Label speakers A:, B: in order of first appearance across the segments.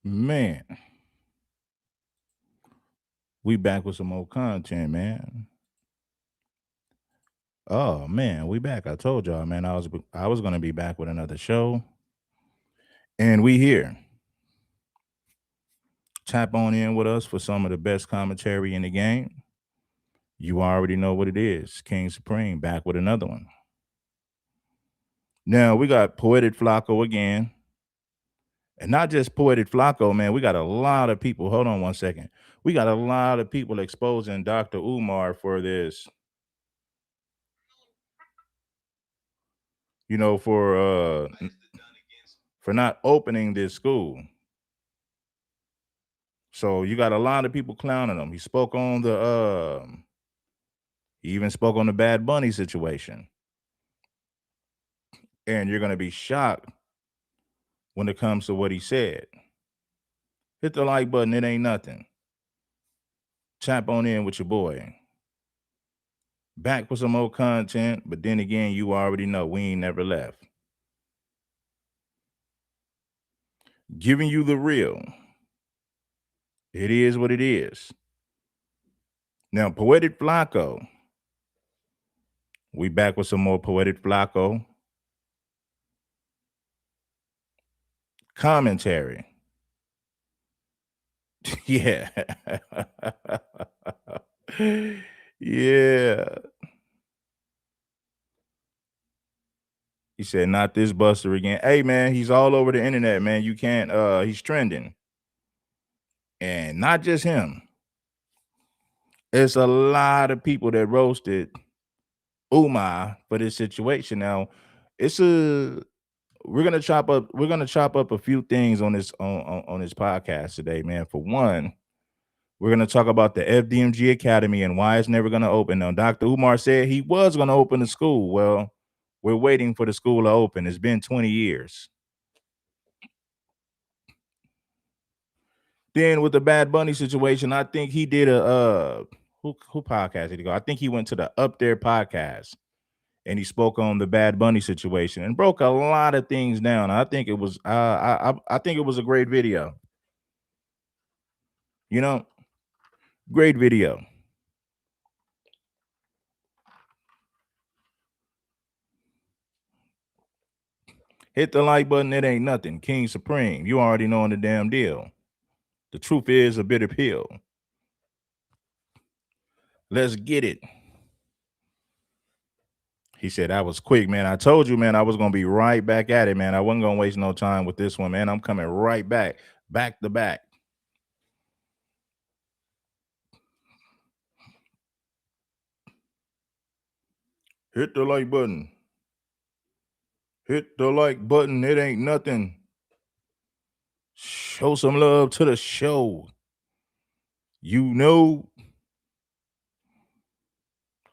A: Man, we back with some more content, man. Oh man, we back. I told y'all, man, I was gonna be back with another show. And we here. Tap on in with us for some of the best commentary in the game. You already know what it is. King Supreme back with another one. Now we got Poetic Flacco again. And not just Poetic Flacco, man. We got a lot of people. Hold on one second. We got a lot of people exposing Dr. Umar for this, for not opening this school. So you got a lot of people clowning him. He even spoke on the Bad Bunny situation. And you're gonna be shocked when it comes to what he said. Hit the like button, it ain't nothing. Tap on in with your boy. Back with some more content, but then again, you already know we ain't never left. Giving you the real. It is what it is. Now, Poetic Flacco. We back with some more Poetic Flacco commentary. Yeah. Yeah. He said, not this buster again. Hey, man, he's all over the internet, man. You can't, he's trending. And not just him. It's a lot of people that roasted UMAR for this situation. Now, we're gonna chop up a few things on this podcast today, man. For one, we're gonna talk about the FDMG Academy and why it's never gonna open. Now, Dr. Umar said he was gonna open the school. Well, we're waiting for the school to open. It's been 20 years. Then with the Bad Bunny situation, I think he did a who podcast did he go? I think he went to the Up There podcast and he spoke on the Bad Bunny situation and broke a lot of things down. I think it was I think it was a great video. You know, great video. Hit the like button. It ain't nothing. King Supreme. You already knowing the damn deal. The truth is a bitter pill. Let's get it. He said, that was quick, man. I told you, man, I was going to be right back at it, man. I wasn't going to waste no time with this one, man. I'm coming right back to back. Hit the like button. Hit the like button. It ain't nothing. Show some love to the show. You know.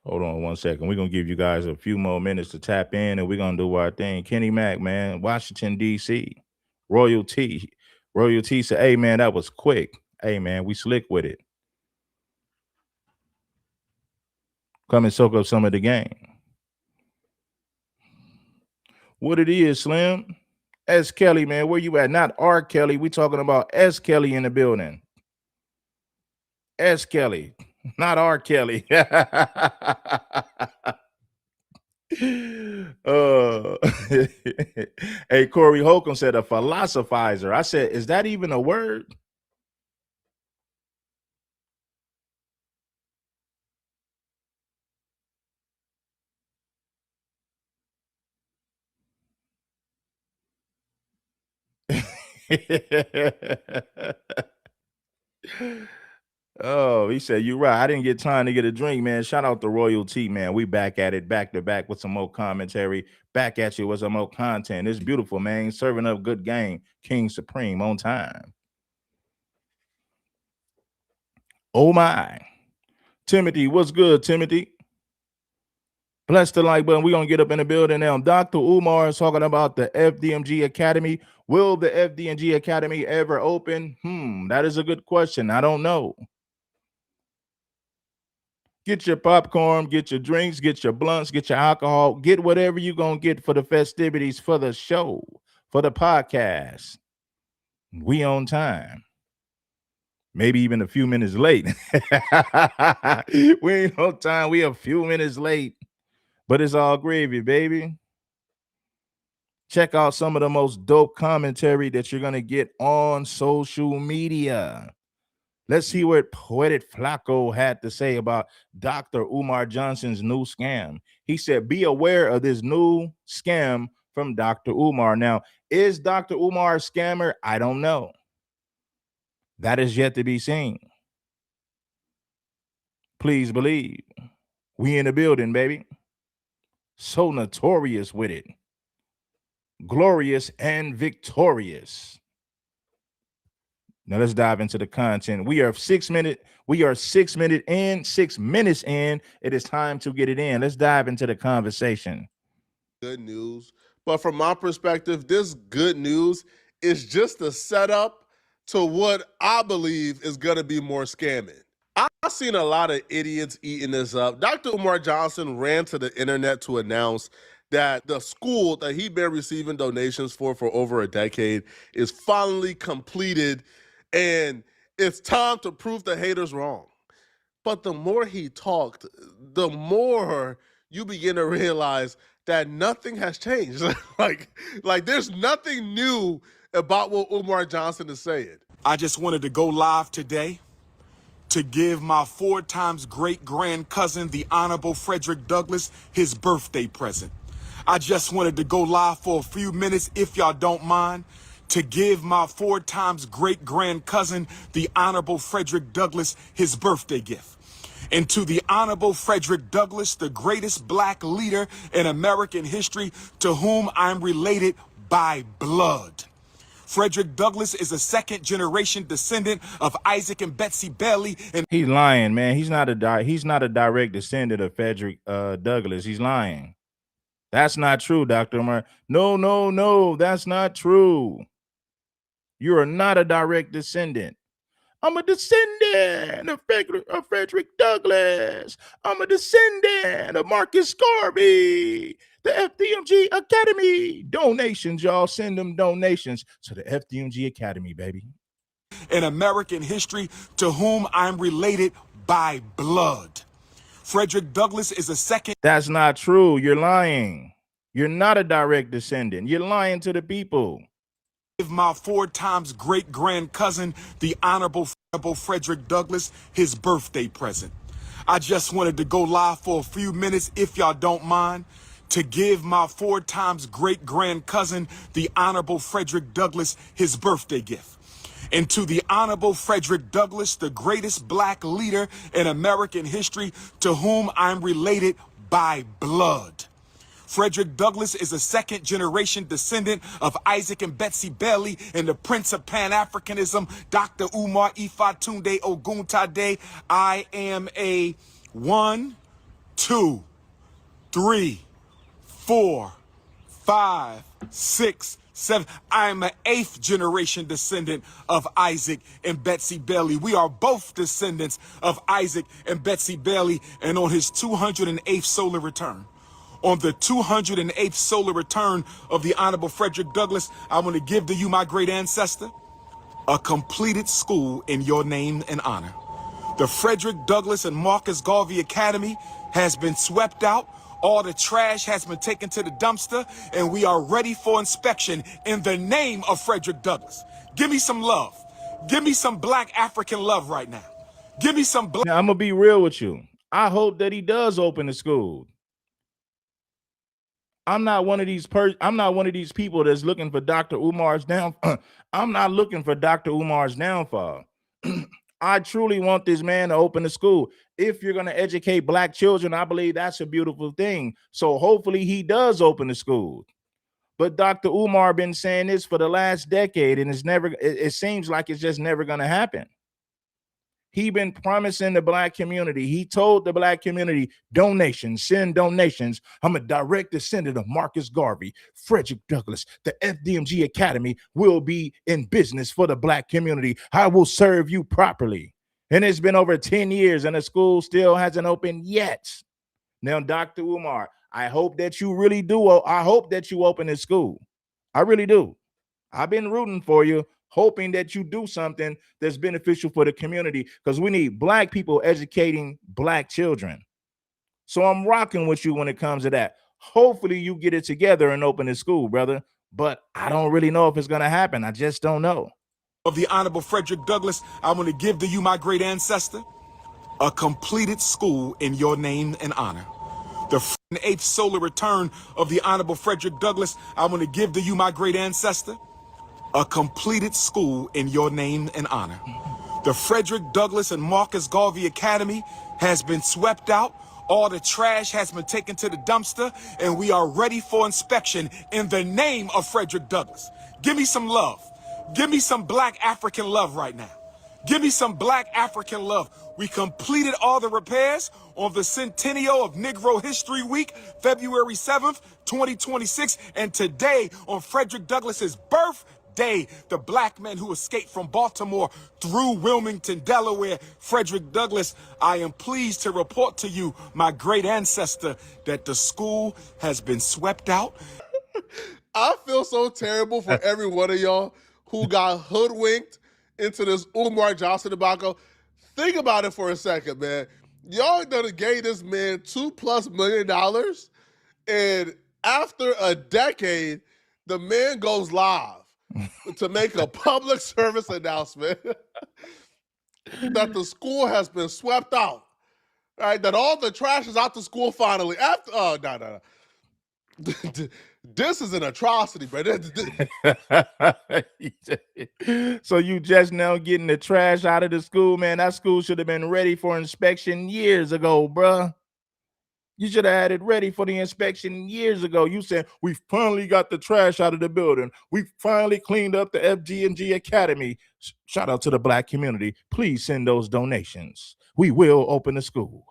A: Hold on one second. We're going to give you guys a few more minutes to tap in and we're going to do our thing. Kenny Mack, man, Washington, D.C. Royalty said, hey, man, that was quick. Hey, man, we slick with it. Come and soak up some of the game. What it is, Slim? S. Kelly, man, where you at? Not R. Kelly. We talking about S. Kelly in the building. S. Kelly, not R. Kelly. Hey, Corey Holcomb said a philosophizer. I said, is that even a word? Oh, he said, you're right. I didn't get time to get a drink, man. Shout out to Royalty, man. We back at it, back to back with some more commentary. Back at you with some more content. It's beautiful, man. Serving up good game. King Supreme on time. Oh, my. Timothy, what's good, Timothy? Bless the like button. We're going to get up in the building now. Dr. Umar is talking about the FDMG Academy. Will the FDMG Academy ever open? That is a good question. I don't know. Get your popcorn, get your drinks, get your blunts, get your alcohol, get whatever you're going to get for the festivities, for the show, for the podcast. We on time. Maybe even a few minutes late. We ain't on time. We a few minutes late. But it's all gravy, baby. Check out some of the most dope commentary that you're going to get on social media. Let's see what Poetic Flacco had to say about Dr. Umar Johnson's new scam. He said, be aware of this new scam from Dr. Umar. Now, is Dr. Umar a scammer? I don't know. That is yet to be seen. Please believe. We in the building, baby. So notorious with it. Glorious and victorious. Now let's dive into the content. We are 6 minutes in. It is time to get it in. Let's dive into the conversation.
B: Good news. But from my perspective, this good news is just a setup to what I believe is going to be more scamming. I've seen a lot of idiots eating this up. Dr. Umar Johnson ran to the internet to announce that the school that he'd been receiving donations for over a decade is finally completed, and it's time to prove the haters wrong. But the more he talked, the more you begin to realize that nothing has changed. like there's nothing new about what Umar Johnson is saying.
C: I just wanted to go live today to give my 4 times great grand cousin, the Honorable Frederick Douglass, his birthday present. I just wanted to go live for a few minutes, if y'all don't mind, to give my 4 times great grand cousin, the Honorable Frederick Douglass, his birthday gift. And to the Honorable Frederick Douglass, the greatest black leader in American history, to whom I'm related by blood. Frederick Douglass is a second-generation descendant of Isaac and Betsy Bailey. And
A: he's lying, man. He's not a direct descendant of Frederick Douglass. He's lying. That's not true, Dr. Umar. No, that's not true. You are not a direct descendant. I'm a descendant of Frederick Douglass. I'm a descendant of Marcus Garvey. The FDMG Academy. Donations, y'all. Send them donations to the FDMG Academy, baby.
C: In American history, to whom I'm related by blood. Frederick Douglass is a second.
A: That's not true. You're lying. You're not a direct descendant. You're lying to the people.
C: Give my 4 times great grand cousin, the Honorable Frederick Douglass, his birthday present. I just wanted to go live for a few minutes, if y'all don't mind, to give my 4 times great grand cousin, the Honorable Frederick Douglass, his birthday gift. And to the Honorable Frederick Douglass, the greatest black leader in American history, to whom I'm related by blood. Frederick Douglass is a second-generation descendant of Isaac and Betsy Bailey and the Prince of Pan-Africanism, Dr. Umar Ifatunde Oguntade. I am a 1, 2, 3, 4, 5, 6, 7. I'm an 8th generation descendant of Isaac and Betsy Bailey. We are both descendants of Isaac and Betsy Bailey, and on his 208th solar return. On the 208th solar return of the Honorable Frederick Douglass, I want to give to you, my great ancestor, a completed school in your name and honor. The Frederick Douglass and Marcus Garvey Academy has been swept out. All the trash has been taken to the dumpster, and we are ready for inspection in the name of Frederick Douglass. Give me some love. Give me some black African love right now. Give me some black.
A: Now, I'm going to be real with you. I hope that he does open the school. I'm not one of these people that's looking for Dr. Umar's downfall. I'm not looking for Dr. Umar's downfall. I truly want this man to open the school. If you're going to educate black children, I believe that's a beautiful thing. So hopefully he does open the school. But Dr. Umar been saying this for the last decade, and it seems like it's just never going to happen. He been promising the black community. He told the black community, donations, send donations. I'm a direct descendant of Marcus Garvey, Frederick Douglass. The FDMG Academy will be in business for the black community. I will serve you properly. And it's been over 10 years and the school still hasn't opened yet. Now, Dr. Umar, I hope that you really do. I hope that you open this school. I really do. I've been rooting for you, hoping that you do something that's beneficial for the community, because we need black people educating black children. So I'm rocking with you when it comes to that. Hopefully you get it together and open the school, brother. But I don't really know if it's going to happen. I just don't know.
C: Of the Honorable Frederick Douglass, I want to give to you, my great ancestor, a completed school in your name and honor. The 8th solar return of the Honorable Frederick Douglass, I want to give to you, my great ancestor, a completed school in your name and honor. The Frederick Douglass and Marcus Garvey Academy has been swept out. All the trash has been taken to the dumpster, and we are ready for inspection in the name of Frederick Douglass. Give me some love. Give me some black African love right now. Give me some black African love. We completed all the repairs on the centennial of Negro History Week, February 7th, 2026. And today, on Frederick Douglass's birthday, the black man who escaped from Baltimore through Wilmington, Delaware, Frederick Douglass, I am pleased to report to you, my great ancestor, that the school has been swept out.
B: I feel so terrible for every one of y'all who got hoodwinked into this Umar Johnson debacle. Think about it for a second, man. Y'all done gave this man $2+ million, and after a decade, the man goes live to make a public service announcement that the school has been swept out, right? That all the trash is out the school finally. No. This is an atrocity, bro.
A: So you just now getting the trash out of the school, man? That school should have been ready for inspection years ago, bruh. You should have had it ready for the inspection years ago. You said, we finally got the trash out of the building. We finally cleaned up the FDMG Academy. Shout out to the black community. Please send those donations. We will open the school.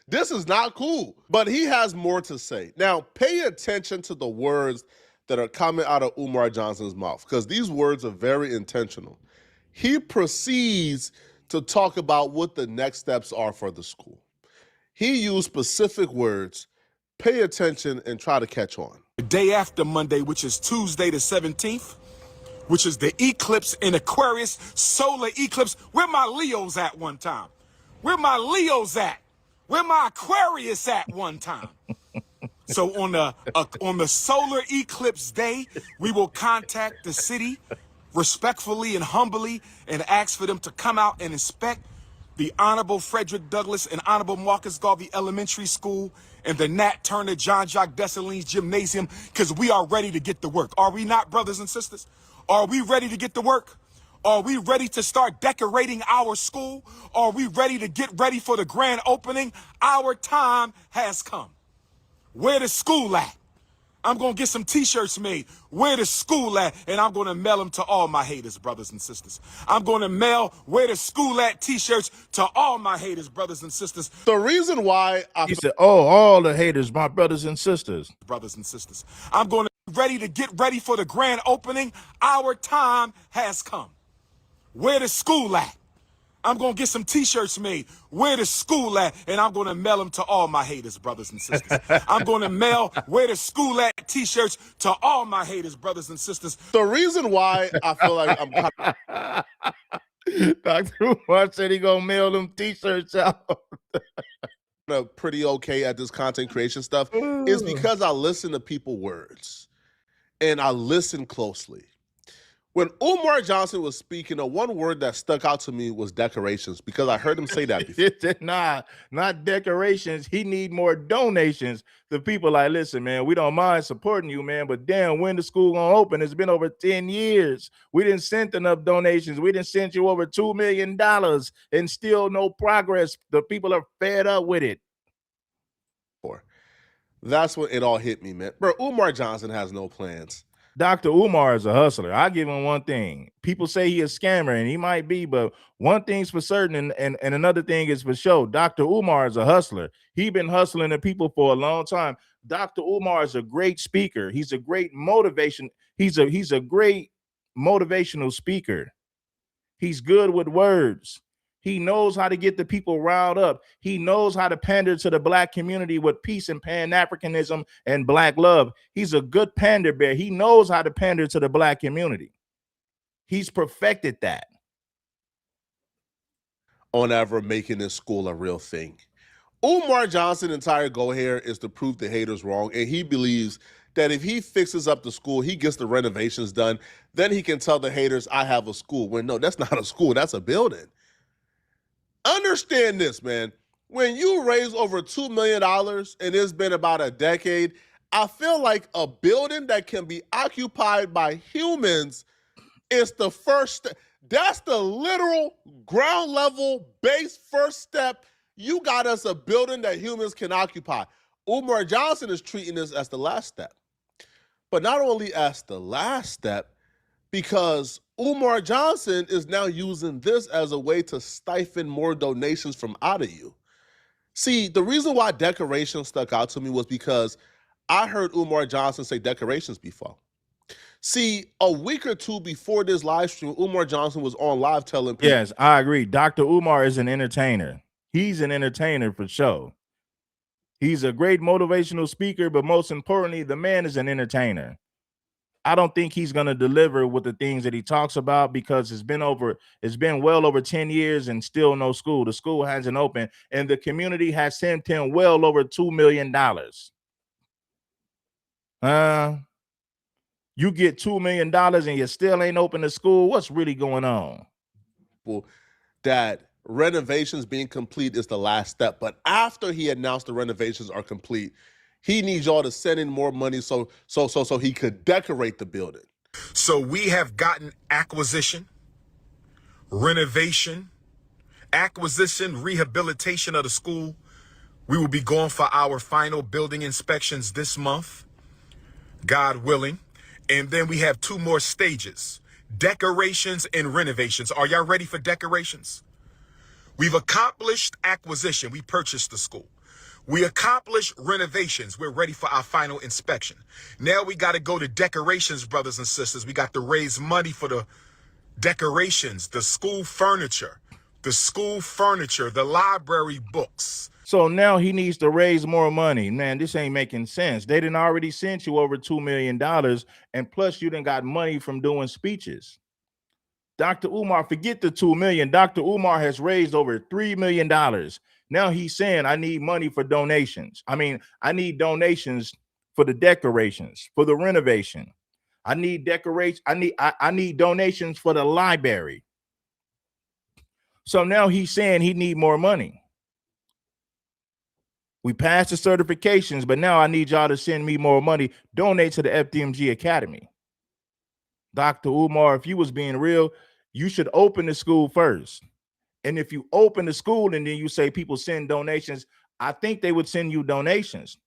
B: This is not cool, but he has more to say. Now, pay attention to the words that are coming out of Umar Johnson's mouth, because these words are very intentional. He proceeds to talk about what the next steps are for the school. He used specific words. Pay attention and try to catch on.
C: The day after Monday, which is Tuesday the 17th, which is the eclipse in Aquarius, solar eclipse. Where my Leos at one time? Where my Leos at? Where my Aquarius at one time? So on the solar eclipse day, we will contact the city respectfully and humbly and ask for them to come out and inspect the Honorable Frederick Douglass and Honorable Marcus Garvey Elementary School and the Nat Turner John Jacques Dessalines Gymnasium, because we are ready to get to work. Are we not, brothers and sisters? Are we ready to get to work? Are we ready to start decorating our school? Are we ready to get ready for the grand opening? Our time has come. Where the school at? I'm going to get some t-shirts made. Where the school at? And I'm going to mail them to all my haters, brothers and sisters. I'm going to mail where the school at t-shirts to all my haters, brothers and sisters.
B: The reason why
A: He said, oh, all the haters, my brothers and sisters.
C: Brothers and sisters. I'm going to be ready to get ready for the grand opening. Our time has come. Where the school at? I'm going to get some t-shirts made. Where the school at? And I'm going to mail them to all my haters, brothers and sisters. I'm going to mail where the school at t-shirts to all my haters, brothers and sisters.
B: The reason why I feel like I'm
A: Dr. Umar said he going to mail them t-shirts out.
B: pretty okay at this content creation stuff is because I listen to people's words and I listen closely. When Umar Johnson was speaking, the one word that stuck out to me was decorations, because I heard him say that before.
A: Nah, not decorations. He need more donations. The people like, listen, man, we don't mind supporting you, man, but damn, when the school gonna open? It's been over 10 years. We didn't send enough donations. We didn't send you over $2 million and still no progress. The people are fed up with it.
B: That's when it all hit me, man. Bro, Umar Johnson has no plans.
A: Dr. Umar is a hustler. I give him one thing. People say he a scammer, and he might be, but one thing's for certain, and another thing is for sure. Dr. Umar is a hustler. He been hustling the people for a long time. Dr. Umar is a great speaker. He's a great motivation. He's a great motivational speaker. He's good with words. He knows how to get the people riled up. He knows how to pander to the black community with peace and Pan-Africanism and black love. He's a good pander bear. He knows how to pander to the black community. He's perfected that.
B: On ever making this school a real thing. Umar Johnson's entire goal here is to prove the haters wrong, and he believes that if he fixes up the school, he gets the renovations done, then he can tell the haters, I have a school. When no, that's not a school, that's a building. Understand this, man. When you raise over $2 million and it's been about a decade, I feel like a building that can be occupied by humans is the first step. That's the literal ground level base first step. You got us a building that humans can occupy. Umar Johnson is treating this as the last step. But not only as the last step, because Umar Johnson is now using this as a way to stifle more donations from out of you. See, the reason why decorations stuck out to me was because I heard Umar Johnson say decorations before. See, a week or two before this live stream, Umar Johnson was on live telling people.
A: Yes, I agree. Dr. Umar is an entertainer. He's an entertainer for sure. He's a great motivational speaker, but most importantly, the man is an entertainer. I don't think he's going to deliver with the things that he talks about because it's been well over 10 years and still no school. The school hasn't opened, and the community has sent him well over $2 million. You get $2 million and you still ain't open the school. What's really going on?
B: That renovations being complete is the last step. But after he announced the renovations are complete, he needs y'all to send in more money so he could decorate the building.
C: So we have gotten acquisition, renovation, acquisition, rehabilitation of the school. We will be going for our final building inspections this month, God willing. And then we have 2 more stages, decorations and renovations. Are y'all ready for decorations? We've accomplished acquisition. We purchased the school. We accomplished renovations. We're ready for our final inspection. Now we got to go to decorations, brothers and sisters. We got to raise money for the decorations, the school furniture, the library books.
A: So now he needs to raise more money. Man, this ain't making sense. They done already sent you over $2 million, and plus you done got money from doing speeches. Dr. Umar, forget the $2 million. Dr. Umar has raised over $3 million. Now he's saying, I need money for donations. I need donations for the decorations, for the renovation. I need decorations. I need donations for the library. So now he's saying he need more money. We passed the certifications, but now I need y'all to send me more money. Donate to the FDMG Academy. Dr. Umar, if you was being real, you should open the school first. And if you open the school and then you say people send donations, I think they would send you donations.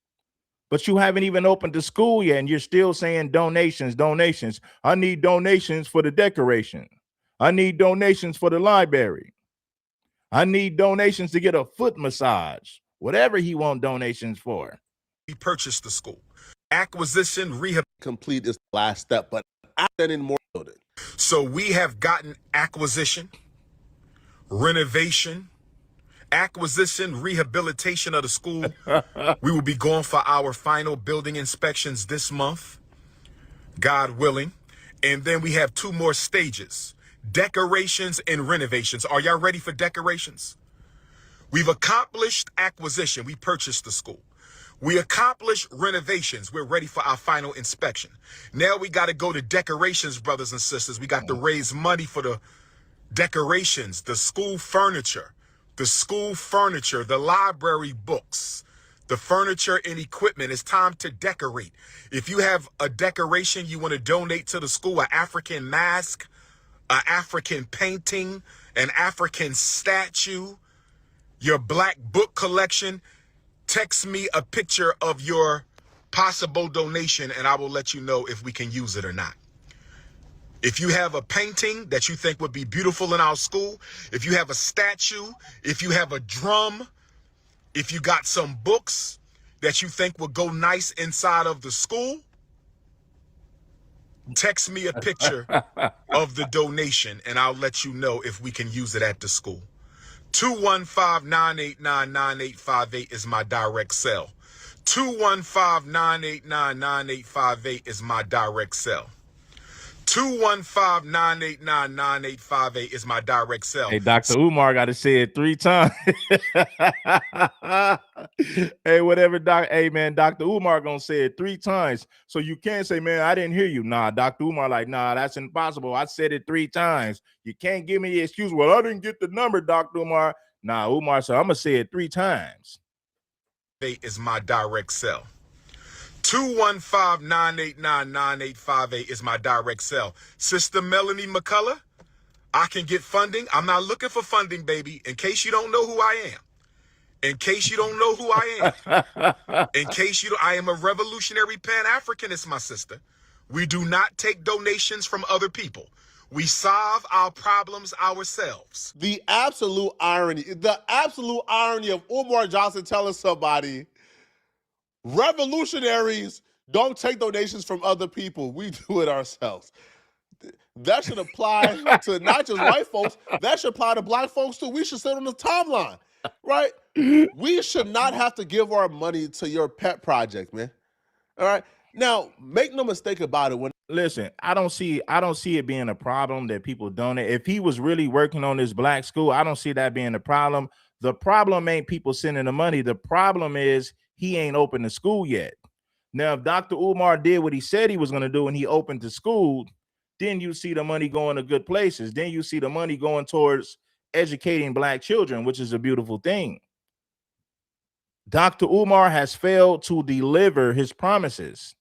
A: But you haven't even opened the school yet, and you're still saying donations. I need donations for the decoration. I need donations for the library. I need donations to get a foot massage. Whatever he want donations for.
C: We purchased the school. Acquisition, rehab
B: complete is the last step, but after in more building.
C: So we have gotten acquisition, renovation, rehabilitation of the school. We will be going for our final building inspections this month, God willing. And then we have 2 more stages, decorations and renovations. Are y'all ready for decorations? We've accomplished acquisition. We purchased the school. We accomplished renovations. We're ready for our final inspection. Now we got to go to decorations, brothers and sisters. We got to raise money for the decorations, the school furniture, the library books, the furniture and equipment. It's time to decorate. If you have a decoration you want to donate to the school, an African mask, an African painting, an African statue, your black book collection, text me a picture of your possible donation and I will let you know if we can use it or not. If you have a painting that you think would be beautiful in our school, if you have a statue, if you have a drum, if you got some books that you think would go nice inside of the school, text me a picture of the donation and I'll let you know if we can use it at the school. 215-989-9858 is my direct cell. 215-989-9858 is my direct cell. 215-989-9858 is my direct cell.
A: Hey, Dr. Umar got to say it 3 times. Hey, whatever, Doc. Hey, man, Dr. Umar gonna say it 3 times. So you can't say, man, I didn't hear you. Nah, Dr. Umar, like, nah, that's impossible. I said it 3 times. You can't give me the excuse. Well, I didn't get the number, Dr. Umar. Nah, Umar said, I'm gonna say it 3 times.
C: Is my direct cell. 215-989-9858 is my direct cell. Sister Melanie McCullough, I can get funding. I'm not looking for funding, baby. In case you don't know who I am. In case you don't know who I am. In case you don't, I am a revolutionary Pan-Africanist, my sister. We do not take donations from other people. We solve our problems ourselves.
B: The absolute irony of Umar Johnson telling somebody, revolutionaries don't take donations from other people. We do it ourselves. That should apply to not just white folks. That should apply to black folks too. We should sit on the timeline, right? We should not have to give our money to your pet project, man. All right. Now, make no mistake about it.
A: Listen, I don't see it being a problem that people donate. If he was really working on this black school, I don't see that being a problem. The problem ain't people sending the money. The problem is he ain't opened the school yet. Now, if Dr. Umar did what he said he was going to do and he opened the school, then you see the money going to good places. Then you see the money going towards educating black children, which is a beautiful thing. Dr. Umar has failed to deliver his promises.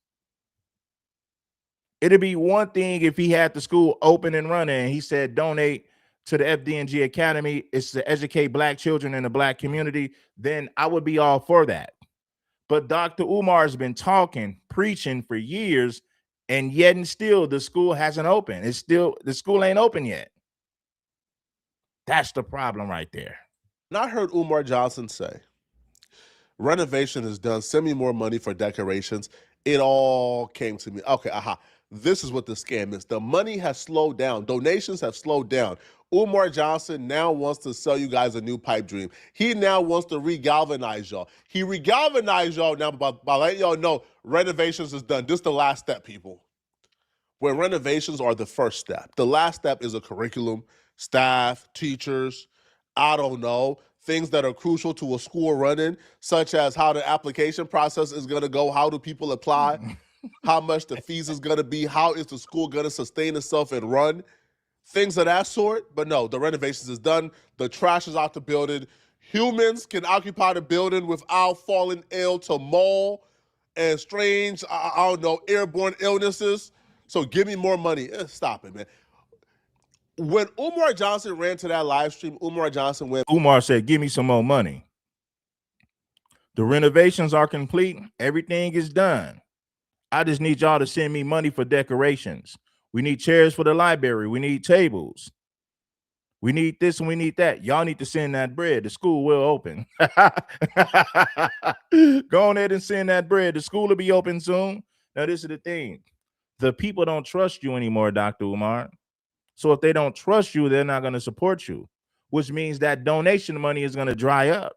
A: It'd be one thing if he had the school open and running and he said donate to the FDMG Academy. It's to educate black children in the black community. Then I would be all for that. But Dr. Umar has been talking, preaching for years, and yet and still the school hasn't opened. The school ain't open yet. That's the problem right there.
B: And I heard Umar Johnson say, renovation is done. Send me more money for decorations. It all came to me. Okay, this is what the scam is. The money has slowed down. Donations have slowed down. Umar Johnson now wants to sell you guys a new pipe dream. He now wants to regalvanize y'all. He regalvanized y'all now by letting y'all know renovations is done. This is the last step, people. Where renovations are the first step. The last step is a curriculum, staff, teachers, I don't know, things that are crucial to a school running, such as how the application process is going to go, how do people apply, how much the fees is going to be, how is the school going to sustain itself and run, things of that sort. But no, the renovations is done. The trash is out the building. Humans can occupy the building without falling ill to mold and strange, I don't know, airborne illnesses. So give me more money. Stop it, man. When Umar Johnson ran to that live stream, Umar
A: said, give me some more money. The renovations are complete. Everything is done. I just need y'all to send me money for decorations. We need chairs for the library. We need tables. We need this and we need that. Y'all need to send that bread. The school will open. Go on ahead and send that bread. The school will be open soon. Now, this is the thing. The people don't trust you anymore, Dr. Umar. So if they don't trust you, they're not going to support you, which means that donation money is going to dry up.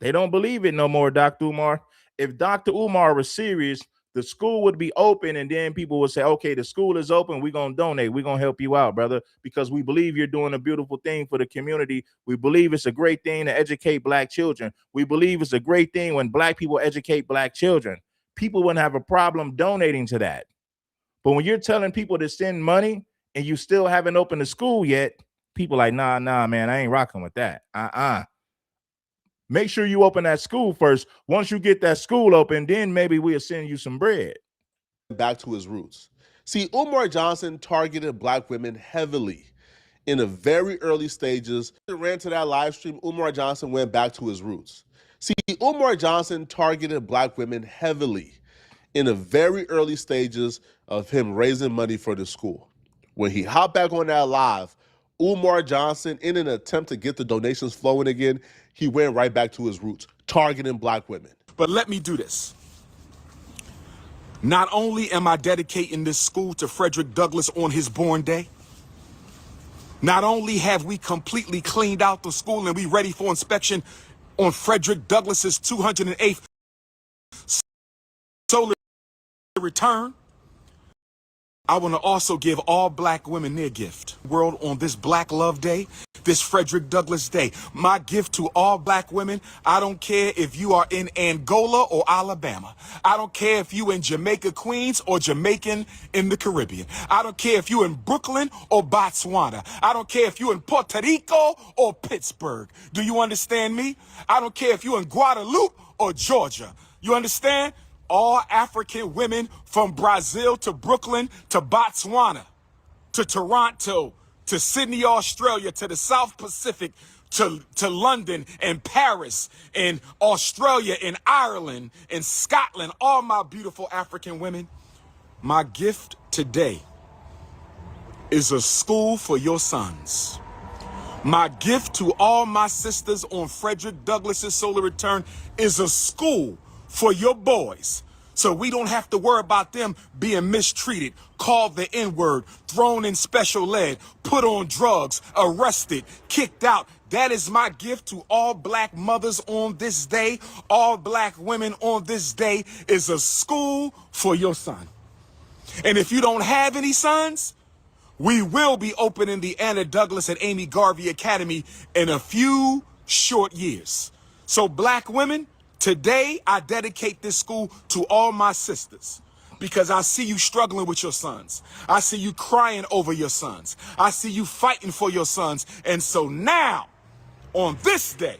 A: They don't believe it no more, Dr. Umar. If Dr. Umar was serious, the school would be open and then people would say, okay, the school is open. We're going to donate. We're going to help you out, brother, because we believe you're doing a beautiful thing for the community. We believe it's a great thing to educate black children. We believe it's a great thing when black people educate black children. People wouldn't have a problem donating to that. But when you're telling people to send money and you still haven't opened the school yet, people like, nah, man, I ain't rocking with that. Make sure you open that school first. Once you get that school open, then maybe we'll send you some bread.
B: Back to his roots. See, Umar Johnson targeted black women heavily in the very early stages. He ran to that live stream. Umar Johnson went back to his roots. See, Umar Johnson targeted black women heavily in the very early stages of him raising money for the school. When he hopped back on that live, Umar Johnson, in an attempt to get the donations flowing again, he went right back to his roots, targeting black women.
C: But let me do this. Not only am I dedicating this school to Frederick Douglass on his born day, not only have we completely cleaned out the school and we ready for inspection on Frederick Douglass's 208th solar return, I want to also give all black women their gift. World on this Black Love Day, this Frederick Douglass Day. My gift to all black women, I don't care if you are in Angola or Alabama. I don't care if you in Jamaica, Queens, or Jamaican in the Caribbean. I don't care if you in Brooklyn or Botswana. I don't care if you in Puerto Rico or Pittsburgh. Do you understand me? I don't care if you in Guadalupe or Georgia. You understand? All African women from Brazil to Brooklyn to Botswana to Toronto to Sydney, Australia to the South Pacific to London and Paris and Australia and Ireland and Scotland, all my beautiful African women, my gift today is a school for your sons. My gift to all my sisters on Frederick Douglass's solar return is a school for your boys. So we don't have to worry about them being mistreated, called the N-word, thrown in special ed, put on drugs, arrested, kicked out. That is my gift to all black mothers on this day, all black women on this day, is a school for your son. And if you don't have any sons, we will be opening the Anna Douglas and Amy Garvey Academy in a few short years. So black women, today I dedicate this school to all my sisters because I see you struggling with your sons. I see you crying over your sons. I see you fighting for your sons. And so now, on this day,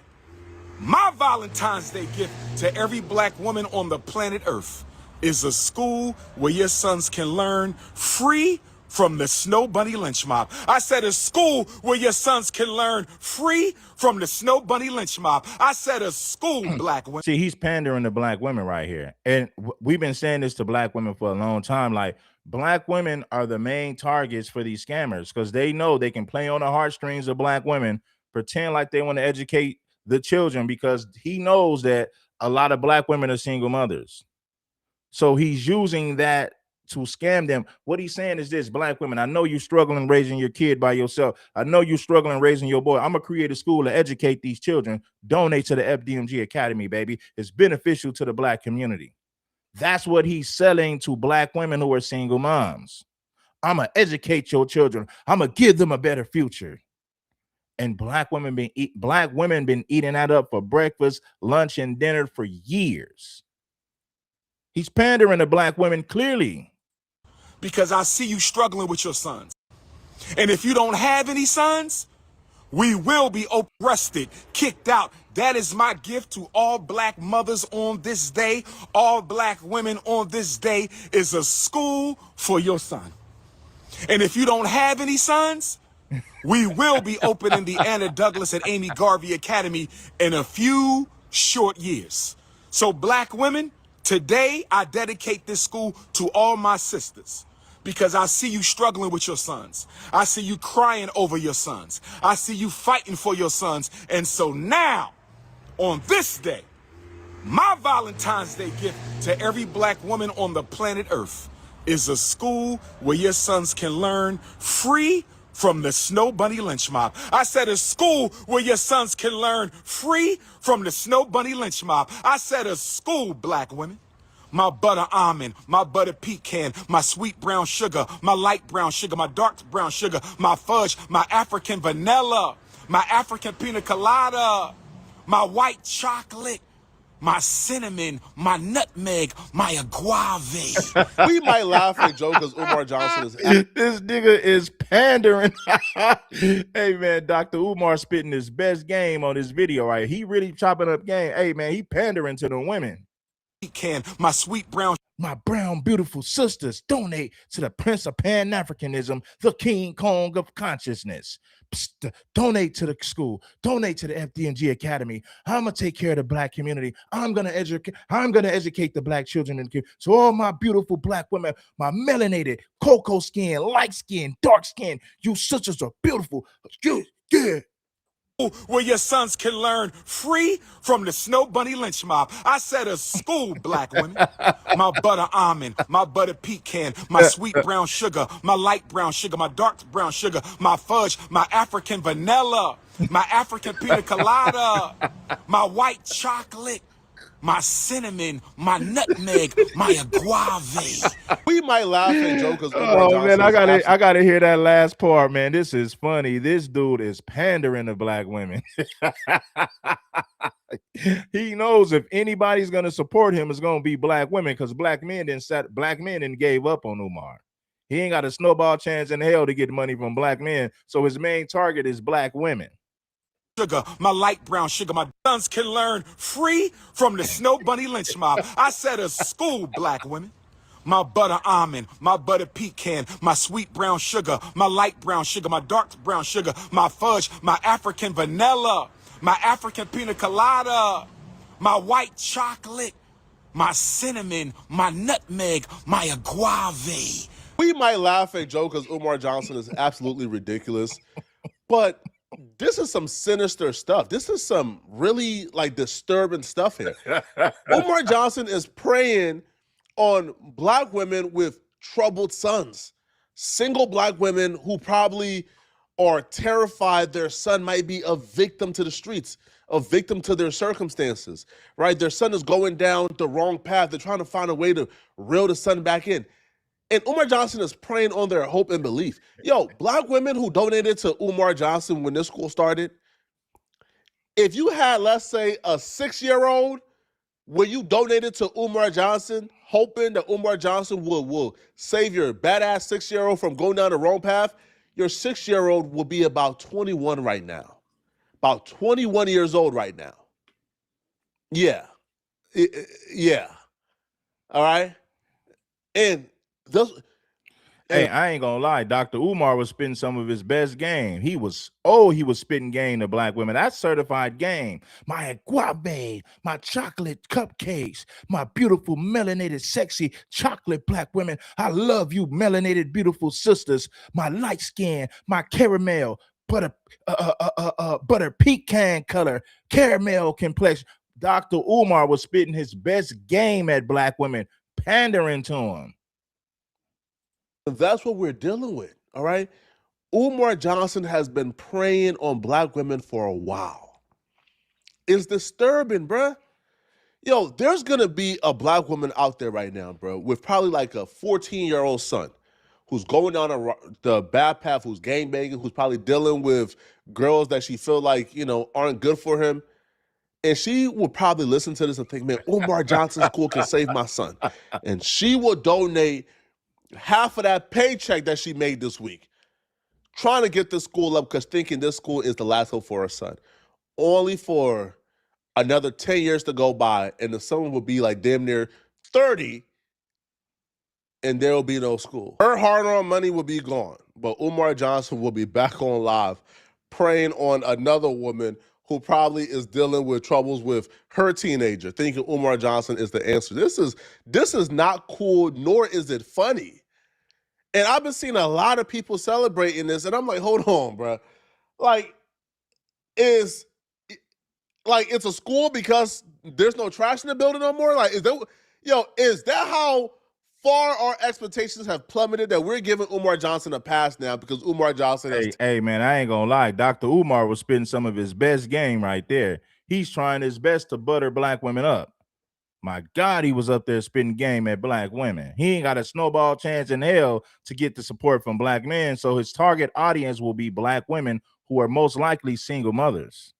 C: my Valentine's Day gift to every black woman on the planet Earth is a school where your sons can learn free from the Snow Bunny lynch mob. I said a school where your sons can learn free from the Snow Bunny lynch mob. I said a school, black women.
A: See, he's pandering to black women right here. And we've been saying this to black women for a long time. Like, black women are the main targets for these scammers because they know they can play on the heartstrings of black women, pretend like they want to educate the children because he knows that a lot of black women are single mothers. So he's using that to scam them. What he's saying is this: black women, I know you're struggling raising your kid by yourself. I know you're struggling raising your boy. I'm gonna create a school to educate these children. Donate to the FDMG Academy, baby. It's beneficial to the black community. That's what he's selling to black women who are single moms. I'm gonna educate your children. I'm gonna give them a better future. And black women been eating that up for breakfast, lunch, and dinner for years. He's pandering to black women clearly.
C: Because I see you struggling with your sons. And if you don't have any sons, we will be arrested, kicked out. That is my gift to all black mothers on this day, all black women on this day, is a school for your son. And if you don't have any sons, we will be opening the Anna Douglas and Amy Garvey Academy in a few short years. So black women, today I dedicate this school to all my sisters because I see you struggling with your sons. I see you crying over your sons. I see you fighting for your sons. And so now, on this day, my Valentine's Day gift to every black woman on the planet Earth is a school where your sons can learn free from the Snow Bunny lynch mob. I said a school where your sons can learn free from the Snow Bunny lynch mob. I said a school, black women. My butter almond, my butter pecan, my sweet brown sugar, my light brown sugar, my dark brown sugar, my fudge, my African vanilla, my African pina colada, my white chocolate, my cinnamon, my nutmeg, my agave.
B: We might laugh and joke because Umar Johnson is.
A: This nigga is pandering. Hey man, Dr. Umar spitting his best game on this video, right? He really chopping up game. Hey man, he pandering to the women.
C: Can my sweet brown,
A: my brown beautiful sisters, donate to the Prince of Pan-Africanism, the King Kong of consciousness. Psst, donate to the school, donate to the FDMG Academy. I'm gonna take care of the black community. I'm gonna educate the black children in the community. So all my beautiful black women, my melanated, cocoa skin, light skin, dark skin, you sisters are beautiful. Yeah.
C: Where your sons can learn free from the Snow Bunny lynch mob. I said a school, black women. My butter almond, my butter pecan, my sweet brown sugar, my light brown sugar, my dark brown sugar, my fudge, my African vanilla, my African pina colada, my white chocolate, my cinnamon, my nutmeg, my agave.
B: We might laugh and joke because Umar
A: Oh
B: Johnson
A: man, I
B: is
A: gotta hear that last part, man. This is funny. This dude is pandering to black women. He knows if anybody's gonna support him, it's gonna be black women because black men didn't gave up on Umar. He ain't got a snowball chance in hell to get money from black men. So his main target is black women.
C: Sugar, my light brown sugar, my sons can learn free from the Snow Bunny lynch mob. I said a school, black women. My butter almond, my butter pecan, my sweet brown sugar, my light brown sugar, my dark brown sugar, my fudge, my African vanilla, my African pina colada, my white chocolate, my cinnamon, my nutmeg, my agave.
B: We might laugh and joke because Umar Johnson is absolutely ridiculous, but this is some sinister stuff. This is some really like disturbing stuff here. Umar Johnson is preying on black women with troubled sons, single black women who probably are terrified their son might be a victim to the streets, a victim to their circumstances, right? Their son is going down the wrong path. They're trying to find a way to reel the son back in. And Umar Johnson is preying on their hope and belief. Yo, black women who donated to Umar Johnson when this school started, if you had, let's say, a 6-year-old when you donated to Umar Johnson, hoping that Umar Johnson will save your badass 6-year-old from going down the wrong path, your 6-year-old will be about 21 right now. About 21 years old right now. Yeah. Yeah. All right? And those...
A: Hey, I ain't gonna lie. Dr. Umar was spitting some of his best game. He was spitting game to black women. That's certified game. My guave, my chocolate cupcakes, my beautiful melanated, sexy chocolate black women. I love you, melanated, beautiful sisters. My light skin, my caramel, butter pecan color, caramel complexion. Dr. Umar was spitting his best game at black women, pandering to them.
B: That's what we're dealing with, all right? Umar Johnson has been preying on black women for a while. It's disturbing, bruh. Yo, there's gonna be a black woman out there right now, bro, with probably like a 14-year-old son who's going down the bad path, who's gangbanging, who's probably dealing with girls that she feel like, aren't good for him. And she will probably listen to this and think, man, Umar Johnson School can save my son. And she will donate half of that paycheck that she made this week, trying to get this school up because thinking this school is the last hope for her son, only for another 10 years to go by and the son will be like damn near 30 and there will be no school. Her hard-earned money will be gone, but Umar Johnson will be back on live preying on another woman who probably is dealing with troubles with her teenager, thinking Umar Johnson is the answer. This is not cool, nor is it funny. And I've been seeing a lot of people celebrating this, and I'm like, hold on, bro. It's a school because there's no trash in the building no more? Is that how far our expectations have plummeted that we're giving Umar Johnson a pass now because Umar Johnson
A: Hey, man, I ain't gonna lie. Dr. Umar was spitting some of his best game right there. He's trying his best to butter black women up. My God, he was up there spitting game at black women. He ain't got a snowball chance in hell to get the support from black men. So his target audience will be black women who are most likely single mothers.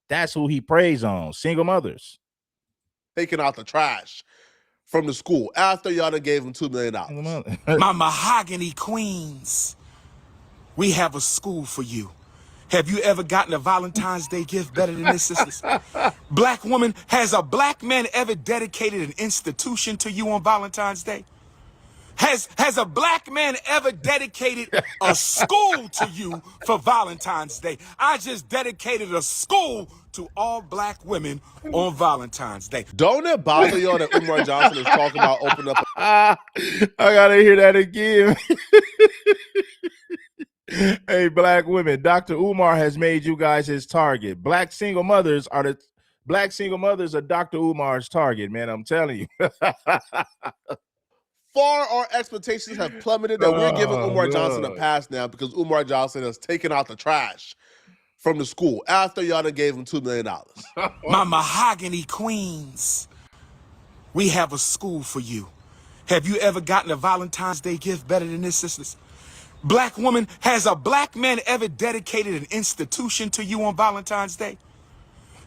A: That's who he preys on, single mothers.
B: taking out the trash from the school after y'all done gave him $2 million.
C: My mahogany queens, we have a school for you. Have you ever gotten a Valentine's Day gift better than this, sisters? Black woman, has a black man ever dedicated an institution to you on Valentine's Day? Has a black man ever dedicated a school to you for Valentine's Day? I just dedicated a school to all black women on Valentine's Day.
B: Don't it bother y'all that Umar Johnson is talking about opening up
A: I gotta hear that again. Hey, black women, Dr. Umar has made you guys his target. Black single mothers are Dr. Umar's target, man. I'm telling you.
B: Far our expectations have plummeted that we're giving Umar Johnson a pass now because Umar Johnson has taken out the trash from the school after y'all done gave him $2 million.
C: My mahogany queens, we have a school for you. Have you ever gotten a Valentine's Day gift better than this, sisters? Black woman, has a black man ever dedicated an institution to you on Valentine's Day?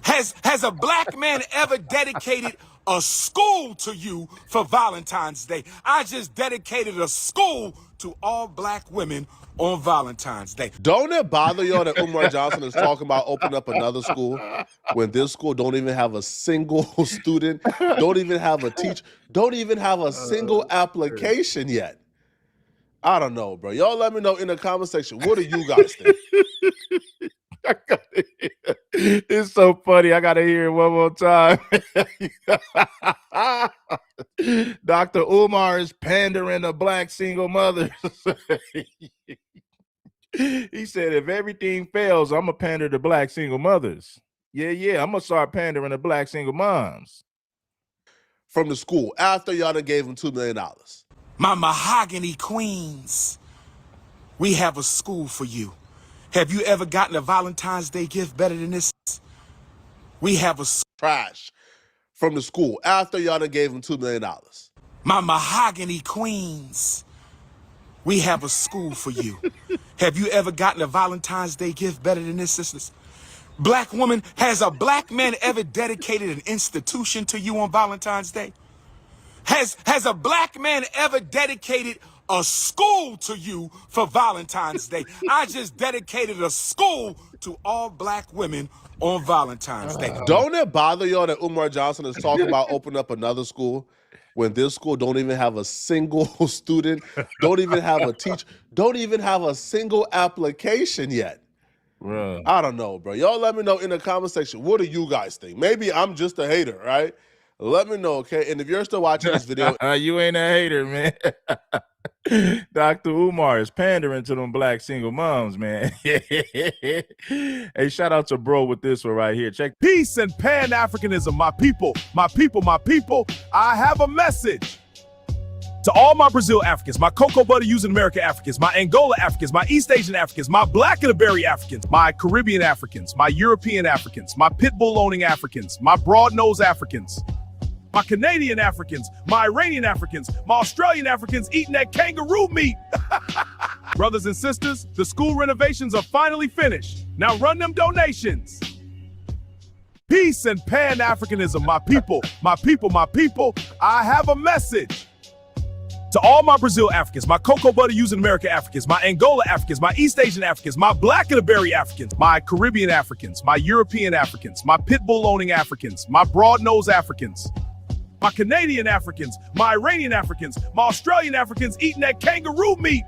C: Has a black man ever dedicated a school to you for Valentine's Day? I just dedicated a school to all black women on Valentine's Day.
B: Don't it bother y'all that Umar Johnson is talking about opening up another school when this school don't even have a single student, don't even have a teacher, don't even have a single application yet? I don't know, bro. Y'all let me know in the comment section. What do you guys think?
A: It's so funny. I gotta hear it one more time. Dr. Umar is pandering to black single mothers. He said, if everything fails, I'm gonna pander to black single mothers. Yeah, I'm gonna start pandering to black single moms.
B: From the school after y'all done gave him $2 million.
C: My mahogany queens, we have a school for you. Have you ever gotten a Valentine's Day gift better than this? We have a
B: trash from the school after y'all done gave him $2 million.
C: My mahogany queens, we have a school for you. Have you ever gotten a Valentine's Day gift better than this, sisters? Black woman, has a black man ever dedicated an institution to you on Valentine's Day? Has a black man ever dedicated a school to you for Valentine's Day? I just dedicated a school to all black women on Valentine's Day.
B: Don't it bother y'all that Umar Johnson is talking about opening up another school when this school don't even have a single student, don't even have a teacher, don't even have a single application yet?
A: Bro.
B: I don't know, bro. Y'all let me know in the comment section. What do you guys think? Maybe I'm just a hater, right? Let me know, okay? And if you're still watching this video,
A: you ain't a hater, man. Dr. Umar is pandering to them black single moms, man. Hey, shout out to bro with this one right here. Check.
D: Peace and Pan-Africanism, my people, my people, my people. I have a message to all my Brazil Africans, my cocoa butter using America Africans, my Angola Africans, my East Asian Africans, my black and berry Africans, my Caribbean Africans, my European Africans, my pit bull owning Africans, my broad nose Africans, my Canadian Africans, my Iranian Africans, my Australian Africans eating that kangaroo meat. Brothers and sisters, the school renovations are finally finished. Now run them donations. Peace and Pan-Africanism, my people, my people, my people. I have a message to all my Brazil Africans, my cocoa butter using America Africans, my Angola Africans, my East Asian Africans, my black and berry Africans, my Caribbean Africans, my European Africans, my pit bull owning Africans, my broad nose Africans, my Canadian Africans, my Iranian Africans, my Australian Africans eating that kangaroo meat.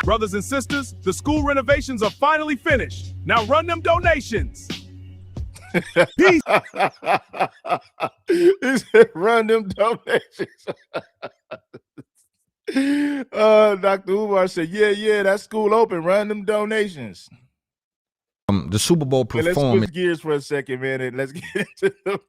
D: Brothers and sisters, the school renovations are finally finished. Now run them donations. Peace.
A: He said, run them donations. Dr. Umar said, yeah, that school open. Run them donations.
E: The Super Bowl performance.
A: Let's switch gears for a second, man, and let's get into the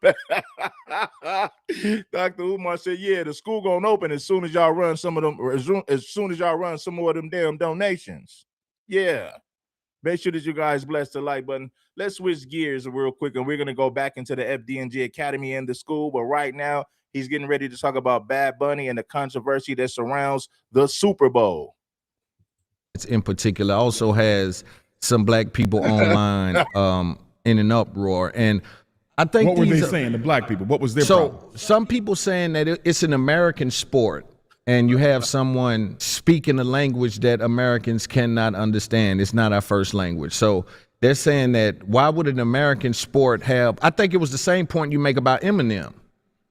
A: Dr. Umar said, yeah, the school gonna open as soon as y'all run some of them, or as soon as y'all run some more of them damn donations. Yeah. Make sure that you guys bless the like button. Let's switch gears real quick, and we're gonna go back into the FDMG Academy and the school. But right now, he's getting ready to talk about Bad Bunny and the controversy that surrounds the Super Bowl.
E: It's in particular also has some black people online in an uproar. And I think
F: what were they saying, the black people? What was their problem?
E: Some people saying that it's an American sport and you have someone speaking a language that Americans cannot understand. It's not our first language. So they're saying that why would an American sport have, I think it was the same point you make about Eminem.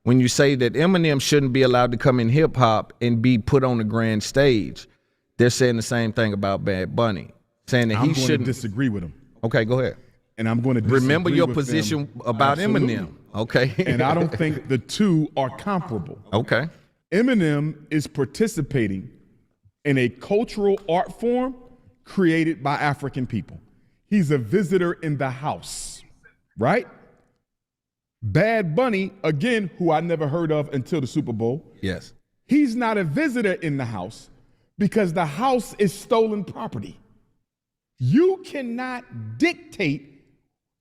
E: When you say that Eminem shouldn't be allowed to come in hip hop and be put on the grand stage, they're saying the same thing about Bad Bunny. Saying that he shouldn't.
F: I'm going to disagree with him.
E: Okay, go ahead.
F: And I'm going to disagree
E: remember your
F: with
E: position
F: them.
E: about
F: Absolutely.
E: Eminem. Okay.
F: And I don't think the two are comparable.
E: Okay.
F: Eminem is participating in a cultural art form created by African people. He's a visitor in the house, right? Bad Bunny, again, who I never heard of until the Super Bowl.
E: Yes.
F: He's not a visitor in the house because the house is stolen property. You cannot dictate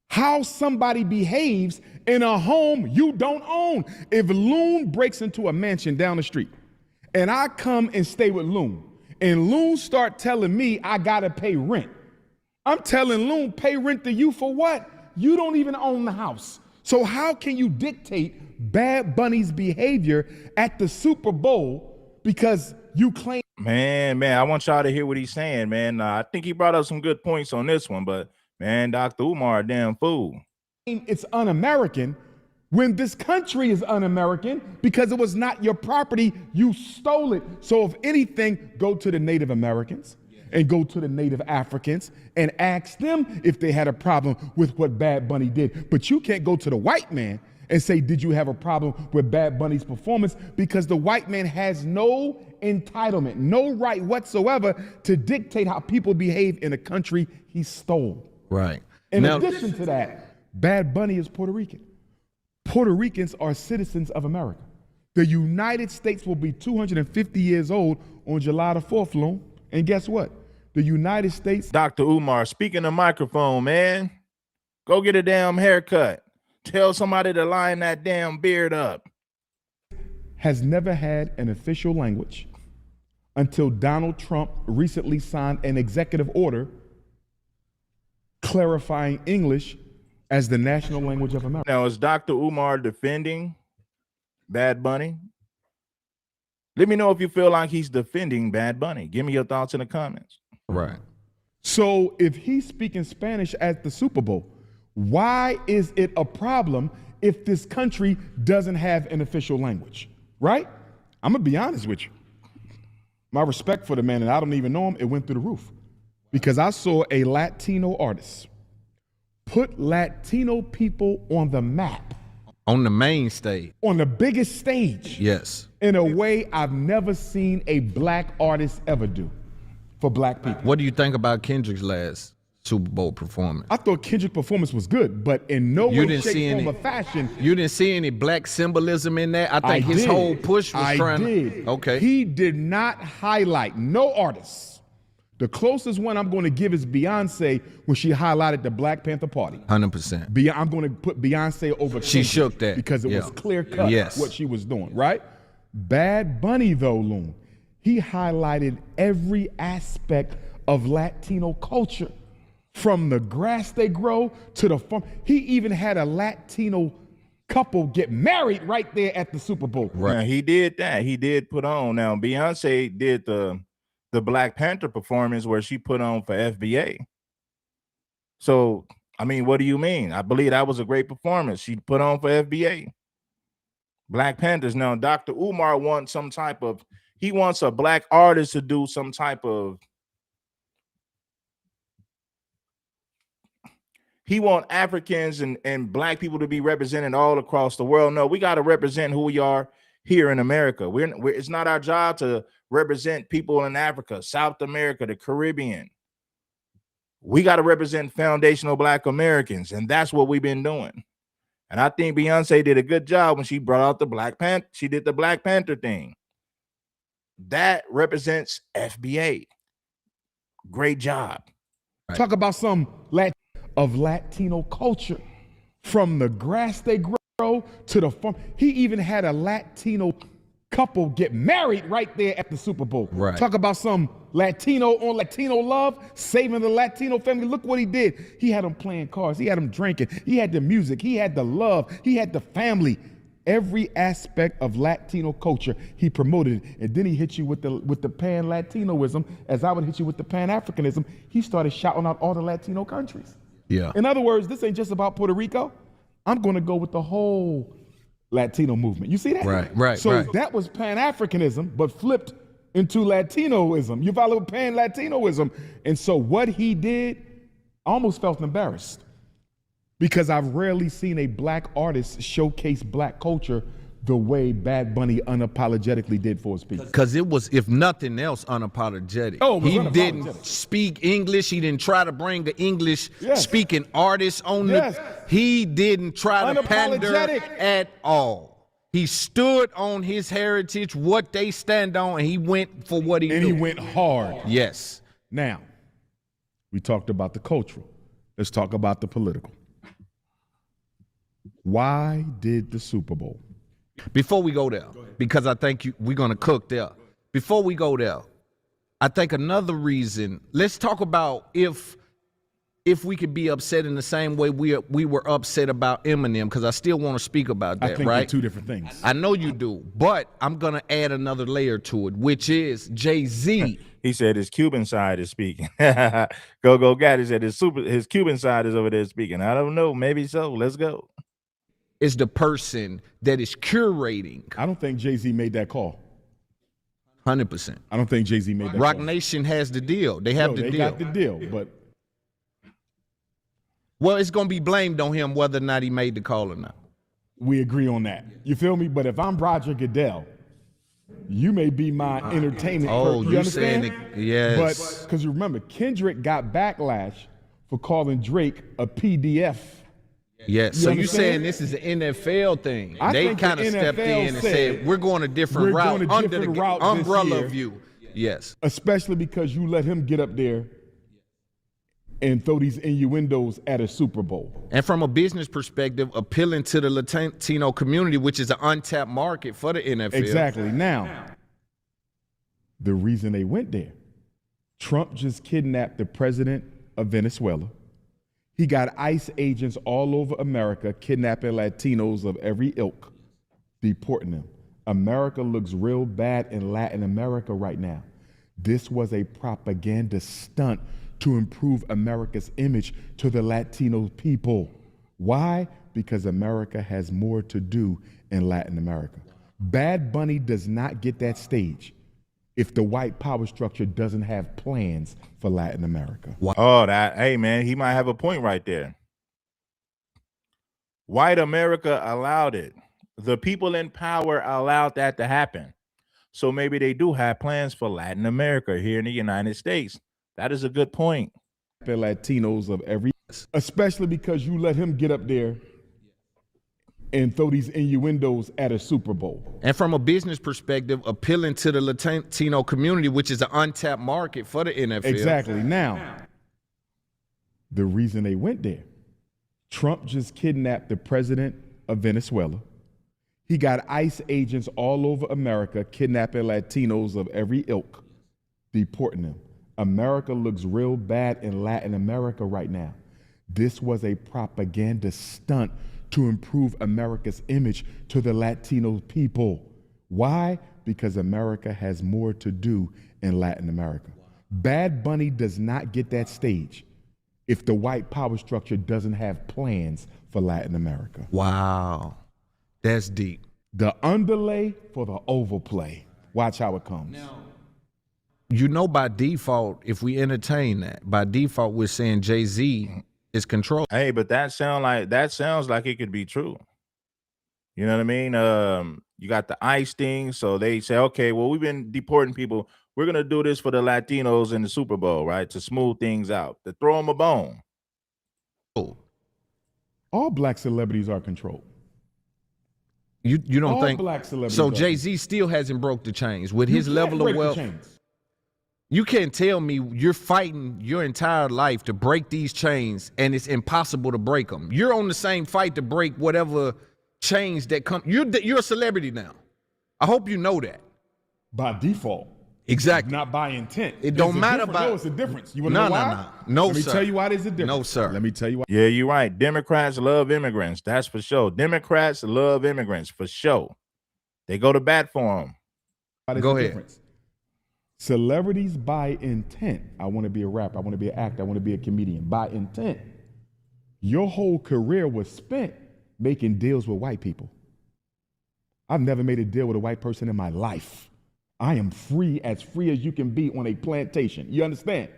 F: how somebody behaves in a home you don't own. If Loon breaks into a mansion down the street and I come and stay with Loon and Loon start telling me I gotta pay rent, I'm telling Loon, pay rent to you for what? You don't even own the house. So how can you dictate Bad Bunny's behavior at the Super Bowl because you claim?
A: Man, I want y'all to hear what he's saying, man. I think he brought up some good points on this one, but man, Dr. Umar, a damn fool.
F: It's un-American when this country is un-American because it was not your property, you stole it. So if anything, go to the Native Americans and go to the Native Africans and ask them if they had a problem with what Bad Bunny did. But you can't go to the white man and say, did you have a problem with Bad Bunny's performance? Because the white man has no entitlement, no right whatsoever to dictate how people behave in a country he stole.
E: Right.
F: In addition to that, Bad Bunny is Puerto Rican. Puerto Ricans are citizens of America. The United States will be 250 years old on July the 4th, Loon. And guess what? The United States.
A: Dr. Umar, speaking the microphone, man. Go get a damn haircut. Tell somebody to line that damn beard up.
F: Has never had an official language until Donald Trump recently signed an executive order clarifying English as the national language of America.
A: Now, is Dr. Umar defending Bad Bunny? Let me know if you feel like he's defending Bad Bunny. Give me your thoughts in the comments.
E: Right.
F: So if he's speaking Spanish at the Super Bowl, why is it a problem if this country doesn't have an official language? Right? I'm going to be honest with you. My respect for the man, and I don't even know him, it went through the roof. Because I saw a Latino artist put Latino people on the map.
E: On the main stage.
F: On the biggest stage.
E: Yes.
F: In a way I've never seen a black artist ever do for black people.
E: What do you think about Kendrick's last Super Bowl performance?
F: I thought Kendrick's performance was good, but in no way, shape, form, or fashion.
E: You didn't see any black symbolism in that? I think his whole push was trying to. Okay.
F: He did not highlight, no artists. The closest one I'm going to give is Beyonce when she highlighted the Black Panther Party.
E: 100%.
F: I'm going to put Beyonce over.
E: She shook that.
F: Because it was clear cut what she was doing, right? Bad Bunny, though, Loon, he highlighted every aspect of Latino culture, from the grass they grow to the farm. He even had a Latino couple get married right there at the Super Bowl.
A: Right. Now, he did that. He did put on. Now, Beyonce did the Black Panther performance where she put on for FBA. So, I mean, what do you mean? I believe that was a great performance. She put on for FBA. Black Panthers. Now, Dr. Umar wants some type of, he wants a black artist to do some type of, he wants Africans and black people to be represented all across the world. No, we got to represent who we are here in America. It's not our job to represent people in Africa, South America, the Caribbean. We got to represent foundational black Americans, and that's what we've been doing. And I think Beyonce did a good job when she brought out the Black Panther. She did the Black Panther thing. That represents FBA. Great job.
F: Right. Talk about some Latino culture, from the grass they grow to the farm. He even had a Latino couple get married right there at the Super Bowl.
E: Right.
F: Talk about some Latino on Latino love, saving the Latino family. Look what he did. He had them playing cards. He had them drinking. He had the music. He had the love. He had the family. Every aspect of Latino culture, he promoted it. And then he hit you with the pan-Latinoism, as I would hit you with the pan-Africanism. He started shouting out all the Latino countries.
E: Yeah.
F: In other words, this ain't just about Puerto Rico. I'm going to go with the whole Latino movement. You see that?
E: Right.
F: So that was Pan-Africanism, but flipped into Latinoism. You follow Pan-Latinoism. And so what he did, I almost felt embarrassed, because I've rarely seen a black artist showcase black culture the way Bad Bunny unapologetically did for his people.
E: Because it was, if nothing else, unapologetic.
F: Oh, it was
E: he
F: unapologetic.
E: Didn't speak English. He didn't try to bring the English speaking artist on the. He didn't try to pander at all. He stood on his heritage, what they stand on, and he went for what he knew.
F: And he went hard.
E: Yes.
F: Now, We talked about the cultural. Let's talk about the political. Why did the Super Bowl?
E: Before we go there, because I think we're going to cook there. Before we go there, I think another reason, let's talk about if we could be upset in the same way we were upset about Eminem, because I still want to speak about that,
F: I think
E: right?
F: they're two different things.
E: I know you do, but I'm going to add another layer to it, which is Jay-Z.
A: He said his Cuban side is speaking. Go Gaddy said his Cuban side is over there speaking. I don't know, maybe so. Let's go.
E: Is the person that is curating.
F: I don't think Jay-Z made that call.
E: 100%.
F: I don't think Jay-Z made that
E: Rock
F: call.
E: Nation has the deal. They have the
F: they
E: deal.
F: got the deal, but
E: Well, it's going to be blamed on him whether or not he made the call or not.
F: we agree on that. You feel me? But if I'm Roger Goodell, you may be my entertainment.
E: Oh,
F: you
E: you
F: understand?
E: saying it? Yes.
F: But because remember, Kendrick got backlash for calling Drake a PDF.
E: Yes. So you
F: understand?
E: saying this is an NFL thing?
F: I
E: They
F: think the
E: kind of stepped
F: NFL
E: in and said we're going a different
F: we're
E: route
F: going a
E: under
F: different
E: the
F: route this
E: umbrella
F: year.
E: view. Yes.
F: Especially because you let him get up there and throw these innuendos at a Super Bowl.
E: And from a business perspective, appealing to the Latino community, which is an untapped market for the NFL.
F: Exactly. Now, the reason they went there, Trump just kidnapped the president of Venezuela. He got ICE agents all over America kidnapping Latinos of every ilk, deporting them. America looks real bad in Latin America right now. This was a propaganda stunt to improve America's image to the Latino people. Why? Because America has more to do in Latin America. Bad Bunny does not get that stage if the white power structure doesn't have plans for Latin America.
A: Oh, hey man, he might have a point right there. White America allowed it. The people in power allowed that to happen. So maybe they do have plans for Latin America here in the United States. That is a good point.
F: The Latinos of every, especially because you let him get up there and throw these innuendos at a Super Bowl.
E: And from a business perspective, appealing to the Latino community, which is an untapped market for the NFL.
F: Exactly. Now, the reason they went there, Trump just kidnapped the president of Venezuela. He got ICE agents all over America kidnapping Latinos of every ilk, deporting them. America looks real bad in Latin America right now. This was a propaganda stunt to improve America's image to the Latino people. Why? Because America has more to do in Latin America. Bad Bunny does not get that stage if the white power structure doesn't have plans for Latin America.
E: Wow. That's deep.
F: The underlay for the overplay. Watch how it comes.
E: You know, by default, if we entertain that, by default, we're saying Jay-Z is controlled.
A: Hey, but that sounds like it could be true. You know what I mean? You got the ICE thing, so they say, okay, well, we've been deporting people. We're gonna do this for the Latinos in the Super Bowl, right? To smooth things out, to throw them a bone.
F: All black celebrities are controlled.
E: You don't
F: All
E: think
F: black celebrities
E: so?
F: are
E: Jay-Z still hasn't broke the chains with
F: You
E: his
F: can't
E: level
F: break
E: of
F: the
E: wealth.
F: chains.
E: You can't tell me you're fighting your entire life to break these chains and it's impossible to break them. You're on the same fight to break whatever chains that come. You're a celebrity now. I hope you know that.
F: By default.
E: Exactly.
F: Not by intent.
E: It don't
F: There's a
E: matter
F: difference.
E: about-
F: No, it's a difference. You want to know why?
E: No,
F: Let me
E: sir.
F: tell you why there's a difference.
E: No, sir.
F: Let me tell you why.
A: Yeah, you're right. Democrats love immigrants. That's for sure. Democrats love immigrants for sure. They go to bat for them.
F: Why there's
E: Go
F: a
E: ahead.
F: difference. Celebrities by intent. I want to be a rapper. I want to be an actor. I want to be a comedian. By intent. Your whole career was spent making deals with white people. I've never made a deal with a white person in my life. I am free as you can be on a plantation. You understand?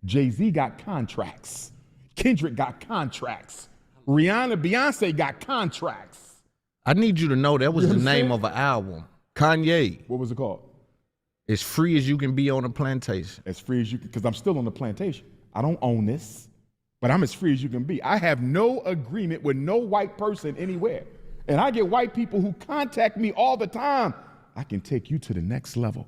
F: Jay-Z got contracts. Kendrick got contracts. Rihanna, Beyonce got contracts.
E: I need you to know that was
F: You
E: the name
F: understand?
E: of an album. Kanye,
F: What was it called?
E: as free as you can be on a plantation.
F: As free as you can, because I'm still on the plantation. I don't own this, but I'm as free as you can be. I have no agreement with no white person anywhere. And I get white people who contact me all the time. I can take you to the next level.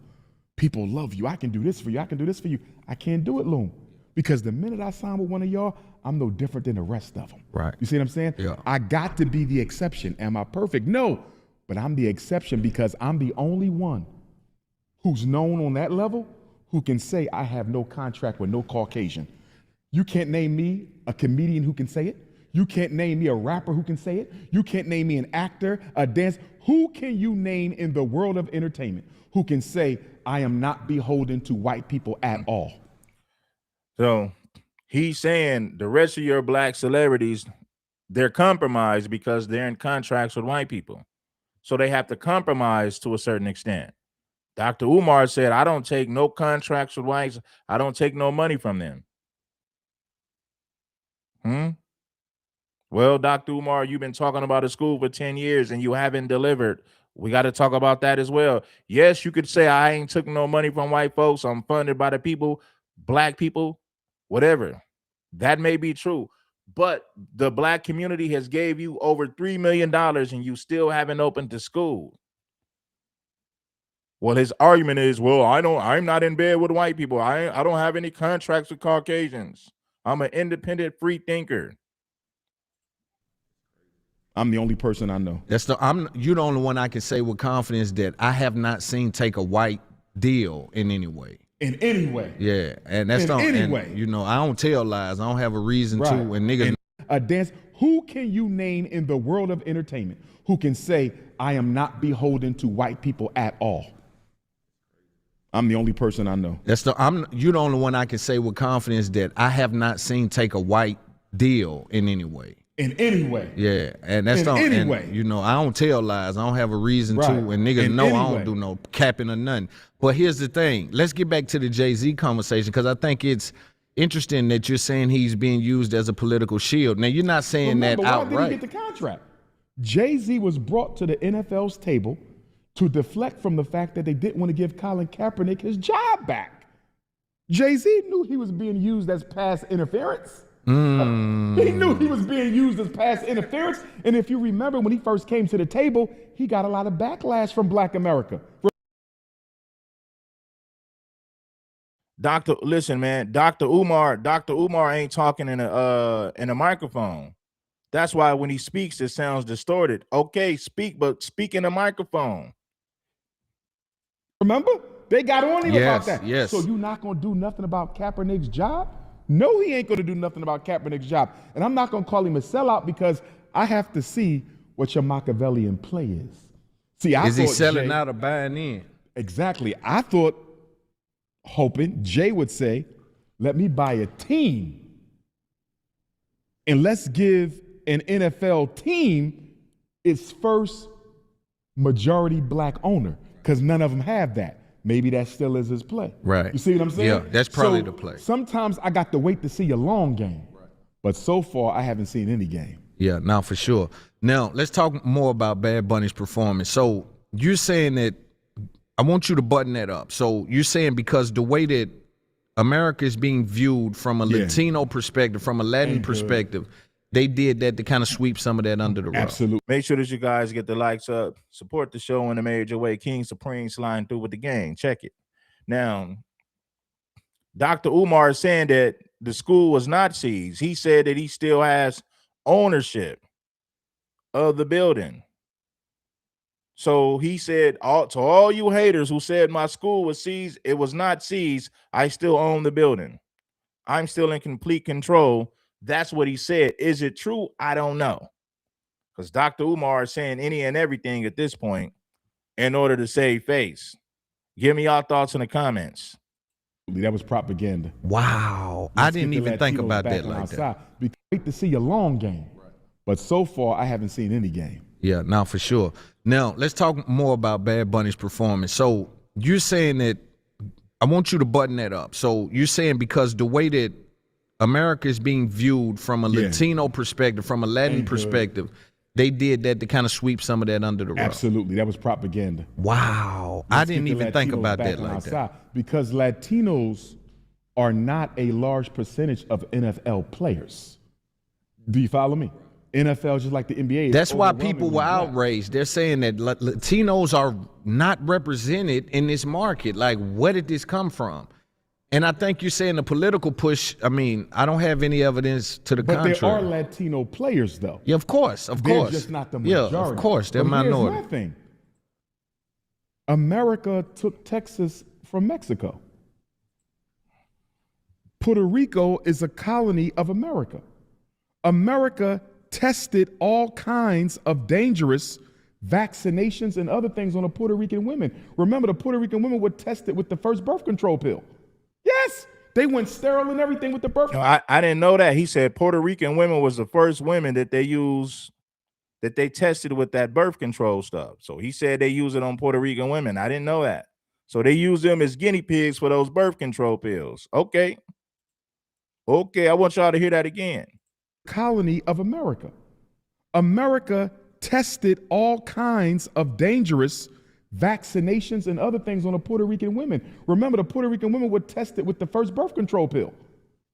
F: People love you. I can do this for you. I can do this for you. I can't do it, Loom. Because the minute I sign with one of y'all, I'm no different than the rest of them.
E: Right.
F: You see what I'm saying?
E: Yeah.
F: I got to be the exception. Am I perfect? No. But I'm the exception because I'm the only one who's known on that level who can say I have no contract with no Caucasian. You can't name me a comedian who can say it. You can't name me a rapper who can say it. You can't name me an actor, a dancer. Who can you name in the world of entertainment who can say I am not beholden to white people at all?
A: So he's saying the rest of your black celebrities, they're compromised because they're in contracts with white people. So they have to compromise to a certain extent. Dr. Umar said, I don't take no contracts with whites. I don't take no money from them. Well, Dr. Umar, you've been talking about a school for 10 years and you haven't delivered. We got to talk about that as well. Yes, you could say I ain't took no money from white folks. I'm funded by the people, black people, whatever. That may be true. But the black community has gave you over $3 million and you still haven't opened the school. Well, his argument is, well, I'm not in bed with white people. I don't have any contracts with Caucasians. I'm an independent free thinker.
F: I'm the only person I know.
E: You're the only one I can say with confidence that I have not seen take a white deal in any way.
F: In any way.
E: Yeah, and that's
F: in any way.
E: You know, I don't tell lies. I don't have a reason to. And niggas,
F: a dance. Who can you name in the world of entertainment who can say I am not beholden to white people at all? I'm the only person I know.
E: You're the only one I can say with confidence that I have not seen take a white deal in any way.
F: In any way.
E: Yeah, and that's
F: in any way.
E: You know, I don't tell lies. I don't have a reason to, and niggas know I don't do no capping or nothing. But here's the thing. Let's get back to the Jay-Z conversation because I think it's interesting that you're saying he's being used as a political shield. Now, you're not saying that outright.
F: Why did he get the contract? Jay-Z was brought to the NFL's table to deflect from the fact that they didn't want to give Colin Kaepernick his job back. Jay-Z knew he was being used as pass interference. He knew he was being used as pass interference. And if you remember, when he first came to the table, he got a lot of backlash from Black America.
A: Listen, man, Dr. Umar ain't talking in a microphone. That's why when he speaks, it sounds distorted. Okay, speak, but speak in a microphone.
F: Remember? They got on him about that.
E: Yes.
F: So you not going to do nothing about Kaepernick's job? No, he ain't going to do nothing about Kaepernick's job. And I'm not going to call him a sellout because I have to see what your Machiavellian play is. See,
E: is he selling out or buying in?
F: Exactly. I thought, hoping Jay would say, let me buy a team and let's give an NFL team its first majority black owner because none of them have that. Maybe that still is his play.
E: Right.
F: You see what I'm saying?
E: Yeah, that's probably the play.
F: Sometimes I got to wait to see a long game. Right. But so far, I haven't seen any game.
E: Yeah, now for sure. Now, let's talk more about Bad Bunny's performance. So you're saying that, I want you to button that up. So you're saying because the way that America is being viewed from a Latino perspective, from a Latin perspective, they did that to kind of sweep some of that under the rug.
F: Absolutely.
A: Make sure that you guys get the likes up. Support the show in a major way. King Supreme sliding through with the gang. Check it. Now, Dr. Umar is saying that the school was not seized. He said that he still has ownership of the building. So he said, to all you haters who said my school was seized, it was not seized. I still own the building. I'm still in complete control. That's what he said. Is it true? I don't know. Because Dr. Umar is saying any and everything at this point in order to save face. Give me your thoughts in the comments.
F: That was propaganda.
E: Wow. I didn't even think about that like that.
F: We wait to see a long game. Right. But so far, I haven't seen any game.
E: Yeah, now for sure. Now, let's talk more about Bad Bunny's performance. So you're saying that, I want you to button that up. So you're saying because the way that America is being viewed from a Latino perspective, from a Latin perspective, they did that to kind of sweep some of that under the rug.
F: Absolutely. That was propaganda.
E: Wow. I didn't even think about that like that.
F: Because Latinos are not a large percentage of NFL players. Do you follow me? NFL, just like the NBA.
E: That's why people were outraged. They're saying that Latinos are not represented in this market. Like, where did this come from? And I think you're saying the political push. I mean, I don't have any evidence to the
F: But
E: contrary.
F: there are Latino players, though.
E: Yeah, of course, of
F: They're
E: course.
F: just not the majority.
E: Yeah, of course, they're
F: But
E: minority.
F: Here's my thing. America took Texas from Mexico. Puerto Rico is a colony of America. America tested all kinds of dangerous vaccinations and other things on the Puerto Rican women. Remember, the Puerto Rican women were tested with the first birth control pill. Yes, they went sterile and everything with the birth.
A: No, I didn't know that. He said Puerto Rican women was the first women that they used, that they tested with that birth control stuff. So he said they use it on Puerto Rican women. I didn't know that. So they use them as guinea pigs for those birth control pills. Okay. Okay, I want y'all to hear that again.
F: Colony of America. America tested all kinds of dangerous vaccinations and other things on the Puerto Rican women. Remember, the Puerto Rican women were tested with the first birth control pill.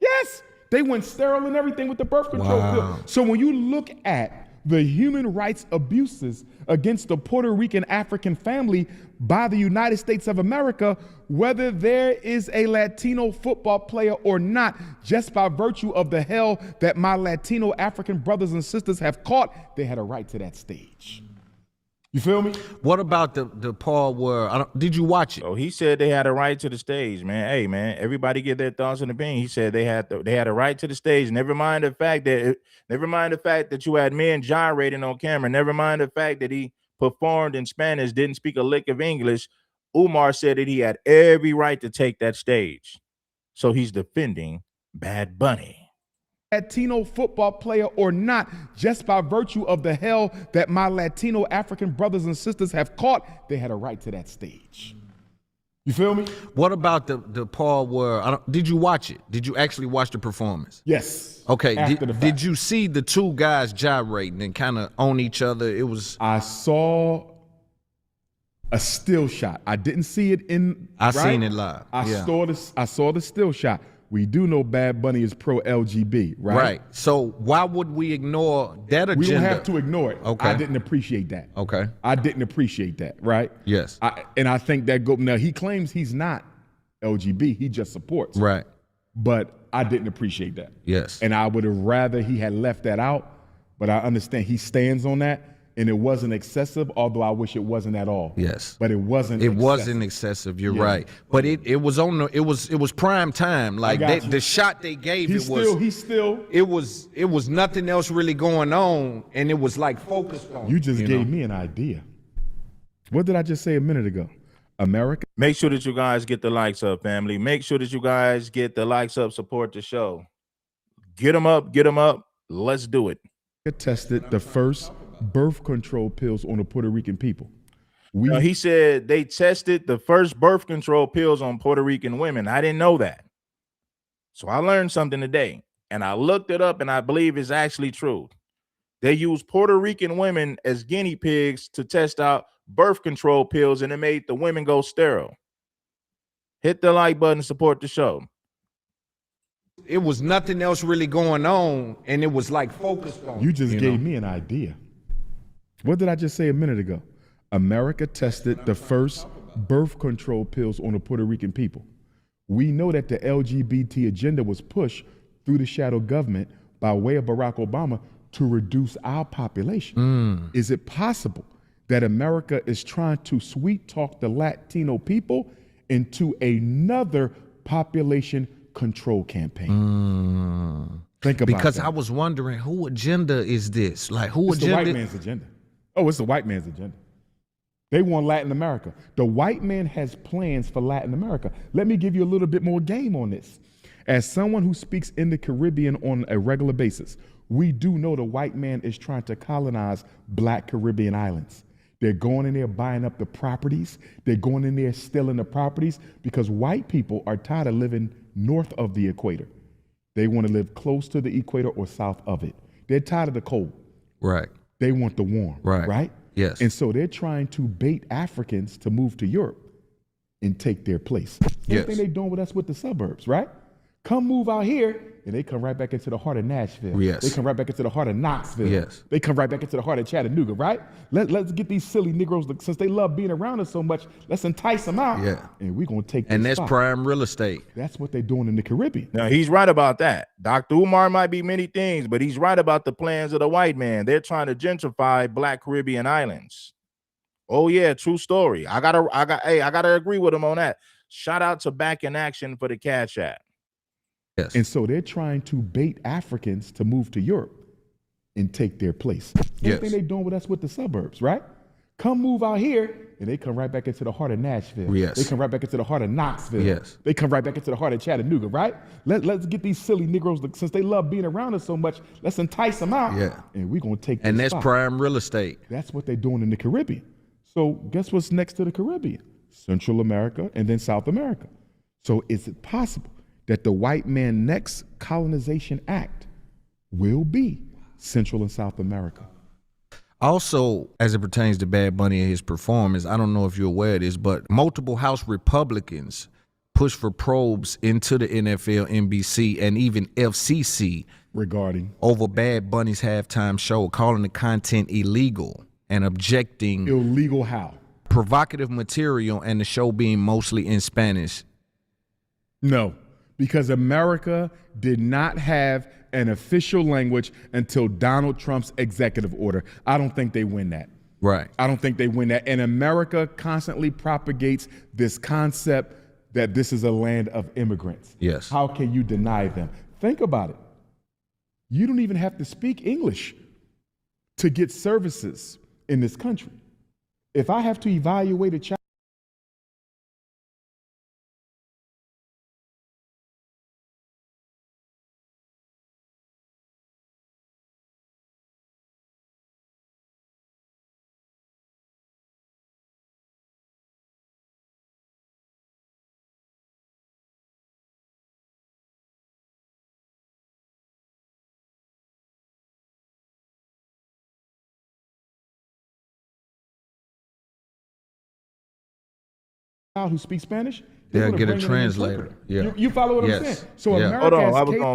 F: Yes, they went sterile and everything with the birth control pill. So when you look at the human rights abuses against the Puerto Rican African family by the United States of America, whether there is a Latino football player or not, just by virtue of the hell that my Latino African brothers and sisters have caught, they had a right to that stage. You feel me?
E: What about the part where did you watch it?
A: So he said they had a right to the stage, man. Hey, man, everybody get their thoughts and opinions. He said they had a right to the stage. Never mind the fact that you had men gyrating on camera. Never mind the fact that he performed in Spanish, didn't speak a lick of English. UMAR said that he had every right to take that stage. So he's defending Bad Bunny.
F: Latino football player or not, just by virtue of the hell that my Latino African brothers and sisters have caught, they had a right to that stage. You feel me?
E: What about the part where did you watch it? Did you actually watch the performance?
F: Yes.
E: Okay.
F: After the fact.
E: Did you see the two guys gyrating and kind of on each other? It was.
F: I saw a still shot. I didn't see it in.
E: I seen it live.
F: I saw the still shot. We do know Bad Bunny is pro-LGB, right?
E: Right. So why would we ignore that agenda?
F: We don't have to ignore it.
E: Okay.
F: I didn't appreciate that.
E: Okay.
F: I didn't appreciate that, right?
E: Yes.
F: And I think that now he claims he's not LGB, he just supports.
E: Right.
F: But I didn't appreciate that.
E: Yes.
F: And I would have rather he had left that out, but I understand he stands on that. And it wasn't excessive, although I wish it wasn't at all.
E: Yes.
F: But it wasn't
E: It
F: excessive.
E: wasn't excessive, you're
F: Yeah.
E: right. But it was on it was prime time. Like
F: got you.
E: the shot they gave
F: It was
E: nothing else really going on, and it was like focused on.
F: You just gave me an idea. What did I just say a minute ago? America
A: Make sure that you guys get the likes up, family. Make sure that you guys get the likes up, support the show. Get them up, get them up. Let's do it.
F: tested the first birth control pills on the Puerto Rican people.
A: He said they tested the first birth control pills on Puerto Rican women. I didn't know that. So I learned something today, and I looked it up, and I believe it's actually true. They used Puerto Rican women as guinea pigs to test out birth control pills, and it made the women go sterile. Hit the like button, support the show.
E: It was nothing else really going on, and it was like focused on.
F: You just gave me an idea. What did I just say a minute ago? America tested the first birth control pills on the Puerto Rican people. We know that the LGBT agenda was pushed through the shadow government by way of Barack Obama to reduce our population. Is it possible that America is trying to sweet talk the Latino people into another population control campaign? Think about
E: Because
F: that.
E: I was wondering, who agenda is this? Like, who
F: It's the
E: agenda?
F: white man's agenda. Oh, it's the white man's agenda. They want Latin America. The white man has plans for Latin America. Let me give you a little bit more game on this. As someone who speaks in the Caribbean on a regular basis, we do know the white man is trying to colonize Black Caribbean islands. They're going in there buying up the properties. They're going in there stealing the properties because white people are tired of living north of the equator. They want to live close to the equator or south of it. They're tired of the cold.
E: Right.
F: They want the warm. Right?
E: Yes.
F: And so they're trying to bait Africans to move to Europe and take their place. Same
E: Yes.
F: thing they're doing with us with the suburbs, right? Come move out here, and they come right back into the heart of Nashville.
E: Yes.
F: They come right back into the heart of Knoxville.
E: Yes.
F: They come right back into the heart of Chattanooga, right? Let's get these silly Negroes, since they love being around us so much, let's entice them out.
E: Yeah.
F: And we're going to take
E: And
F: this
E: that's
F: spot.
E: prime real estate.
F: That's what they're doing in the Caribbean.
A: Now, he's right about that. Dr. Umar might be many things, but he's right about the plans of the white man. They're trying to gentrify Black Caribbean islands. Oh yeah, true story. I gotta agree with him on that. Shout out to Back in Action for the Cash App.
E: Yes.
F: And so they're trying to bait Africans to move to Europe and take their place. Same
E: Yes.
F: thing they're doing with us with the suburbs, right? Come move out here, and they come right back into the heart of Nashville.
E: Yes.
F: They come right back into the heart of Knoxville.
E: Yes.
F: They come right back into the heart of Chattanooga, right? Let's get these silly Negroes, since they love being around us so much, let's entice them out.
E: Yeah.
F: And we're going to take
E: And
F: this
E: that's
F: spot.
E: prime real estate.
F: That's what they're doing in the Caribbean. So guess what's next to the Caribbean? Central America and then South America. So is it possible that the white man next colonization act will be Central and South America?
E: Also, as it pertains to Bad Bunny and his performance, I don't know if you're aware of this, but multiple House Republicans pushed for probes into the NFL, NBC, and even FCC
F: Regarding
E: over Bad Bunny's halftime show, calling the content illegal and objecting
F: illegal how?
E: provocative material and the show being mostly in Spanish.
F: No, because America did not have an official language until Donald Trump's executive order. I don't think they win that.
E: Right.
F: I don't think they win that. And America constantly propagates this concept that this is a land of immigrants.
E: Yes.
F: How can you deny them? Think about it. You don't even have to speak English to get services in this country. If I have to evaluate a child, who speaks Spanish, they're
E: Yeah,
F: gonna
E: get a
F: bring in an
E: translator.
F: interpreter.
E: Yeah.
F: You follow what I'm
E: Yes.
F: saying? So
E: Yeah.
F: America
A: Hold on,
F: has
A: I was
F: catered-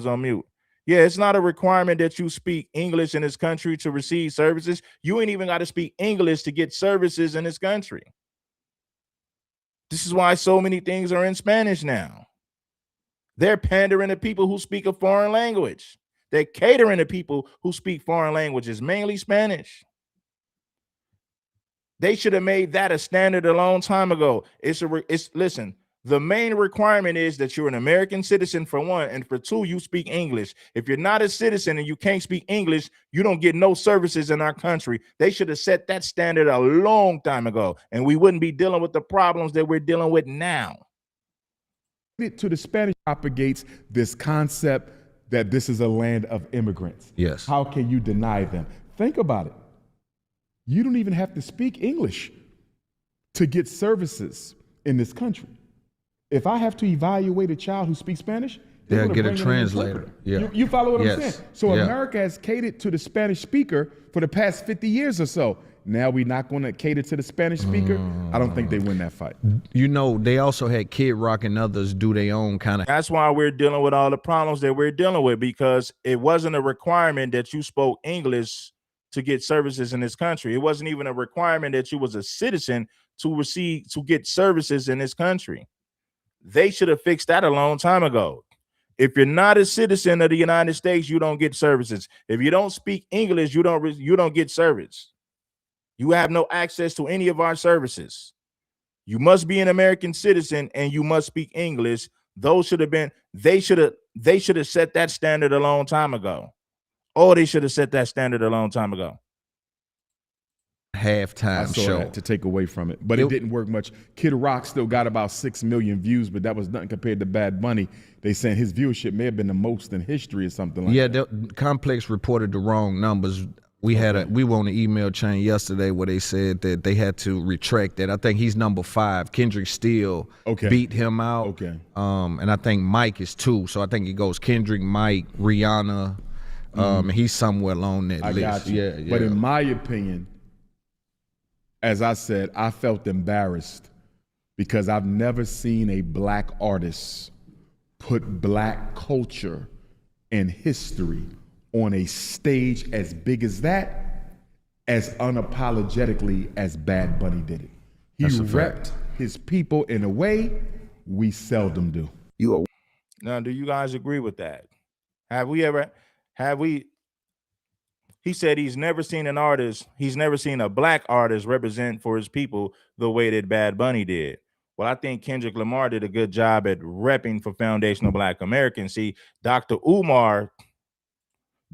A: on mute. Yeah, it's not a requirement that you speak English in this country to receive services. You ain't even got to speak English to get services in this country. This is why so many things are in Spanish now. They're pandering to people who speak a foreign language. They're catering to people who speak foreign languages, mainly Spanish. They should have made that a standard a long time ago. Listen, the main requirement is that you're an American citizen for one, and for two, you speak English. If you're not a citizen and you can't speak English, you don't get no services in our country. They should have set that standard a long time ago, and we wouldn't be dealing with the problems that we're dealing with now.
F: to the Spanish propagates this concept that this is a land of immigrants.
E: Yes.
F: How can you deny them? Think about it. You don't even have to speak English to get services in this country. If I have to evaluate a child who speaks Spanish, they're
E: They'll
F: gonna
E: get a
F: bring in an
E: translator.
F: interpreter.
E: Yeah.
F: You follow what I'm
E: Yes.
F: saying? So
E: Yeah.
F: America has catered to the Spanish speaker for the past 50 years or so. Now we're not going to cater to the Spanish speaker. I don't think they win that fight.
E: You know, they also had Kid Rock and others do their own kind of.
A: That's why we're dealing with all the problems that we're dealing with, because it wasn't a requirement that you spoke English to get services in this country. It wasn't even a requirement that you was a citizen to get services in this country. They should have fixed that a long time ago. If you're not a citizen of the United States, you don't get services. If you don't speak English, you don't get service. You have no access to any of our services. You must be an American citizen and you must speak English. They should have set that standard a long time ago. Oh, they should have set that standard a long time ago.
F: I
E: halftime
F: saw
E: show.
F: that to take away from it, but it didn't work much. Kid Rock still got about 6 million views, but that was nothing compared to Bad Bunny. They saying his viewership may have been the most in history or something like that.
E: Yeah, Complex reported the wrong numbers. We were on the email chain yesterday where they said that they had to retract that. I think he's number 5. Kendrick Steele beat him out.
F: Okay.
E: And I think Mike is 2. So I think it goes Kendrick, Mike, Rihanna. He's somewhere along that
F: I
E: list.
F: got you.
E: Yeah.
F: But in my opinion, as I said, I felt embarrassed because I've never seen a black artist put black culture and history on a stage as big as that, as unapologetically as Bad Bunny did it. He repped his people in a way we seldom do.
A: Now, do you guys agree with that? He said he's never seen a black artist represent for his people the way that Bad Bunny did. Well, I think Kendrick Lamar did a good job at repping for foundational Black Americans. See, Dr. Umar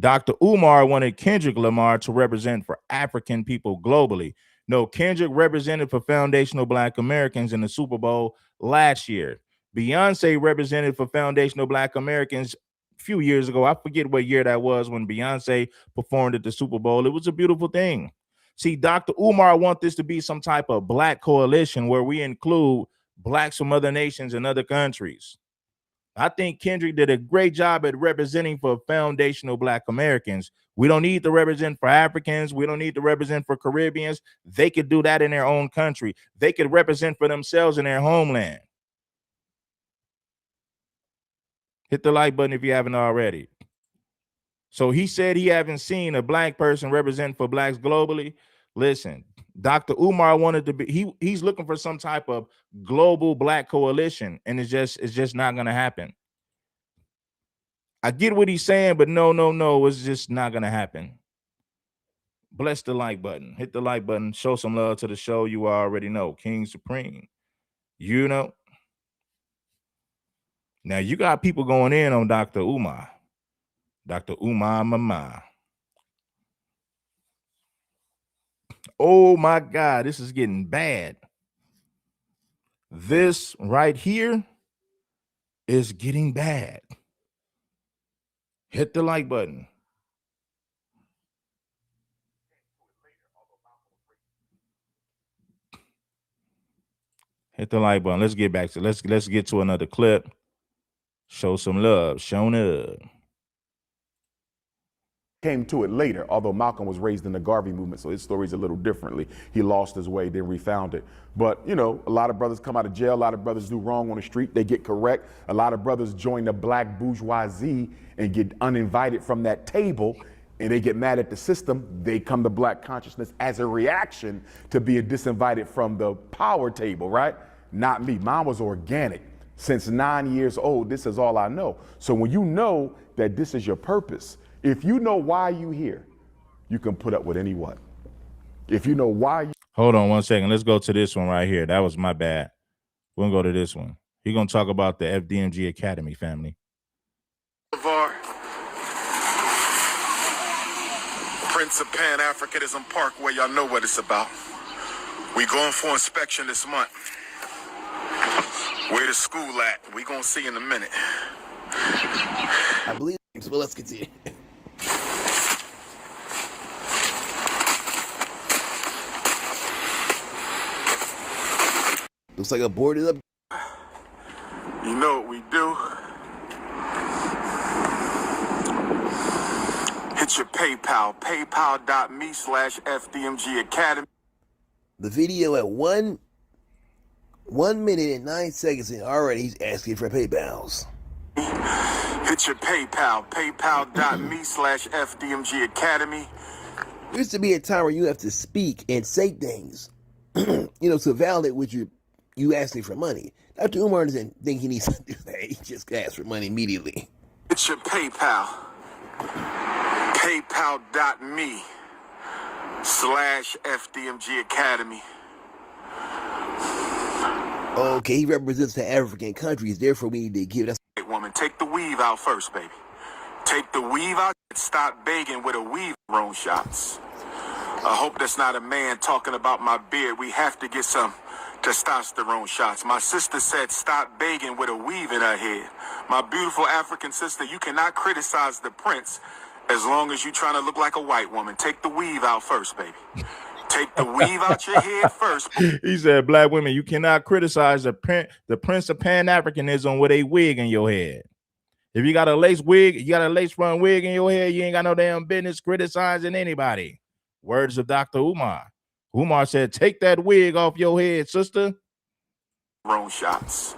A: wanted Kendrick Lamar to represent for African people globally. No, Kendrick represented for foundational Black Americans in the Super Bowl last year. Beyonce represented for foundational Black Americans a few years ago. I forget what year that was when Beyonce performed at the Super Bowl. It was a beautiful thing. See, Dr. Umar wants this to be some type of Black coalition where we include Blacks from other nations and other countries. I think Kendrick did a great job at representing for foundational Black Americans. We don't need to represent for Africans. We don't need to represent for Caribbeans. They could do that in their own country. They could represent for themselves in their homeland. Hit the like button if you haven't already. So he said he haven't seen a Black person represent for Blacks globally. Listen, Dr. Umar wanted to be, he's looking for some type of global Black coalition, and it's just not gonna happen. I get what he's saying, but no, it's just not gonna happen. Bless the like button. Hit the like button. Show some love to the show. You already know. King Supreme. You know. Now you got people going in on Dr. Umar. Dr. Umar Mama. Oh my God, this is getting bad. This right here is getting bad. Hit the like button. Hit the like button. Let's get back to let's get to another clip. Show some love. Shown up.
G: Came to it later, although Malcolm was raised in the Garvey movement, so his story's a little differently. He lost his way, then refound it. But, you know, a lot of brothers come out of jail, a lot of brothers do wrong on the street, they get correct. A lot of brothers join the Black bourgeoisie and get uninvited from that table, and they get mad at the system. They come to Black consciousness as a reaction to being disinvited from the power table, right? Not me. Mine was organic. Since 9 years old, this is all I know. So when you know that this is your purpose, if you know why you here, you can put up with any what. If you know why you...
A: Hold on 1 second. Let's go to this one right here. That was my bad. We're going to go to this one. He's going to talk about the FDMG Academy, family.
C: Prince of Pan-Africanism Parkway, y'all know what it's about. We going for inspection this month. Where the school at? We gonna see in a minute.
H: I believe so, but let's continue. Looks like a boarded up.
C: You know what we do? Hit your PayPal, paypal.me/FDMG Academy.
H: The video at 1 minute and 9 seconds, and already he's asking for PayPals.
C: Hit your PayPal, paypal.me/FDMG Academy.
H: There used to be a time where you have to speak and say things, to validate what you asking for money. Dr. Umar doesn't think he needs to do that. He just asks for money immediately.
C: Hit your PayPal, paypal.me/FDMG Academy.
H: Okay, he represents the African countries, therefore we need to give that.
C: Hey, woman, take the weave out first, baby. Take the weave out and stop begging with a weave roll shots. I hope that's not a man talking about my beard. We have to get some testosterone shots. My sister said stop begging with a weave in her head. My beautiful African sister, you cannot criticize the prince as long as you're trying to look like a white woman. Take the weave out first, baby. Take the weave out your head first.
A: He said, black women, you cannot criticize the Prince of Pan-Africanism with a wig in your head. If you got a lace wig, you got a lace front wig in your head, you ain't got no damn business criticizing anybody. Words of Dr. Umar. Umar said, take that wig off your head, sister.
C: Wrong shots.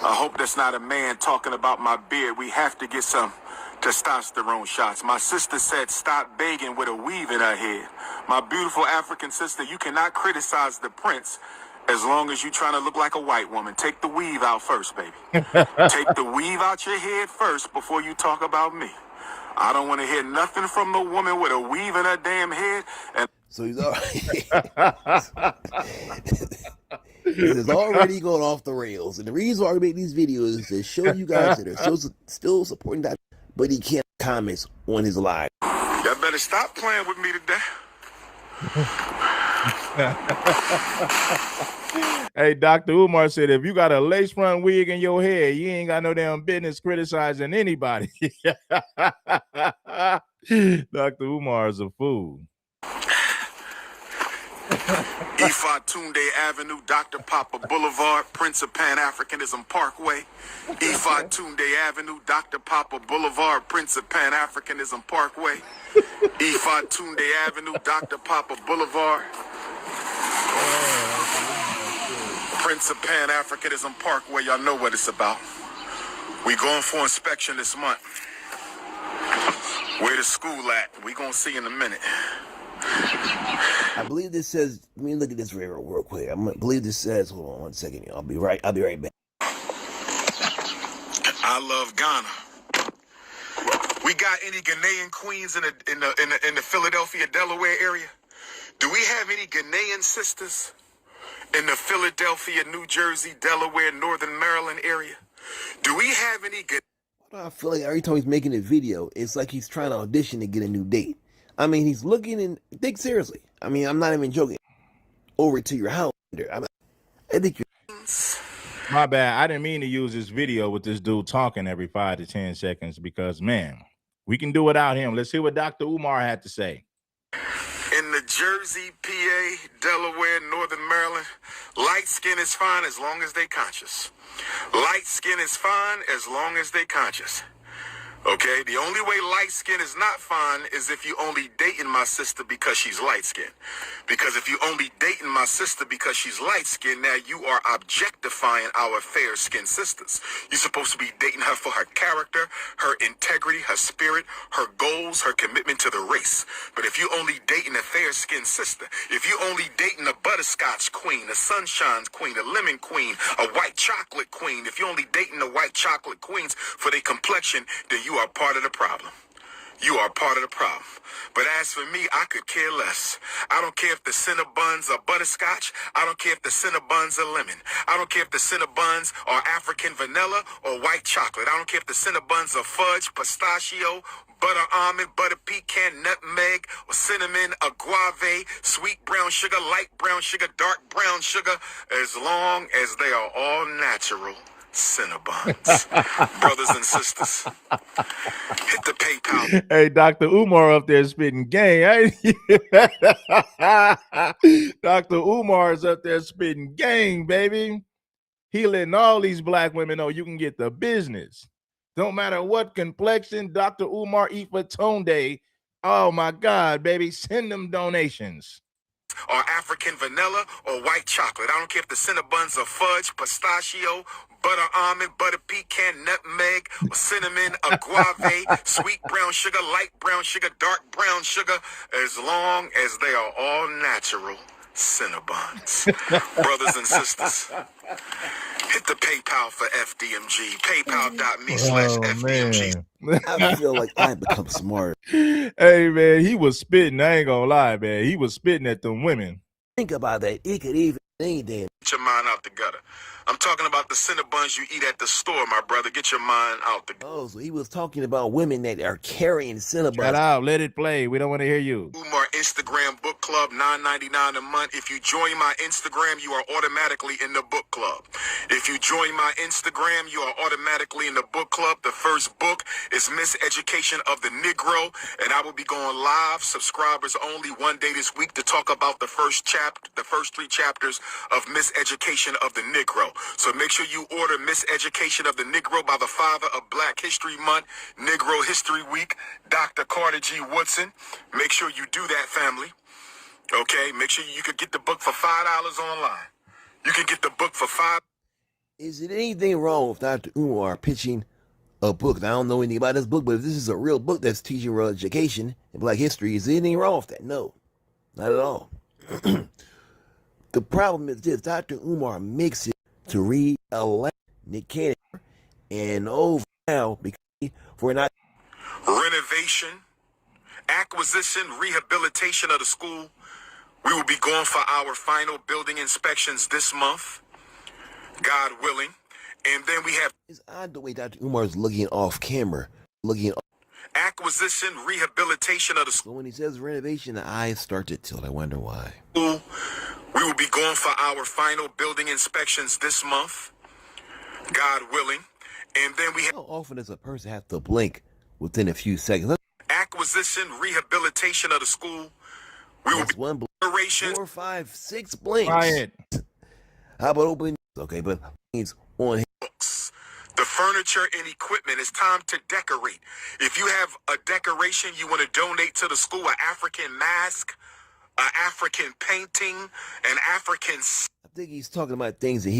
C: I hope that's not a man talking about my beard. We have to get some testosterone shots. My sister said stop begging with a weave in her head. My beautiful African sister, you cannot criticize the prince as long as you're trying to look like a white woman. Take the weave out first, baby. Take the weave out your head first before you talk about me. I don't want to hear nothing from no woman with a weave in her damn head. And
H: So he's already this is already going off the rails. And the reason why we make these videos is to show you guys that are still supporting that, but he can't comment on his live.
C: y'all better stop playing with me today.
A: Hey, Dr. Umar said, if you got a lace front wig in your head, you ain't got no damn business criticizing anybody. Dr. Umar is a fool.
C: Ifatunde Avenue, Dr. Papa Boulevard, Prince of Pan-Africanism Parkway. Ifatunde Avenue, Dr. Papa Boulevard, Prince of Pan-Africanism Parkway. Ifatunde Avenue, Dr. Papa Boulevard, Prince of Pan-Africanism Parkway. Y'all know what it's about. We going for inspection this month. Where the school at? We gonna see in a minute.
H: I believe this says, let me look at this real quick. I believe this says, hold on one second, y'all. I'll be right back.
C: I love Ghana. We got any Ghanaian queens in the Philadelphia, Delaware area? Do we have any Ghanaian sisters in the Philadelphia, New Jersey, Delaware, Northern Maryland area? Do we have any?
H: I feel like every time he's making a video, it's like he's trying to audition to get a new date. I mean, he's looking and think seriously. I mean, I'm not even joking. Over to your house. I think you're.
A: My bad. I didn't mean to use this video with this dude talking every 5 to 10 seconds because, man, we can do without him. Let's hear what Dr. Umar had to say.
C: In the Jersey, PA, Delaware, Northern Maryland, light skin is fine as long as they conscious. Light skin is fine as long as they conscious. Okay, the only way light skin is not fine is if you only dating my sister because she's light skinned. Because if you only dating my sister because she's light skinned, now you are objectifying our fair skinned sisters. You're supposed to be dating her for her character, her integrity, her spirit, her goals, her commitment to the race. But if you only dating a fair skinned sister, if you only dating a butterscotch queen, a sunshine queen, a lemon queen, a white chocolate queen, if you only dating the white chocolate queens for their complexion, then you are part of the problem. You are part of the problem. But as for me, I could care less. I don't care if the Cinnabons are butterscotch. I don't care if the Cinnabons are lemon. I don't care if the Cinnabons are African vanilla or white chocolate. I don't care if the Cinnabons are fudge, pistachio, butter almond, butter pecan, nutmeg, or cinnamon, agave, sweet brown sugar, light brown sugar, dark brown sugar, as long as they are all natural Cinnabons. Brothers and sisters, hit the PayPal.
A: Hey, Dr. Umar up there spitting gang. Dr. Umar is up there spitting gang, baby. He letting all these black women know you can get the business. Don't matter what complexion, Dr. Umar Ifatunde. Oh, my God, baby. Send them donations.
C: Or African vanilla or white chocolate. I don't care if the Cinnabons are fudge, pistachio, butter almond, butter pecan, nutmeg, or cinnamon, agave, sweet brown sugar, light brown sugar, dark brown sugar, as long as they are all natural Cinnabons. Brothers and sisters, hit the PayPal for FDMG. PayPal.me/FDMG.
H: I feel like I become smart.
A: Hey, man, he was spitting. I ain't gonna lie, man. He was spitting at them women.
H: Think about that. It could even anything.
C: Get your mind out the gutter. I'm talking about the Cinnabons you eat at the store, my brother. Get your mind out the gutter.
H: Oh, so he was talking about women that are carrying Cinnabons.
A: Shut up. Let it play. We don't want to hear you.
C: UMAR Instagram book club, $9.99 a month. If you join my Instagram, you are automatically in the book club. If you join my Instagram, you are automatically in the book club. The first book is Miseducation of the Negro, and I will be going live, subscribers only, one day this week to talk about the first 3 chapters of Miseducation of the Negro. So make sure you order Miseducation of the Negro by the father of Black History Month, Negro History Week, Dr. Carter G. Woodson. Make sure you do that, family. Okay, make sure you could get the book for $5 online. You can get the book for $5.
H: Is it anything wrong with Dr. Umar pitching a book? I don't know anything about this book, but if this is a real book that's teaching real education and black history, is there anything wrong with that? No, not at all. The problem is this: Dr. Umar makes it to re-elect Nick Cannon, and over now because we're not
C: Renovation, acquisition, rehabilitation of the school. We will be going for our final building inspections this month, God willing. And then we have
H: It's odd the way Dr. Umar is looking off camera, looking off.
C: acquisition, rehabilitation of the
H: So when he says renovation, the eyes start to tilt. I wonder why.
C: school. We will be going for our final building inspections this month, God willing. And then we have
H: How often does a person have to blink within a few seconds?
C: acquisition, rehabilitation of the school. We will
H: That's
C: be
H: one blink,
C: operations.
H: 4, 5, 6 blinks.
A: Quiet.
H: How about opening? Okay, but he's on.
C: Books, the furniture and equipment. It's time to decorate. If you have a decoration you want to donate to the school, an African mask, an African painting, an African.
H: I think he's talking about things that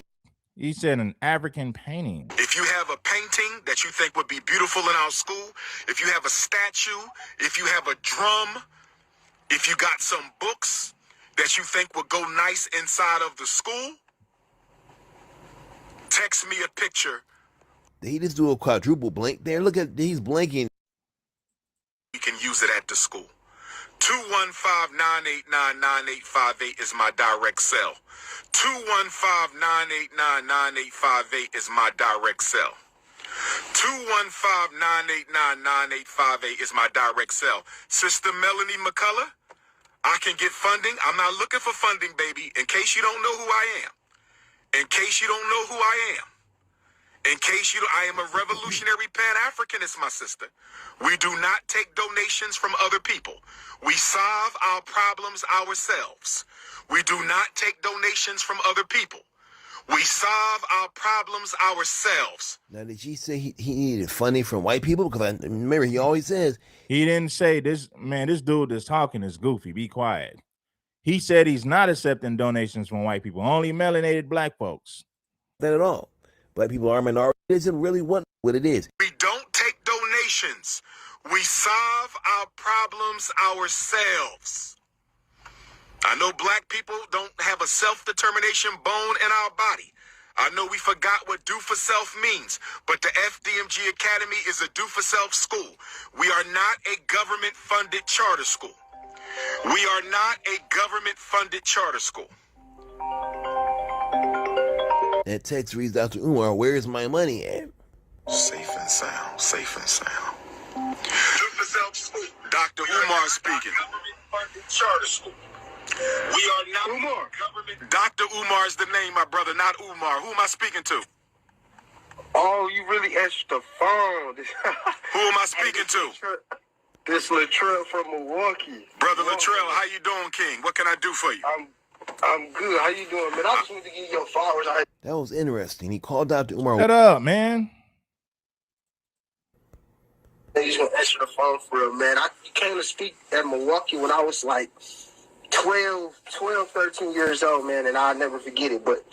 A: He said an African painting.
C: If you have a painting that you think would be beautiful in our school, if you have a statue, if you have a drum, if you got some books that you think would go nice inside of the school, text me a picture.
H: he just do a quadruple blink there. Look at he's blinking.
C: You can use it at the school. 215-989-9858 is my direct cell. 215-989-9858 is my direct cell. 215-989-9858 is my direct cell. Sister Melanie McCullough, I can get funding. I'm not looking for funding, baby. In case you don't know who I am. In case you don't know who I am. In case you don't, I am a revolutionary Pan-Africanist, my sister. We do not take donations from other people. We solve our problems ourselves. We do not take donations from other people. We solve our problems ourselves.
H: Now, did she say he needed funding from white people? Because I remember he always says
A: He didn't say this, man, this dude that's talking is goofy. Be quiet. He said he's not accepting donations from white people, only melanated black folks.
H: that at all. Black people are minorities. It doesn't really want what it is.
C: We don't take donations. We solve our problems ourselves. I know black people don't have a self-determination bone in our body. I know we forgot what do for self means, but the FDMG Academy is a do for self school. We are not a government-funded charter school. We are not a government-funded charter school.
H: That text reads Dr. Umar, where's my money at?
C: Safe and sound, safe and sound. Do for self school. Dr. Umar speaking. Government-funded charter school. We are not Umar. Dr. Umar is the name, my brother, not Umar. Who am I speaking to?
I: Oh, you really answered the phone.
C: Who am I speaking to?
I: This Latrell from Milwaukee.
C: Brother Latrell, how you doing, King? What can I do for you?
I: I'm good. How you doing, man? I just wanted to give you your flowers.
H: That was interesting. He called Dr. Umar.
A: Shut up, man.
I: I just want to answer the phone for real, man. I came to speak at Milwaukee when I was like 12, 13 years old, man, and I'll never forget it. But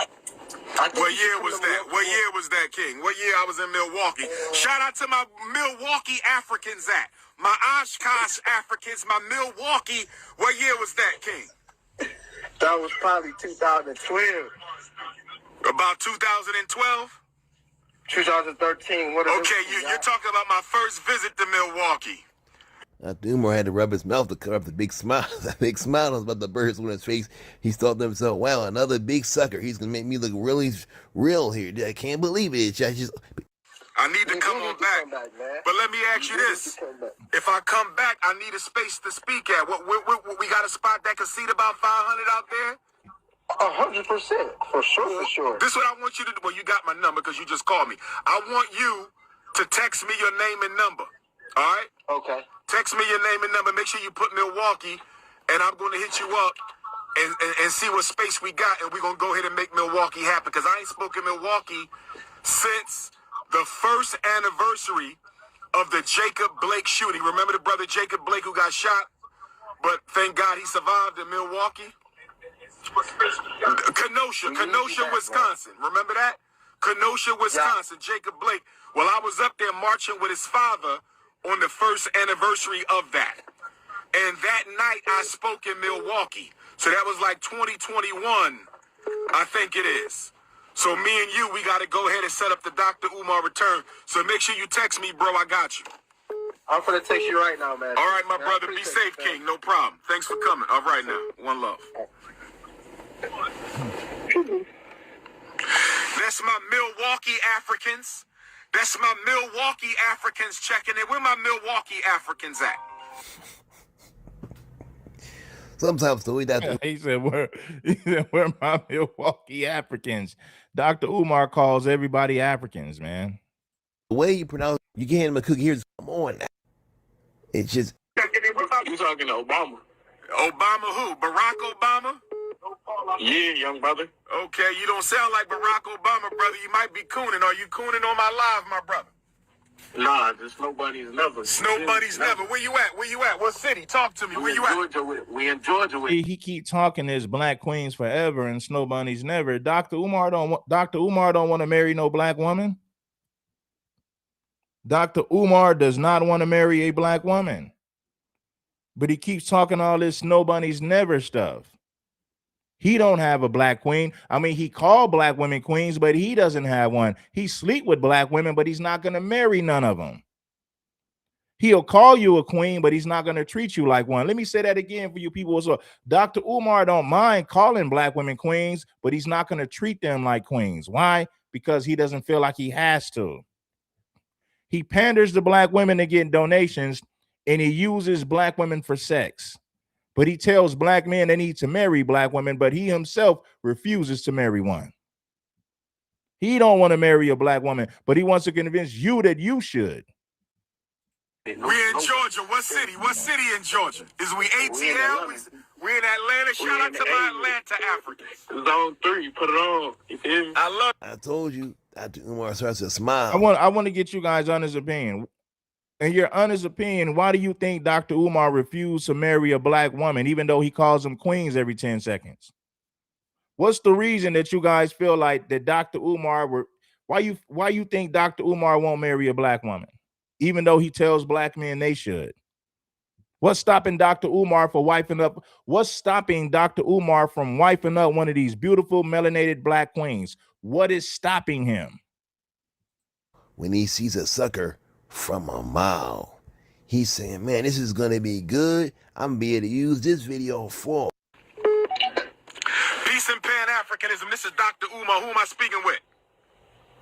C: what year was that? What year was that, King? What year I was in Milwaukee? Shout out to my Milwaukee Africans at. My Oshkosh Africans, my Milwaukee. What year was that, King?
I: that was probably 2012.
C: About 2012?
I: 2013.
C: Okay, you're talking about my first visit to Milwaukee.
H: Dr. Umar had to rub his mouth to cover up the big smile. That big smile was about to burst on his face. He thought to himself, wow, another big sucker. He's going to make me look really real here. I can't believe it.
C: I need to come on back. But let me ask you this. If I come back, I need a space to speak at. We got a spot that can seat about 500 out there?
I: 100%. For sure.
C: This is what I want you to do. Well, you got my number because you just called me. I want you to text me your name and number. All right?
I: Okay.
C: Text me your name and number. Make sure you put Milwaukee, and I'm going to hit you up and see what space we got, and we're going to go ahead and make Milwaukee happen because I ain't spoken Milwaukee since the first anniversary of the Jacob Blake shooting. Remember the brother Jacob Blake who got shot? But thank God he survived in Milwaukee. Kenosha, Wisconsin. Remember that? Kenosha, Wisconsin, Jacob Blake. Well, I was up there marching with his father on the first anniversary of that. And that night I spoke in Milwaukee. So that was like 2021, I think it is. So me and you, we got to go ahead and set up the Dr. Umar return. So make sure you text me, bro. I got you.
I: I'm gonna text you right now, man.
C: All right, my
I: Man,
C: brother. Be safe,
I: you,
C: King. No problem. Thanks for coming. All right now. One love. That's my Milwaukee Africans. That's my Milwaukee Africans checking in. Where my Milwaukee Africans at?
H: Sometimes the way that
A: He said, where my Milwaukee Africans? Dr. Umar calls everybody Africans, man.
H: the way you pronounce, you can't hand him a cookie. Here's come on. It's just
I: You talking to Obama?
C: Obama who? Barack Obama?
I: Yeah, young brother.
C: Okay, you don't sound like Barack Obama, brother. You might be cooning. Are you cooning on my live, my brother?
I: Nah, the Snow Bunny's never.
C: Snow Bunny's never. Where you at? Where you at? What city? Talk to me. Where you at?
I: We in Georgia with.
A: He keep talking this black queens forever and Snow Bunnies never. Dr. Umar don't want to marry no black woman. Dr. Umar does not want to marry a black woman. But he keeps talking all this Snow Bunnies never stuff. He don't have a black queen. I mean, he called black women queens, but he doesn't have one. He sleep with black women, but he's not going to marry none of them. He'll call you a queen, but he's not going to treat you like one. Let me say that again for you people. So Dr. Umar don't mind calling black women queens, but he's not going to treat them like queens. Why? Because he doesn't feel like he has to. He panders to black women to get donations, and he uses black women for sex. But he tells black men they need to marry black women, but he himself refuses to marry one. He don't want to marry a black woman, but he wants to convince you that you should.
C: We in Georgia. What city? What city in Georgia? Is we ATL? We in Atlanta. Shout out to my Atlanta Africans.
I: Zone 3, put it on. You feel me?
C: I love
H: I told you, Dr. Umar starts to smile.
A: I want to get you guys honest opinion. In your honest opinion, why do you think Dr. Umar refused to marry a black woman, even though he calls them queens every 10 seconds? What's the reason that you guys feel like that Dr. Umar why you think Dr. Umar won't marry a black woman, even though he tells black men they should? What's stopping Dr. Umar for wifing up? What's stopping Dr. Umar from wifing up one of these beautiful melanated black queens? What is stopping him?
H: When he sees a sucker from a mile, he's saying, man, this is going to be good. I'm going to be able to use this video for.
C: peace and Pan-Africanism. This is Dr. Umar. Who am I speaking with?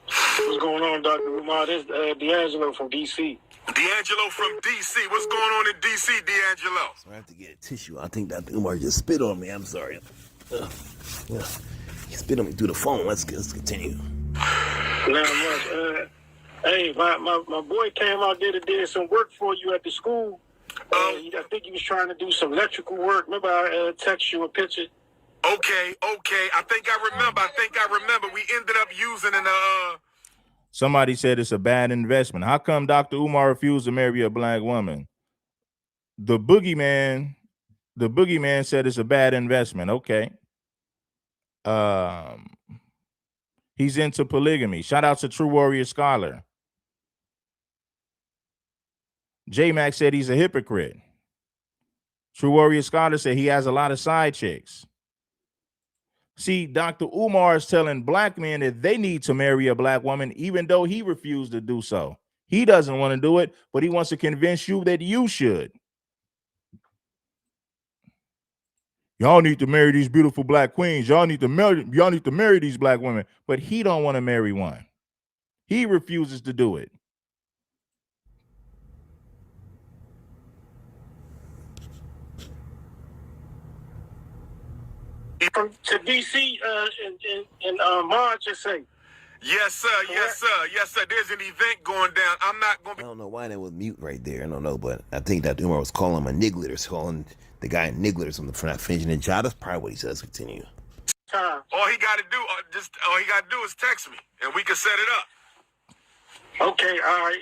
I: What's going on, Dr. Umar? This is D'Angelo from D.C.
C: D'Angelo from D.C. What's going on in D.C., D'Angelo?
H: So I have to get a tissue. I think Dr. Umar just spit on me. I'm sorry. Yeah. He spit on me through the phone. Let's continue.
I: Not much. Hey, my boy came out there and did some work for you at the school. I think he was trying to do some electrical work. Remember I text you a picture?
C: Okay. I think I remember. We ended up using an
A: Somebody said it's a bad investment. How come Dr. Umar refused to marry a black woman? The boogeyman said it's a bad investment. Okay. He's into polygamy. Shout out to True Warrior Scholar. J-Mac said he's a hypocrite. True Warrior Scholar said he has a lot of side chicks. See, Dr. Umar is telling black men that they need to marry a black woman, even though he refused to do so. He doesn't want to do it, but he wants to convince you that you should. Y'all need to marry these beautiful black queens. Y'all need to marry these black women, but he don't want to marry one. He refuses to do it.
I: To D.C. and March just say.
C: Yes, sir. There's an event going down. I'm not going to
H: I don't know why that was mute right there. I don't know, but I think Dr. Umar was calling him a niglet, calling the guy a niglet or something for not finishing the job. That's probably what he says. Continue.
C: All he got to do is text me, and we can set it up.
I: Okay, all right.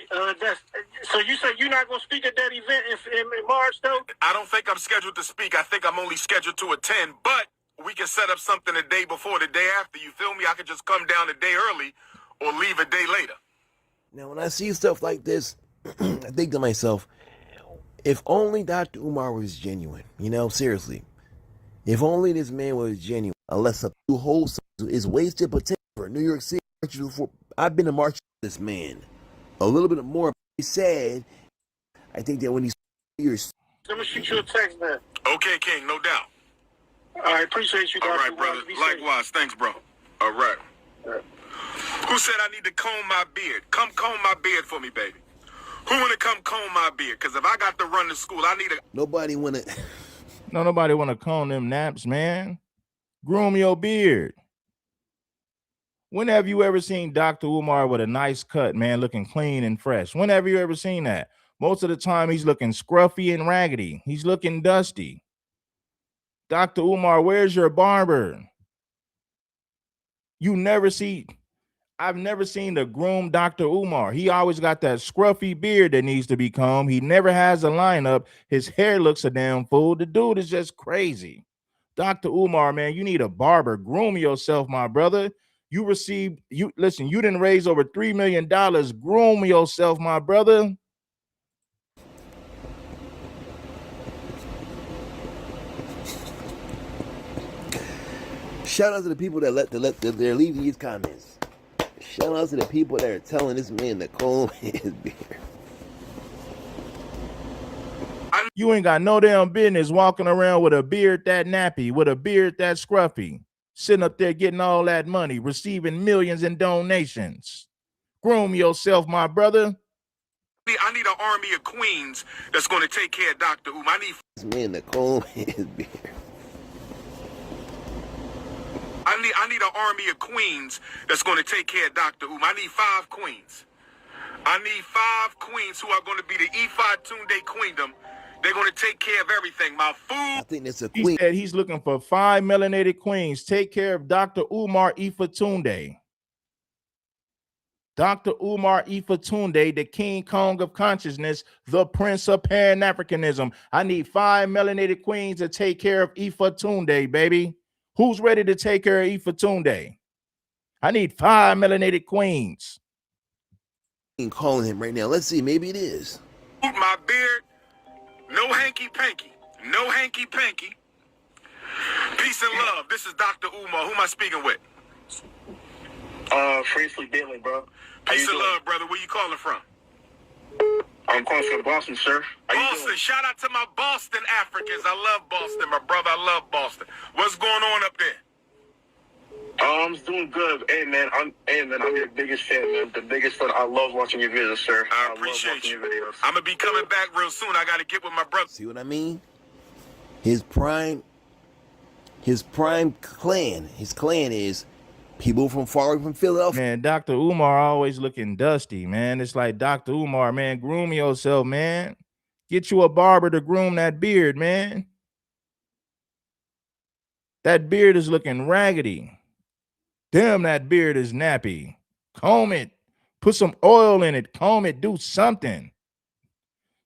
I: So you said you're not going to speak at that event in March, though?
C: I don't think I'm scheduled to speak. I think I'm only scheduled to attend, but we can set up something the day before, the day after. You feel me? I could just come down the day early, or leave a day later.
H: Now, when I see stuff like this, I think to myself, if only Dr. Umar was genuine, seriously. If only this man was genuine, unless a whole is wasted potential for New York City. I've been to march with this man. A little bit more sad. I think that when he's years.
I: Let me shoot you a text, man.
C: Okay, King, no doubt.
I: I appreciate you, Dr.
C: All right, brother. Likewise. Thanks, bro. All right. Who said I need to comb my beard? Come comb my beard for me, baby. Who want to come comb my beard? Because if I got to run to school, I need a...
H: Nobody want to...
A: Nobody want to comb them naps, man. Groom your beard. When have you ever seen Dr. Umar with a nice cut, man, looking clean and fresh? When have you ever seen that? Most of the time, he's looking scruffy and raggedy. He's looking dusty. Dr. Umar, where's your barber? I've never seen the groomed Dr. Umar. He always got that scruffy beard that needs to be combed. He never has a lineup. His hair looks a damn fool. The dude is just crazy. Dr. Umar, man, you need a barber. Groom yourself, my brother. You didn't raise over $3 million. Groom yourself, my brother.
H: Shout out to the people that they're leaving these comments. Shout out to the people that are telling this man to comb his beard.
A: You ain't got no damn business walking around with a beard that nappy, with a beard that scruffy, sitting up there getting all that money, receiving millions in donations. Groom yourself, my brother.
C: I need an army of queens that's going to take care of Dr. I need
H: this man to comb his beard.
C: I need an army of queens that's going to take care of Dr. I need 5 queens. I need 5 queens who are going to be the Ifa Tunde queendom. They're going to take care of everything. My food.
H: I think that's a queen.
A: He said he's looking for 5 melanated queens. Take care of Dr. Umar Ifa Tunde. Dr. Umar Ifa Tunde, the King Kong of consciousness, the Prince of Pan-Africanism. I need 5 melanated queens to take care of Ifa Tunde, baby. Who's ready to take care of Ifa Tunde? I need 5 melanated queens.
H: I'm calling him right now. Let's see. Maybe it is.
C: My beard. No hanky-panky. No hanky-panky. Peace and love. This is Dr. Umar. Who am I speaking with?
I: Free Billy, bro.
C: Peace and love, brother. Where you calling from?
I: I'm calling from Boston, sir.
C: Boston. Shout out to my Boston Africans. I love Boston, my brother. I love Boston. What's going on up there?
I: I'm doing good. Hey, man, I'm your biggest fan, man. The biggest fan. I love watching your videos, sir.
C: I appreciate you. I'm going to be coming back real soon. I got to get with my brother.
H: See what I mean? His prime clan. His clan is people from far away from Philadelphia.
A: Man, Dr. Umar always looking dusty, man. It's like, Dr. Umar, man, groom yourself, man. Get you a barber to groom that beard, man. That beard is looking raggedy. Damn, that beard is nappy. Comb it. Put some oil in it. Comb it. Do something.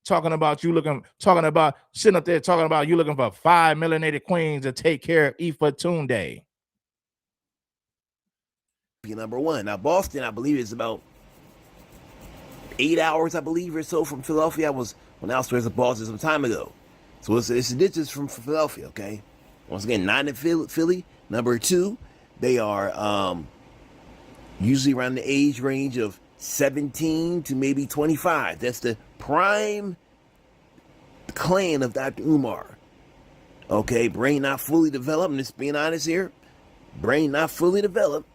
A: Sitting up there talking about you looking for 5 melanated queens to take care of Ifa Tunde.
H: Number one. Now, Boston, I believe, is about 8 hours, I believe, or so from Philadelphia. I was outskirts of Boston some time ago. So it's a distance from Philadelphia, okay? Once again, 9 in Philly. Number 2, they are usually around the age range of 17 to maybe 25. That's the prime clan of Dr. Umar. Okay, brain not fully developed. I'm just being honest here. Brain not fully developed.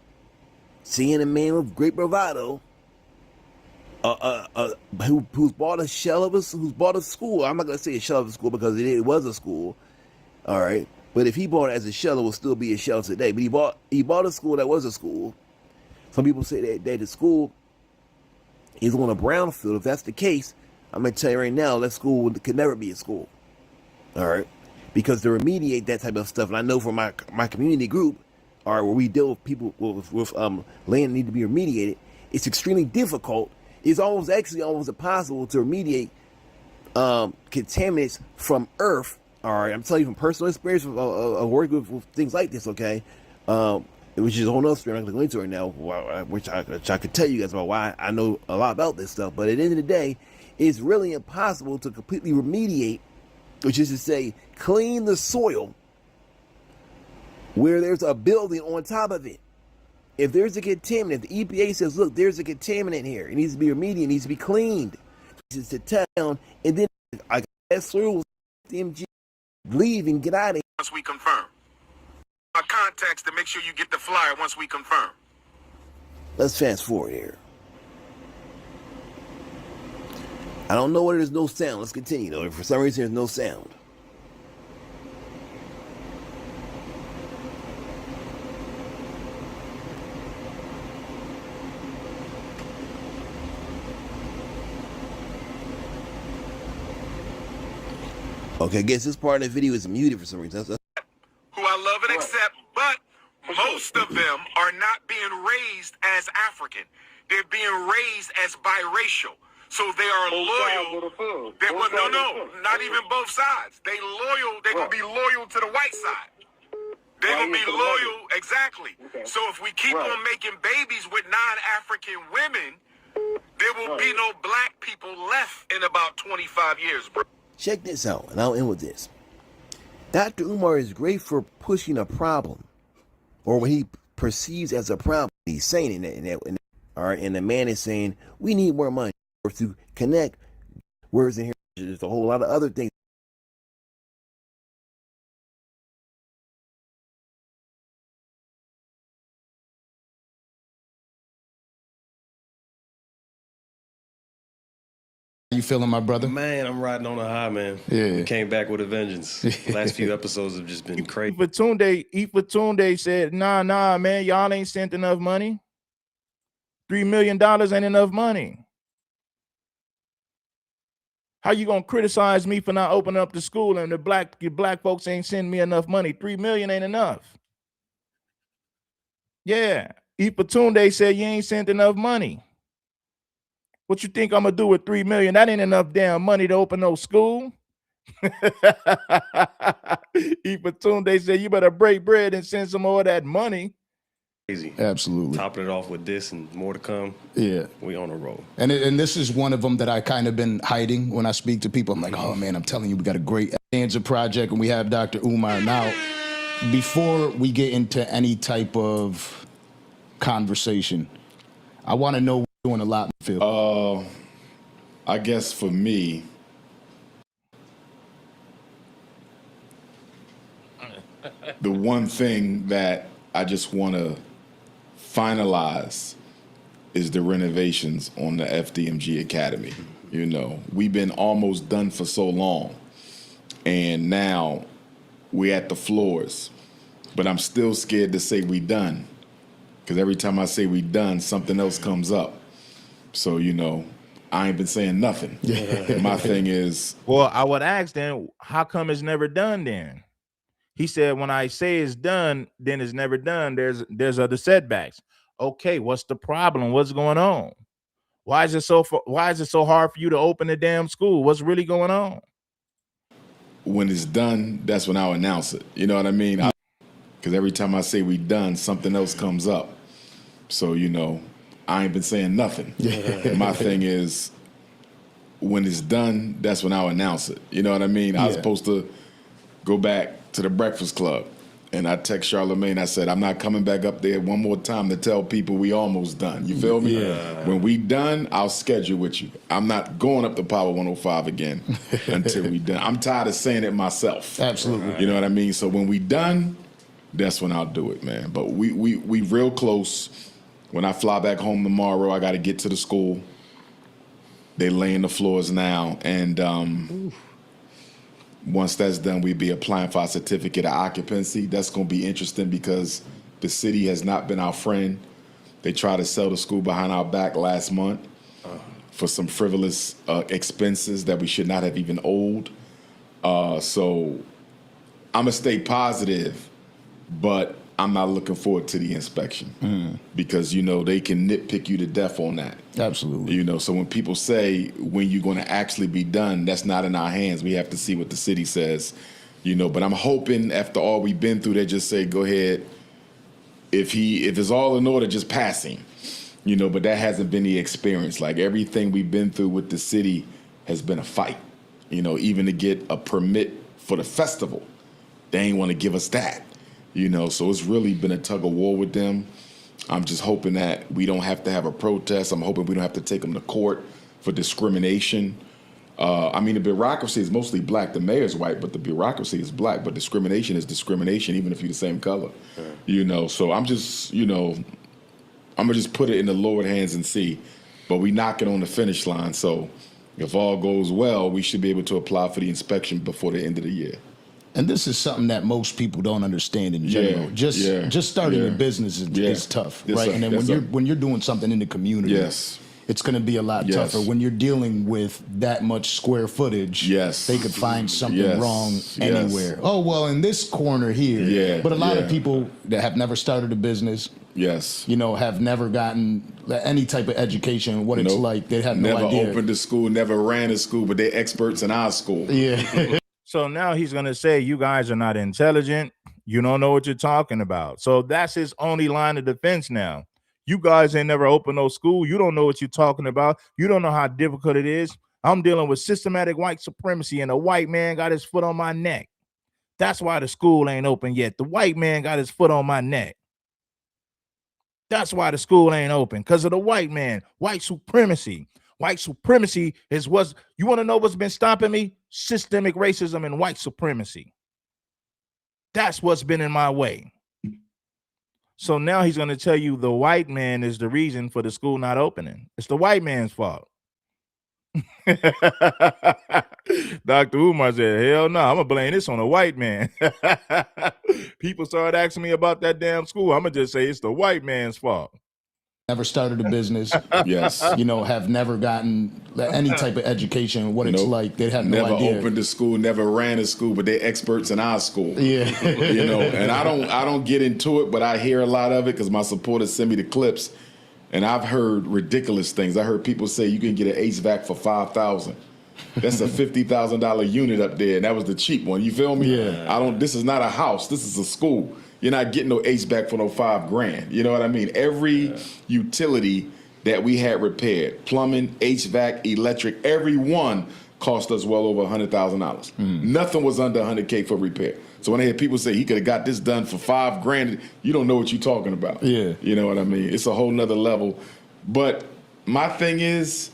H: Seeing a man with great bravado, who's bought a school. I'm not gonna say a shell of a school because it was a school. All right. But if he bought it as a shell, it will still be a shell today. But he bought a school that was a school. Some people say that the school is on a brownfield. If that's the case, I'm going to tell you right now, that school could never be a school. All right? Because to remediate that type of stuff, and I know from my community group, all right, where we deal with people with land that need to be remediated, it's extremely difficult. It's almost impossible to remediate contaminants from earth. All right, I'm telling you from personal experience of working with things like this, okay? which is a whole other story I'm not going to go into right now, which I could tell you guys about why I know a lot about this stuff. But at the end of the day, it's really impossible to completely remediate, which is to say, clean the soil where there's a building on top of it. If there's a contaminant, the EPA says, look, there's a contaminant here. It needs to be remediated, it needs to be cleaned. It's to town, and then I got soil, FDMG, leave and get out of here.
C: Once we confirm. Our contacts to make sure you get the flyer once we confirm.
H: Let's fast forward here. I don't know why there's no sound. Let's continue, though. For some reason, there's no sound. Okay, I guess this part of the video is muted for some reason.
C: Who I love and accept, but most of them are not being raised as African. They're being raised as biracial. So they are loyal. Not even both sides. They loyal. They're going to be loyal to the white side. They're going to be loyal. Exactly. So if we keep on making babies with non-African women, there will be no black people left in about 25 years, bro.
H: Check this out, and I'll end with this. Dr. Umar is great for pushing a problem, or what he perceives as a problem. He's saying it, all right, and the man is saying, we need more money or to connect. Whereas in here, there's a whole lot of other things.
J: You feeling, my brother?
K: Man, I'm riding on a high, man.
J: Yeah.
K: Came back with a vengeance. Last few episodes have just been crazy.
A: Ifatunde said, nah, man, y'all ain't sent enough money. $3 million ain't enough money. How you gonna criticize me for not opening up the school and the black folks ain't sending me enough money? $3 million ain't enough. Yeah, Ifatunde said you ain't sent enough money. What you think I'm gonna do with $3 million? That ain't enough damn money to open no school. Ifatunde said you better break bread and send some more of that money.
K: Crazy.
J: Absolutely.
K: Topping it off with this and more to come.
J: Yeah.
K: We on a roll.
J: And this is one of them that I kind of been hiding when I speak to people. I'm like, oh man, I'm telling you, we got a great Answer project and we have Dr. Umar. Now, before we get into any type of conversation, I want to know what you're doing a lot, Phil.
G: I guess for me, the one thing that I just want to finalize is the renovations on the FDMG Academy. You know, we've been almost done for so long, and now we're at the floors. But I'm still scared to say we done, because every time I say we done, something else comes up. So, you know, I ain't been saying nothing. My thing is...
A: Well, I would ask then, how come it's never done then? He said, when I say it's done, then it's never done. There's other setbacks. Okay, what's the problem? What's going on? Why is it so hard for you to open the damn school? What's really going on?
G: When it's done, that's when I'll announce it. You know what I mean? Because every time I say we done, something else comes up. So, you know, I ain't been saying nothing. My thing is, when it's done, that's when I'll announce it. You know what I mean? I was supposed to go back to the Breakfast Club, and I text Charlamagne. I said, I'm not coming back up there one more time to tell people we almost done. You feel me?
J: Yeah.
G: When we done, I'll schedule with you. I'm not going up to Power 105 again until we done. I'm tired of saying it myself.
J: Absolutely.
G: You know what I mean? So when we done, that's when I'll do it, man. But we real close. When I fly back home tomorrow, I got to get to the school. They laying the floors now, and once that's done, we'll be applying for our certificate of occupancy. That's going to be interesting because the city has not been our friend. They tried to sell the school behind our back last month for some frivolous expenses that we should not have even owed. So I'm going to stay positive, but I'm not looking forward to the inspection because, you know, they can nitpick you to death on that.
J: Absolutely.
G: You know, so when people say when you're going to actually be done, that's not in our hands. We have to see what the city says, you know. But I'm hoping after all we've been through, they just say, go ahead, if it's all in order, just pass him. You know, but that hasn't been the experience. Like everything we've been through with the city has been a fight. You know, even to get a permit for the festival, they ain't want to give us that. You know, so it's really been a tug of war with them. I'm just hoping that we don't have to have a protest. I'm hoping we don't have to take them to court for discrimination. I mean, the bureaucracy is mostly black. The mayor's white, but the bureaucracy is black. But discrimination is discrimination, even if you're the same color. Yeah. You know, so I'm just, you know, I'm going to just put it in the Lord's hands and see. But we knock it on the finish line. So if all goes well, we should be able to apply for the inspection before the end of the year.
J: And this is something that most people don't understand in general. Just starting a business is tough, right? And then when you're doing something in the community, it's going to be a lot tougher. When you're dealing with that much square footage, they could find something wrong anywhere. Oh, well, in this corner here. But a lot of people that have never started a business, you know, have never gotten any type of education, what it's like. They have no idea.
G: Never opened a school, never ran a school, but they're experts in our school.
A: So now he's going to say, you guys are not intelligent. You don't know what you're talking about. So that's his only line of defense now. You guys ain't never opened no school. You don't know what you're talking about. You don't know how difficult it is. I'm dealing with systematic white supremacy, and a white man got his foot on my neck. That's why the school ain't open yet. The white man got his foot on my neck. That's why the school ain't open, because of the white man. White supremacy. White supremacy is what's, you want to know what's been stopping me? Systemic racism and white supremacy. That's what's been in my way. So now he's going to tell you the white man is the reason for the school not opening. It's the white man's fault. Dr. Umar said, hell no, I'm going to blame this on the white man. People started asking me about that damn school. I'm going to just say it's the white man's fault.
J: Never started a business, you know, have never gotten any type of education, what it's like. They have no idea.
G: Never opened a school, never ran a school, but they're experts in our school. You know, and I don't get into it, but I hear a lot of it because my supporters send me the clips, and I've heard ridiculous things. I heard people say you can get an HVAC for $5,000. That's a $50,000 unit up there, and that was the cheap one. You feel me? This is not a house. This is a school. You're not getting no HVAC for no $5,000. You know what I mean? Every utility that we had repaired, plumbing, HVAC, electric, every one cost us well over $100,000. Nothing was under $100K for repair. So when I hear people say he could have got this done for $5,000, you don't know what you're talking about. You know what I mean? It's a whole nother level. But my thing is,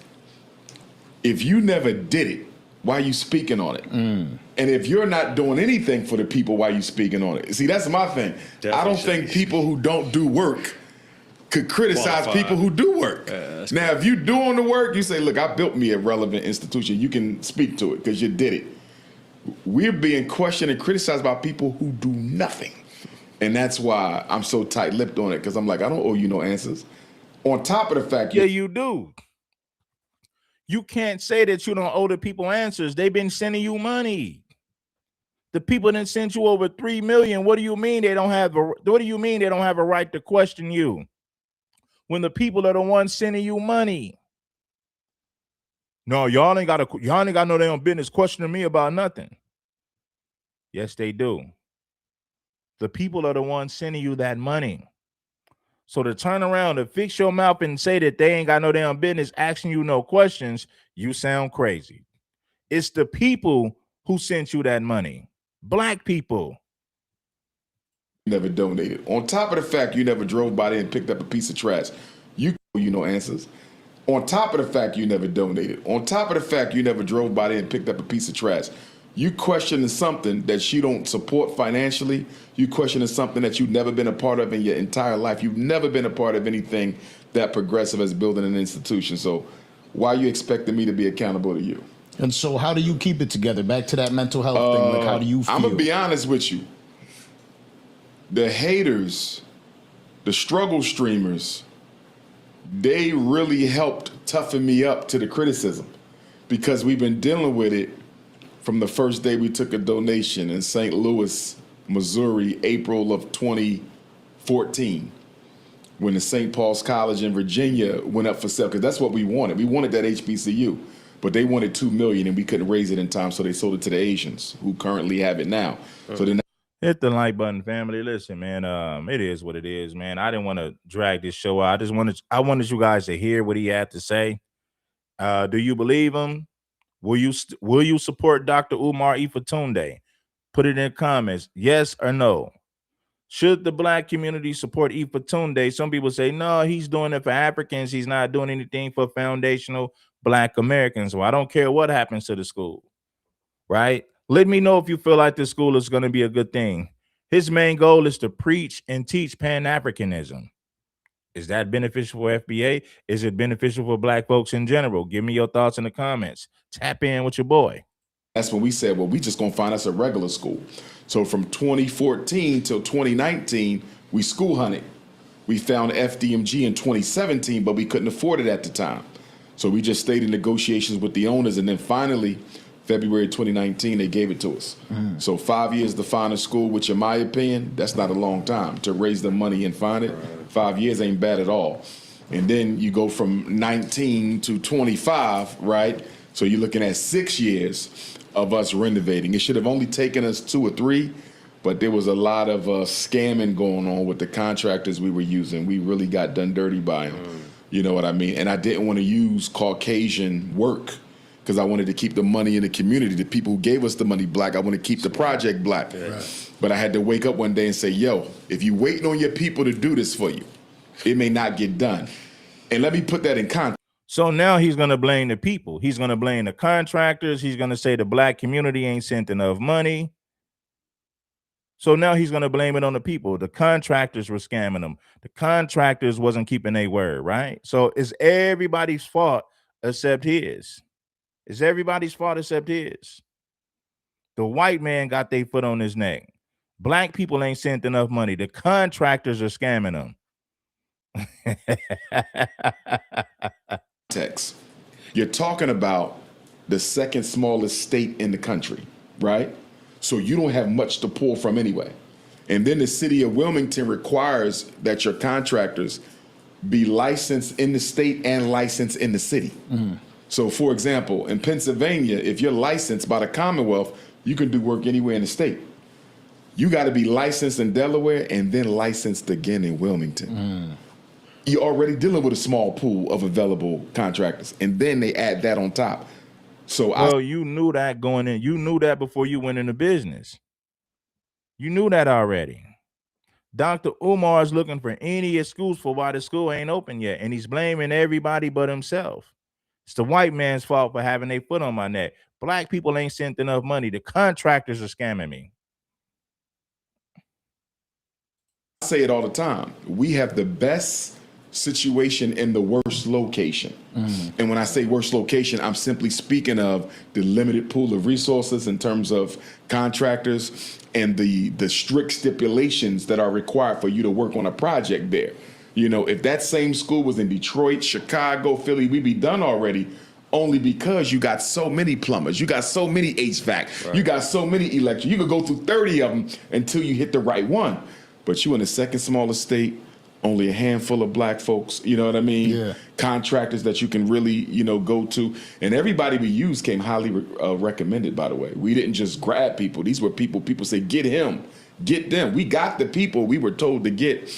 G: if you never did it, why are you speaking on it? And if you're not doing anything for the people, why are you speaking on it? See, that's my thing. I don't think people who don't do work could criticize people who do work. Now, if you're doing the work, you say, look, I built me a relevant institution. You can speak to it because you did it. We're being questioned and criticized by people who do nothing. And that's why I'm so tight-lipped on it, because I'm like, I don't owe you no answers. On top of the fact...
A: Yeah, you do. You can't say that you don't owe the people answers. They've been sending you money. The people that sent you over $3 million. What do you mean they don't have a right to question you when the people are the ones sending you money? No, y'all ain't got no damn business questioning me about nothing. Yes, they do. The people are the ones sending you that money. So to turn around and fix your mouth and say that they ain't got no damn business asking you no questions, you sound crazy. It's the people who sent you that money. Black people.
G: Never donated. On top of the fact you never drove by there and picked up a piece of trash, you no answers. On top of the fact you never donated. On top of the fact you never drove by there and picked up a piece of trash. You questioning something that you don't support financially. You questioning something that you've never been a part of in your entire life. You've never been a part of anything that progressive as building an institution. So why are you expecting me to be accountable to you?
J: And so how do you keep it together? Back to that mental health thing. Like, how do you feel?
G: I'm going to be honest with you. The haters, the struggle streamers, they really helped toughen me up to the criticism, because we've been dealing with it from the first day we took a donation in St. Louis, Missouri, April of 2014, when the St. Paul's College in Virginia went up for sale, because that's what we wanted. We wanted that HBCU, but they wanted $2 million and we couldn't raise it in time, so they sold it to the Asians, who currently have it now. So then
A: Hit the like button, family. Listen, man. It is what it is, man. I didn't want to drag this show out. I wanted you guys to hear what he had to say. Do you believe him? Will you support Dr. Umar Ifatunde? Put it in the comments. Yes or no. Should the black community support Ifatunde? Some people say, no, he's doing it for Africans. He's not doing anything for foundational black Americans. Well, I don't care what happens to the school, right? Let me know if you feel like this school is going to be a good thing. His main goal is to preach and teach Pan-Africanism. Is that beneficial for FBA? Is it beneficial for black folks in general? Give me your thoughts in the comments. Tap in with your boy.
G: That's when we said, well, we just gonna find us a regular school. So from 2014 till 2019, we school hunted. We found FDMG in 2017, but we couldn't afford it at the time. So we just stayed in negotiations with the owners, and then finally, February 2019, they gave it to us. So 5 years to find a school, which in my opinion, that's not a long time to raise the money and find it. 5 years ain't bad at all. And then you go from 19 to 25, right? So you're looking at 6 years of us renovating. It should have only taken us 2 or 3, but there was a lot of scamming going on with the contractors we were using. We really got done dirty by them. You know what I mean? And I didn't want to use Caucasian work because I wanted to keep the money in the community. The people who gave us the money black, I want to keep the project black. Right. But I had to wake up one day and say, yo, if you waiting on your people to do this for you, it may not get done. And let me put that in context.
A: So now he's going to blame the people. He's going to blame the contractors. He's going to say the black community ain't sent enough money. So now he's going to blame it on the people. The contractors were scamming them. The contractors wasn't keeping their word, right? So it's everybody's fault except his. It's everybody's fault except his. The white man got their foot on his neck. Black people ain't sent enough money. The contractors are scamming them.
G: You're talking about the second smallest state in the country, right? So you don't have much to pull from anyway. And then the city of Wilmington requires that your contractors be licensed in the state and licensed in the city. So for example, in Pennsylvania, if you're licensed by the Commonwealth, you can do work anywhere in the state. You got to be licensed in Delaware and then licensed again in Wilmington. You're already dealing with a small pool of available contractors, and then they add that on top. So
A: you knew that going in. You knew that before you went into business. You knew that already. Dr. Umar is looking for any excuse for why the school ain't open yet, and he's blaming everybody but himself. It's the white man's fault for having their foot on my neck. Black people ain't sent enough money. The contractors are scamming me.
G: I say it all the time. We have the best situation in the worst location. And when I say worst location, I'm simply speaking of the limited pool of resources in terms of contractors and the strict stipulations that are required for you to work on a project there. You know, if that same school was in Detroit, Chicago, Philly, we'd be done already, only because you got so many plumbers, you got so many HVAC, you got so many electric. You could go through 30 of them until you hit the right one. But you in the second smallest state, only a handful of black folks, you know what I mean? Yeah. Contractors that you can really, you know, go to. And everybody we used came highly recommended, by the way. We didn't just grab people. These were people say, get him, get them. We got the people we were told to get,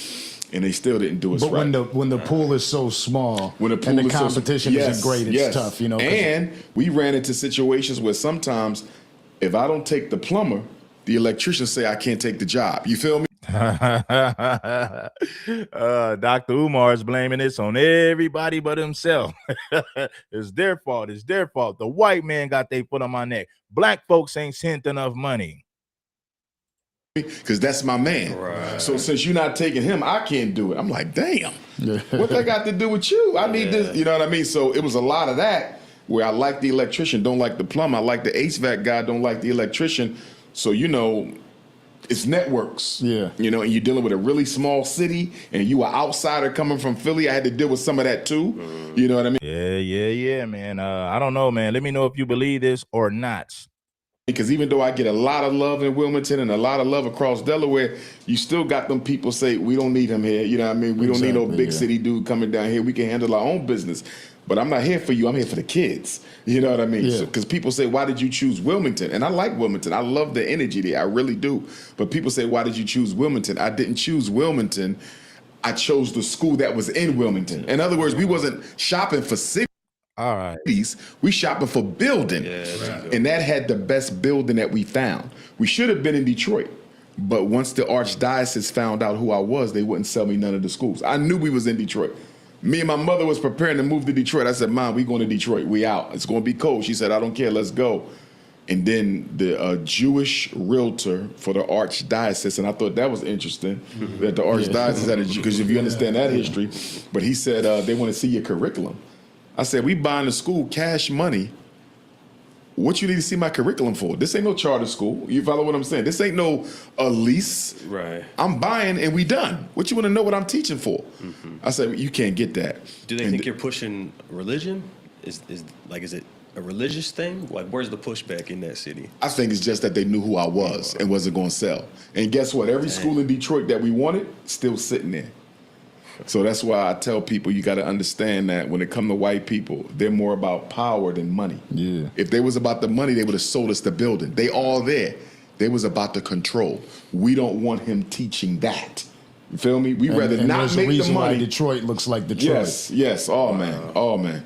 G: and they still didn't do us right.
J: But when the pool is so small, when the pool and the competition isn't great, it's tough, you know.
G: And we ran into situations where sometimes if I don't take the plumber, the electrician say I can't take the job. You feel me?
A: Dr. Umar is blaming this on everybody but himself. It's their fault. It's their fault. The white man got their foot on my neck. Black folks ain't sent enough money.
G: Because that's my man. Right. So since you're not taking him, I can't do it. I'm like, damn, what that got to do with you? I need this. You know what I mean? So it was a lot of that where I like the electrician, don't like the plumber. I like the HVAC guy, don't like the electrician. So, you know, it's networks. Yeah. You know, and you're dealing with a really small city and you are outsider coming from Philly. I had to deal with some of that too. You know what I mean?
A: Yeah, man. I don't know, man. Let me know if you believe this or not.
G: Because even though I get a lot of love in Wilmington and a lot of love across Delaware, you still got them people say, we don't need him here. You know what I mean? We don't need no big city dude coming down here. We can handle our own business. But I'm not here for you. I'm here for the kids. You know what I mean?
J: Yeah.
G: Because people say, why did you choose Wilmington? And I like Wilmington. I love the energy there. I really do. But people say, why did you choose Wilmington? I didn't choose Wilmington. I chose the school that was in Wilmington. In other words, we wasn't shopping for cities.
A: All right.
G: We shopping for building. And that had the best building that we found. We should have been in Detroit. But once the archdiocese found out who I was, they wouldn't sell me none of the schools. I knew we was in Detroit. Me and my mother was preparing to move to Detroit. I said, Mom, we going to Detroit. We out. It's going to be cold. She said, I don't care. Let's go. And then the Jewish realtor for the archdiocese, and I thought that was interesting, that the archdiocese had a Jew, because if you understand that history, but he said they want to see your curriculum. I said, we buying the school cash money. What you need to see my curriculum for? This ain't no charter school. You follow what I'm saying? This ain't no lease.
K: Right.
G: I'm buying and we done. What you want to know what I'm teaching for? I said, you can't get that.
K: Do they think you're pushing religion? Is it a religious thing? Like, where's the pushback in that city?
G: I think it's just that they knew who I was and wasn't going to sell. And guess what? Every school in Detroit that we wanted, still sitting there. So that's why I tell people you got to understand that when it comes to white people, they're more about power than money.
J: Yeah.
G: If they was about the money, they would have sold us the building. They all there. They was about the control. We don't want him teaching that. You feel me? We rather
J: and
G: not
J: there's
G: make
J: a reason
G: the money.
J: why Detroit looks like Detroit.
G: Yes. Oh, man. Oh, man.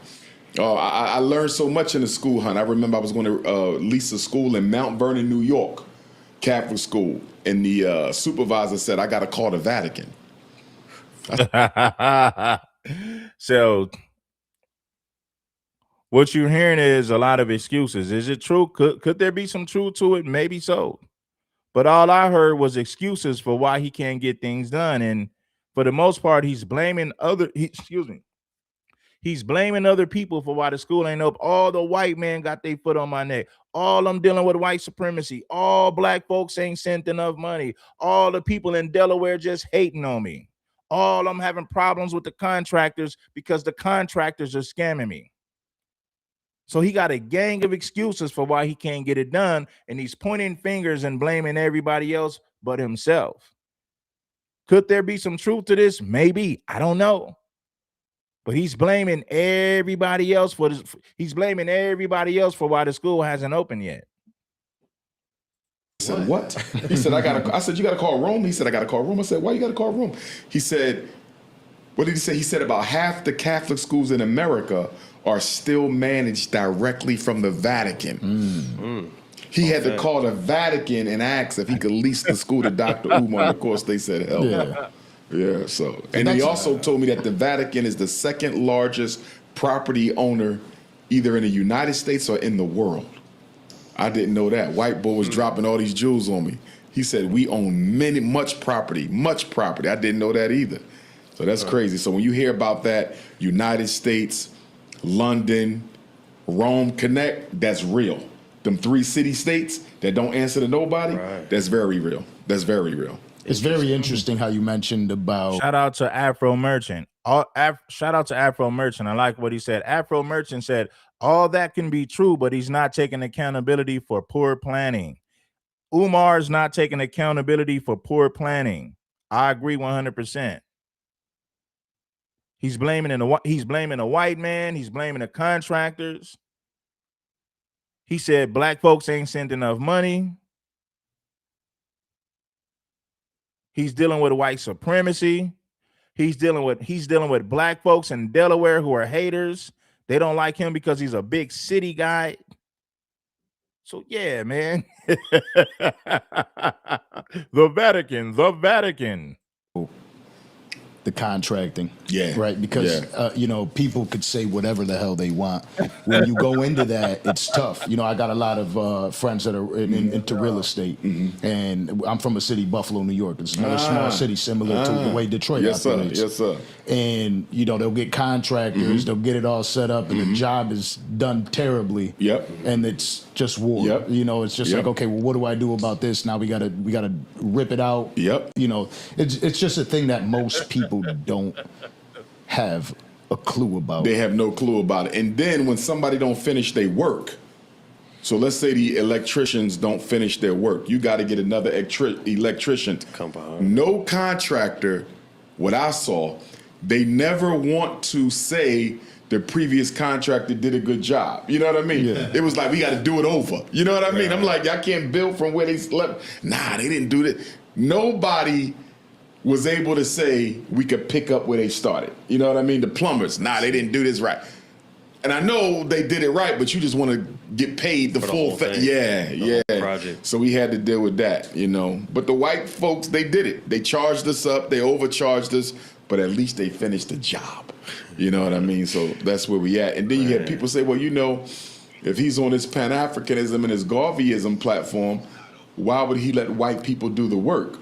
G: Oh, I learned so much in the school hunt. I remember I was going to lease a school in Mount Vernon, New York, Catholic school. And the supervisor said, I got to call the Vatican.
A: So what you're hearing is a lot of excuses. Is it true? Could there be some truth to it? Maybe so. But all I heard was excuses for why he can't get things done. And for the most part, he's blaming He's blaming other people for why the school ain't up. All the white men got their foot on my neck. All I'm dealing with white supremacy. All black folks ain't sent enough money. All the people in Delaware just hating on me. All I'm having problems with the contractors because the contractors are scamming me. So he got a gang of excuses for why he can't get it done, and he's pointing fingers and blaming everybody else but himself. Could there be some truth to this? Maybe. I don't know. But he's blaming everybody else for this. He's blaming everybody else for why the school hasn't opened yet.
G: I said, what? He said, I said, you got to call Rome? He said, I got to call Rome. I said, why you got to call Rome? He said, what did he say? He said about half the Catholic schools in America are still managed directly from the Vatican. He had to call the Vatican and ask if he could lease the school to Dr. Umar. And of course, they said, hell no. Yeah, so. And he also told me that the Vatican is the second largest property owner either in the United States or in the world. I didn't know that. White boy was dropping all these jewels on me. He said, we own much property. I didn't know that either. So that's crazy. So when you hear about that, United States, London, Rome Connect, that's real. Them 3 city-states that don't answer to nobody, that's very real. That's very real.
J: It's very interesting how you mentioned about.
A: Shout out to Afro Merchant. Shout out to Afro Merchant. I like what he said. Afro Merchant said, all that can be true, but he's not taking accountability for poor planning. Umar is not taking accountability for poor planning. I agree 100%. He's blaming a white man. He's blaming the contractors. He said black folks ain't sent enough money. He's dealing with white supremacy. He's dealing with black folks in Delaware who are haters. They don't like him because he's a big city guy. So yeah, man. The Vatican.
J: The contracting.
G: Yeah.
J: Right. Because, people could say whatever the hell they want. When you go into that, it's tough. I got a lot of friends that are into real estate. And I'm from a city, Buffalo, New York. It's another small city similar to the way Detroit operates.
G: Yes, sir.
J: And, they'll get contractors. They'll get it all set up. And the job is done terribly.
G: Yep.
J: And it's just war.
G: Yep.
J: It's just like, okay, well, what do I do about this? Now we gotta rip it out.
G: Yep.
J: It's just a thing that most people don't have a clue about.
G: They have no clue about it. And then when somebody don't finish their work, so let's say the electricians don't finish their work, you got to get another electrician.
K: Come behind.
G: No contractor, what I saw, they never want to say the previous contractor did a good job. You know what I mean?
J: Yeah.
G: It was like, we got to do it over. You know what I mean? I'm like, y'all can't build from where they slept. Nah, they didn't do that. Nobody was able to say we could pick up where they started. You know what I mean? The plumbers, nah, they didn't do this right. And I know they did it right, but you just want to get paid the full thing. Yeah.
K: Project.
G: So we had to deal with that, you know. But the white folks, they did it. They charged us up, they overcharged us, but at least they finished the job. You know what I mean? So that's where we at. And then you had people say, well, you know, if he's on his Pan-Africanism and his Garveyism platform, why would he let white people do the work?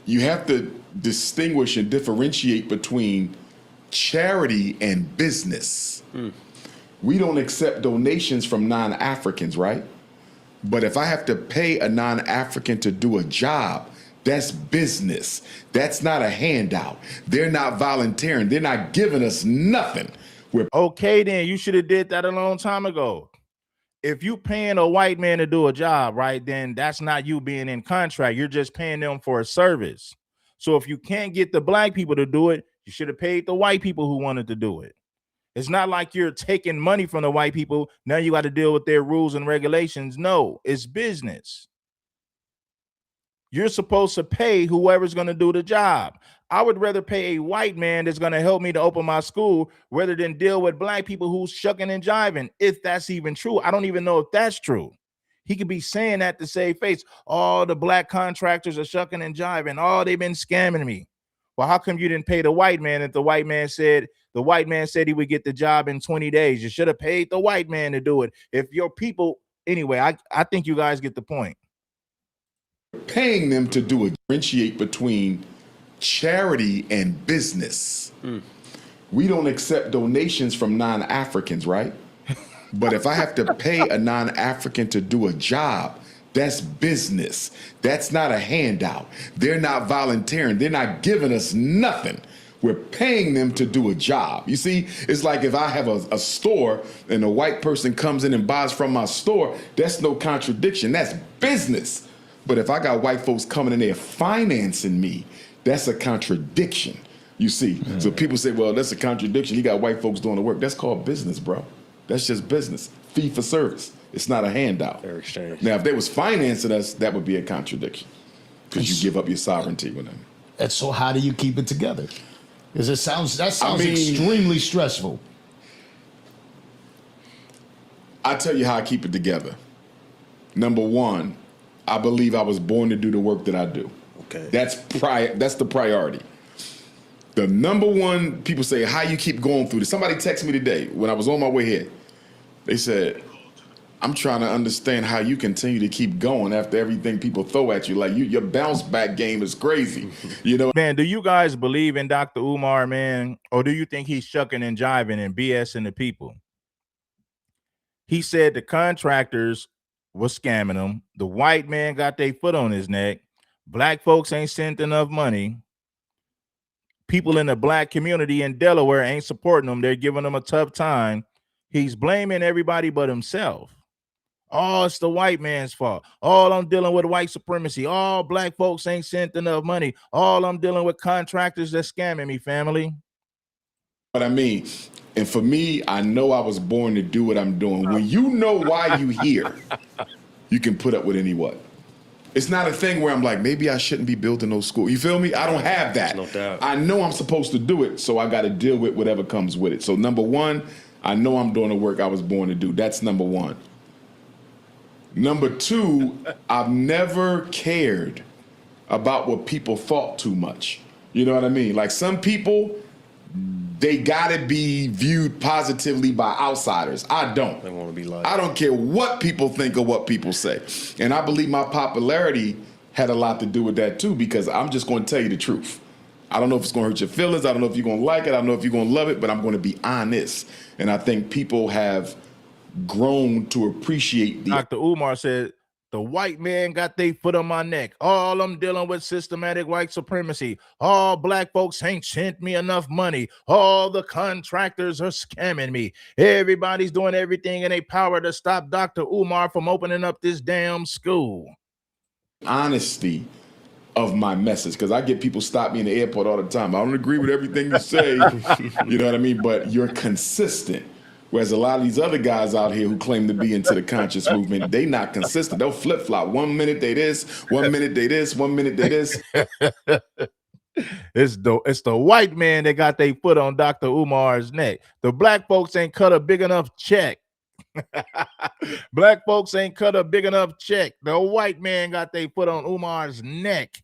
G: You have to distinguish and differentiate between charity and business. We don't accept donations from non-Africans, right? But if I have to pay a non-African to do a job, that's business. That's not a handout. They're not volunteering. They're not giving us nothing.
A: Okay, then you should have did that a long time ago. If you paying a white man to do a job, right, then that's not you being in contract. You're just paying them for a service. So if you can't get the black people to do it, you should have paid the white people who wanted to do it. It's not like you're taking money from the white people. Now you got to deal with their rules and regulations. No, it's business. You're supposed to pay whoever's going to do the job. I would rather pay a white man that's going to help me to open my school rather than deal with black people who's shucking and jiving, if that's even true. I don't even know if that's true. He could be saying that to save face. All the black contractors are shucking and jiving. Oh, they've been scamming me. Well, how come you didn't pay the white man if the white man said he would get the job in 20 days? You should have paid the white man to do it. If your people, anyway, I think you guys get the point.
G: Paying them to do a differentiate between charity and business. We don't accept donations from non-Africans, right? But if I have to pay a non-African to do a job, that's business. That's not a handout. They're not volunteering. They're not giving us nothing. We're paying them to do a job. You see, it's like if I have a store and a white person comes in and buys from my store, that's no contradiction. That's business. But if I got white folks coming in there financing me, that's a contradiction. You see, so people say, well, that's a contradiction. You got white folks doing the work. That's called business, bro. That's just business. Fee for service. It's not a handout.
K: Fair exchange.
G: Now, if they was financing us, that would be a contradiction because you give up your sovereignty with them.
J: And so how do you keep it together? Because that sounds extremely stressful.
G: I tell you how I keep it together. Number one, I believe I was born to do the work that I do.
K: Okay.
G: That's the priority. The number one, people say, how you keep going through this. Somebody texted me today when I was on my way here. They said, I'm trying to understand how you continue to keep going after everything people throw at you. Like your bounce back game is crazy. You know,
A: man, do you guys believe in Dr. Umar, man? Or do you think he's shucking and jiving and BSing the people? He said the contractors was scamming them. The white man got their foot on his neck. Black folks ain't sent enough money. People in the black community in Delaware ain't supporting them. They're giving them a tough time. He's blaming everybody but himself. Oh, it's the white man's fault. All I'm dealing with white supremacy. All black folks ain't sent enough money. All I'm dealing with contractors that's scamming me, family.
G: what I mean? And for me, I know I was born to do what I'm doing. When you know why you here, you can put up with any what. It's not a thing where I'm like, maybe I shouldn't be building no school. You feel me? I don't have that.
K: No doubt.
G: I know I'm supposed to do it, so I got to deal with whatever comes with it. So number one, I know I'm doing the work I was born to do. That's number one. Number two, I've never cared about what people thought too much. You know what I mean? Like some people, they gotta be viewed positively by outsiders. I don't.
K: They want to be like.
G: I don't care what people think or what people say. And I believe my popularity had a lot to do with that too, because I'm just gonna tell you the truth. I don't know if it's gonna hurt your feelings. I don't know if you're gonna like it. I don't know if you're gonna love it, but I'm gonna be honest. And I think people have grown to appreciate the—
A: Dr. Umar said, the white man got their foot on my neck. All I'm dealing with systematic white supremacy. All black folks ain't sent me enough money. All the contractors are scamming me. Everybody's doing everything in their power to stop Dr. Umar from opening up this damn school.
G: honesty of my message, because I get people stop me in the airport all the time. I don't agree with everything you say, you know what I mean? But you're consistent. Whereas a lot of these other guys out here who claim to be into the conscious movement, they not consistent. They'll flip-flop. 1 minute they this, 1 minute they this, 1 minute they this.
A: It's the white man that got their foot on Dr. Umar's neck. The black folks ain't cut a big enough check. Black folks ain't cut a big enough check. The white man got their foot on Umar's neck.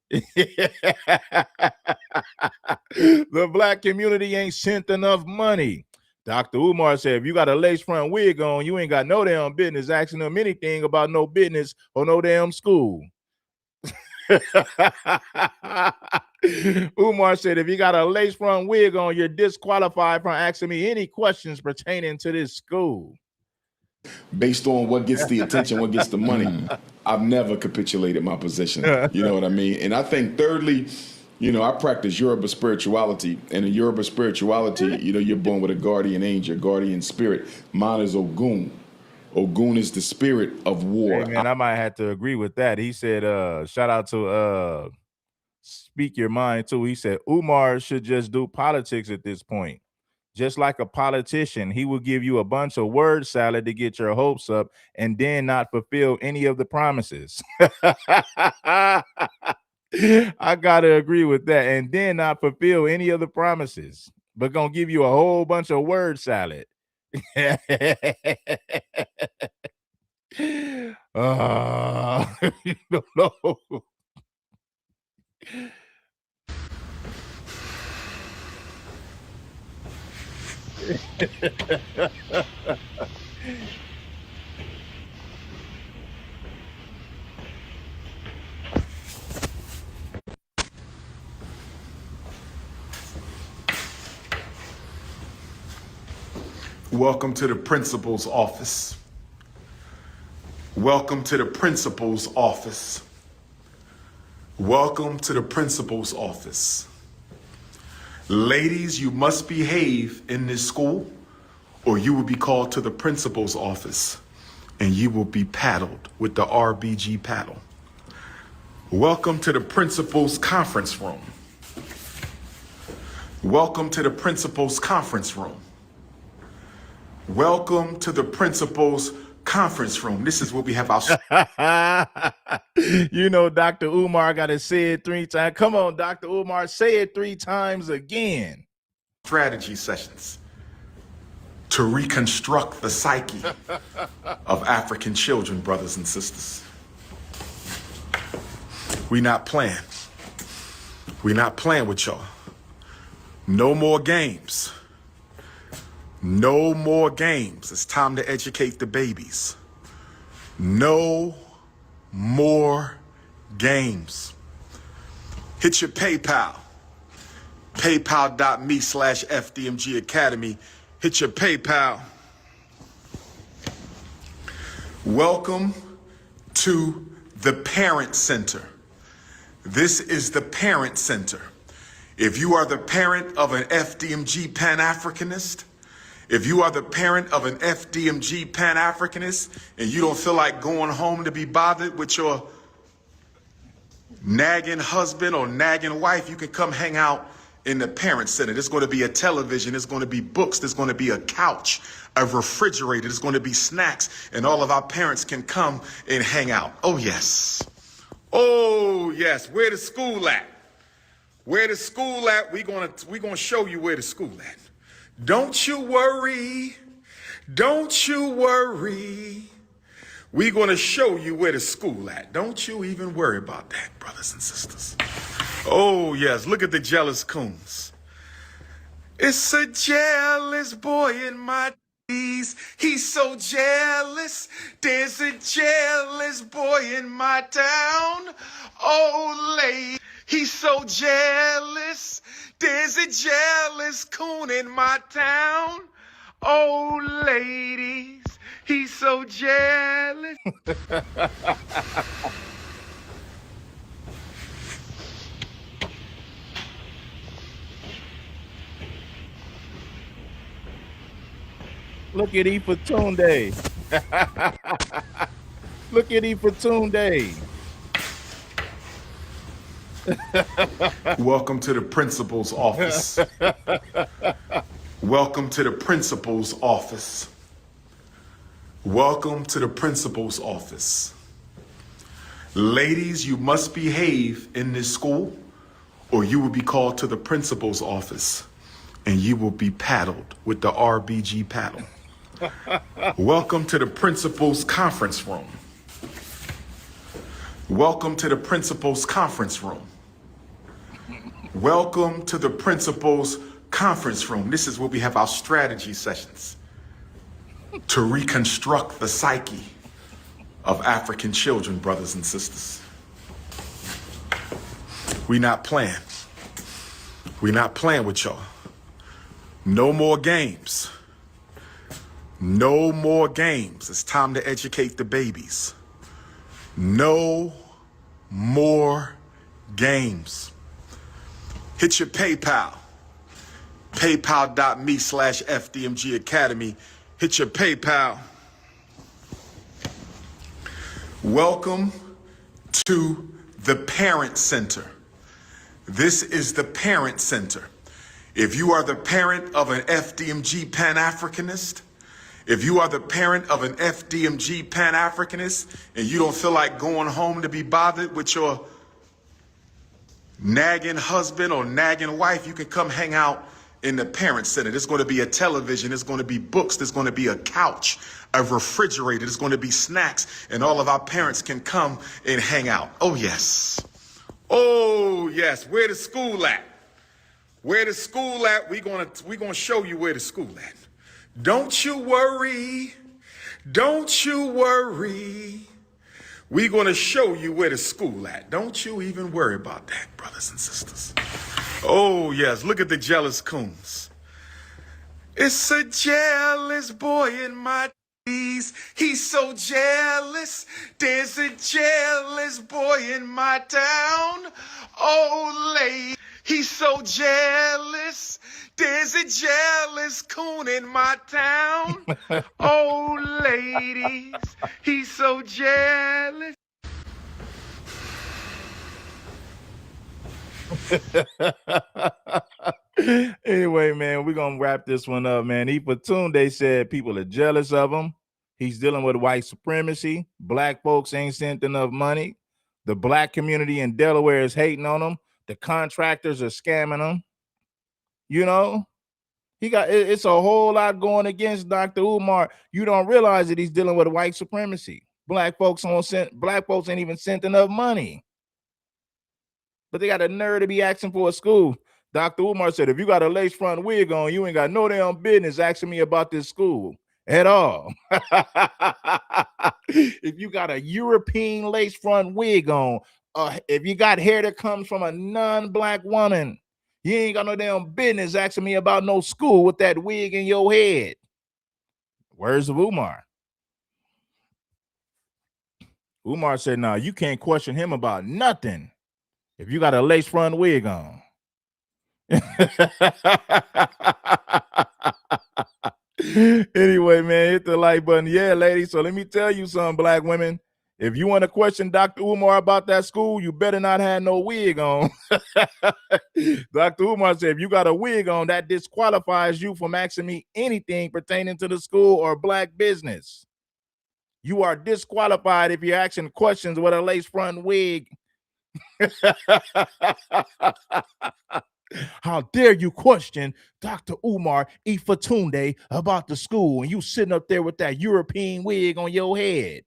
A: The black community ain't sent enough money. Dr. Umar said, if you got a lace front wig on, you ain't got no damn business asking them anything about no business or no damn school. Umar said, if you got a lace front wig on, you're disqualified from asking me any questions pertaining to this school.
G: Based on what gets the attention, what gets the money. I've never capitulated my position. You know what I mean? And I think thirdly, you know, I practice Yoruba spirituality. And in Yoruba spirituality, you know, you're born with a guardian angel, guardian spirit. Mine is Ogun. Ogun is the spirit of war.
A: Hey man, I might have to agree with that. He said, shout out to Speak Your Mind too. He said, Umar should just do politics at this point. Just like a politician, he will give you a bunch of word salad to get your hopes up and then not fulfill any of the promises. I gotta agree with that. And then not fulfill any of the promises, but gonna give you a whole bunch of word salad. No.
C: Welcome to the principal's office. Welcome to the principal's office. Welcome to the principal's office. Ladies, you must behave in this school or you will be called to the principal's office and you will be paddled with the RBG paddle. Welcome to the principal's conference room. Welcome to the principal's conference room. Welcome to the principal's conference room. This is what we have our...
A: You know, Dr. Umar got to say it 3 times. Come on, Dr. Umar, say it 3 times again.
C: Strategy sessions to reconstruct the psyche of African children, brothers and sisters. We not playing. We not playing with y'all. No more games. No more games. It's time to educate the babies. No more games. Hit your PayPal. PayPal.me/FDMG Academy. Hit your PayPal. Welcome to the Parent Center. This is the Parent Center. If you are the parent of an FDMG Pan-Africanist, if you are the parent of an FDMG Pan-Africanist and you don't feel like going home to be bothered with your nagging husband or nagging wife, you can come hang out in the Parent Center. There's going to be a television, there's going to be books, there's going to be a couch, a refrigerator, there's going to be snacks, and all of our parents can come and hang out. Oh, yes. Oh, yes. Where the school at? Where the school at? We're gonna show you where the school at. Don't you worry. Don't you worry. We're going to show you where the school at. Don't you even worry about that, brothers and sisters. Oh, yes. Look at the jealous coons. It's a jealous boy in my days. He's so jealous. There's a jealous boy in my town. Oh, lady. He's so jealous. There's a jealous coon in my town. Oh, ladies, he's so jealous.
A: Look at Ifatunde. Look at Ifatunde.
G: Welcome to the principal's office. Welcome to the principal's office. Welcome to the principal's office. Ladies, you must behave in this school or you will be called to the principal's office and you will be paddled with the RBG paddle. Welcome to the principal's conference room. Welcome to the principal's conference room. Welcome to the principal's conference room. This is where we have our strategy sessions to reconstruct the psyche of African children, brothers and sisters. We not playing. We not playing with y'all. No more games. No more games. It's time to educate the babies. No more games. Hit your PayPal. PayPal.me/FDMG Academy. Hit your PayPal. Welcome to the Parent Center. This is the Parent Center. If you are the parent of an FDMG Pan-Africanist, if you are the parent of an FDMG Pan-Africanist and you don't feel like going home to be bothered with your nagging husband or nagging wife, you can come hang out in the Parent Center. There's going to be a television, there's going to be books, there's going to be a couch, a refrigerator, there's going to be snacks, and all of our parents can come and hang out. Oh, yes. Oh, yes. Where the school at? Where the school at? We're gonna show you where the school at. Don't you worry. Don't you worry. We're going to show you where the school at. Don't you even worry about that, brothers and sisters. Oh, yes. Look at the jealous coons. It's a jealous boy in my tees. He's so jealous. There's a jealous boy in my town. Oh, lady. He's so jealous. There's a jealous coon in my town. Oh, ladies. He's so jealous.
A: Anyway, man, we're going to wrap this one up, man. Ifatunde said people are jealous of him. He's dealing with white supremacy. Black folks ain't sent enough money. The black community in Delaware is hating on him. The contractors are scamming him. You know, it's a whole lot going against Dr. Umar. You don't realize that he's dealing with white supremacy. Black folks ain't even sent enough money. But they got a nerve to be asking for a school. Dr. Umar said, if you got a lace front wig on, you ain't got no damn business asking me about this school at all. If you got a European lace front wig on, if you got hair that comes from a non-black woman, you ain't got no damn business asking me about no school with that wig in your head. Words of Umar. Umar said, no, you can't question him about nothing if you got a lace front wig on. Anyway, man, hit the like button. Yeah, ladies. So let me tell you something, black women. If you want to question Dr. Umar about that school, you better not have no wig on. Dr. Umar said, if you got a wig on, that disqualifies you from asking me anything pertaining to the school or black business. You are disqualified if you're asking questions with a lace front wig. How dare you question Dr. Umar Ifatunde about the school and you sitting up there with that European wig on your head?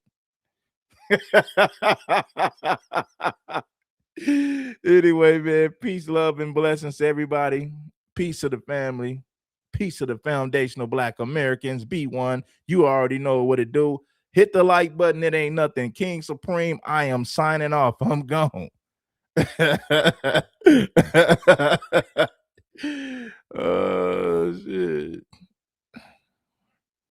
A: Anyway, man, peace, love, and blessings to everybody. Peace to the family. Peace to the foundational Black Americans. Be one. You already know what to do. Hit the like button. It ain't nothing. King Supreme, I am signing off. I'm gone. Oh, shit.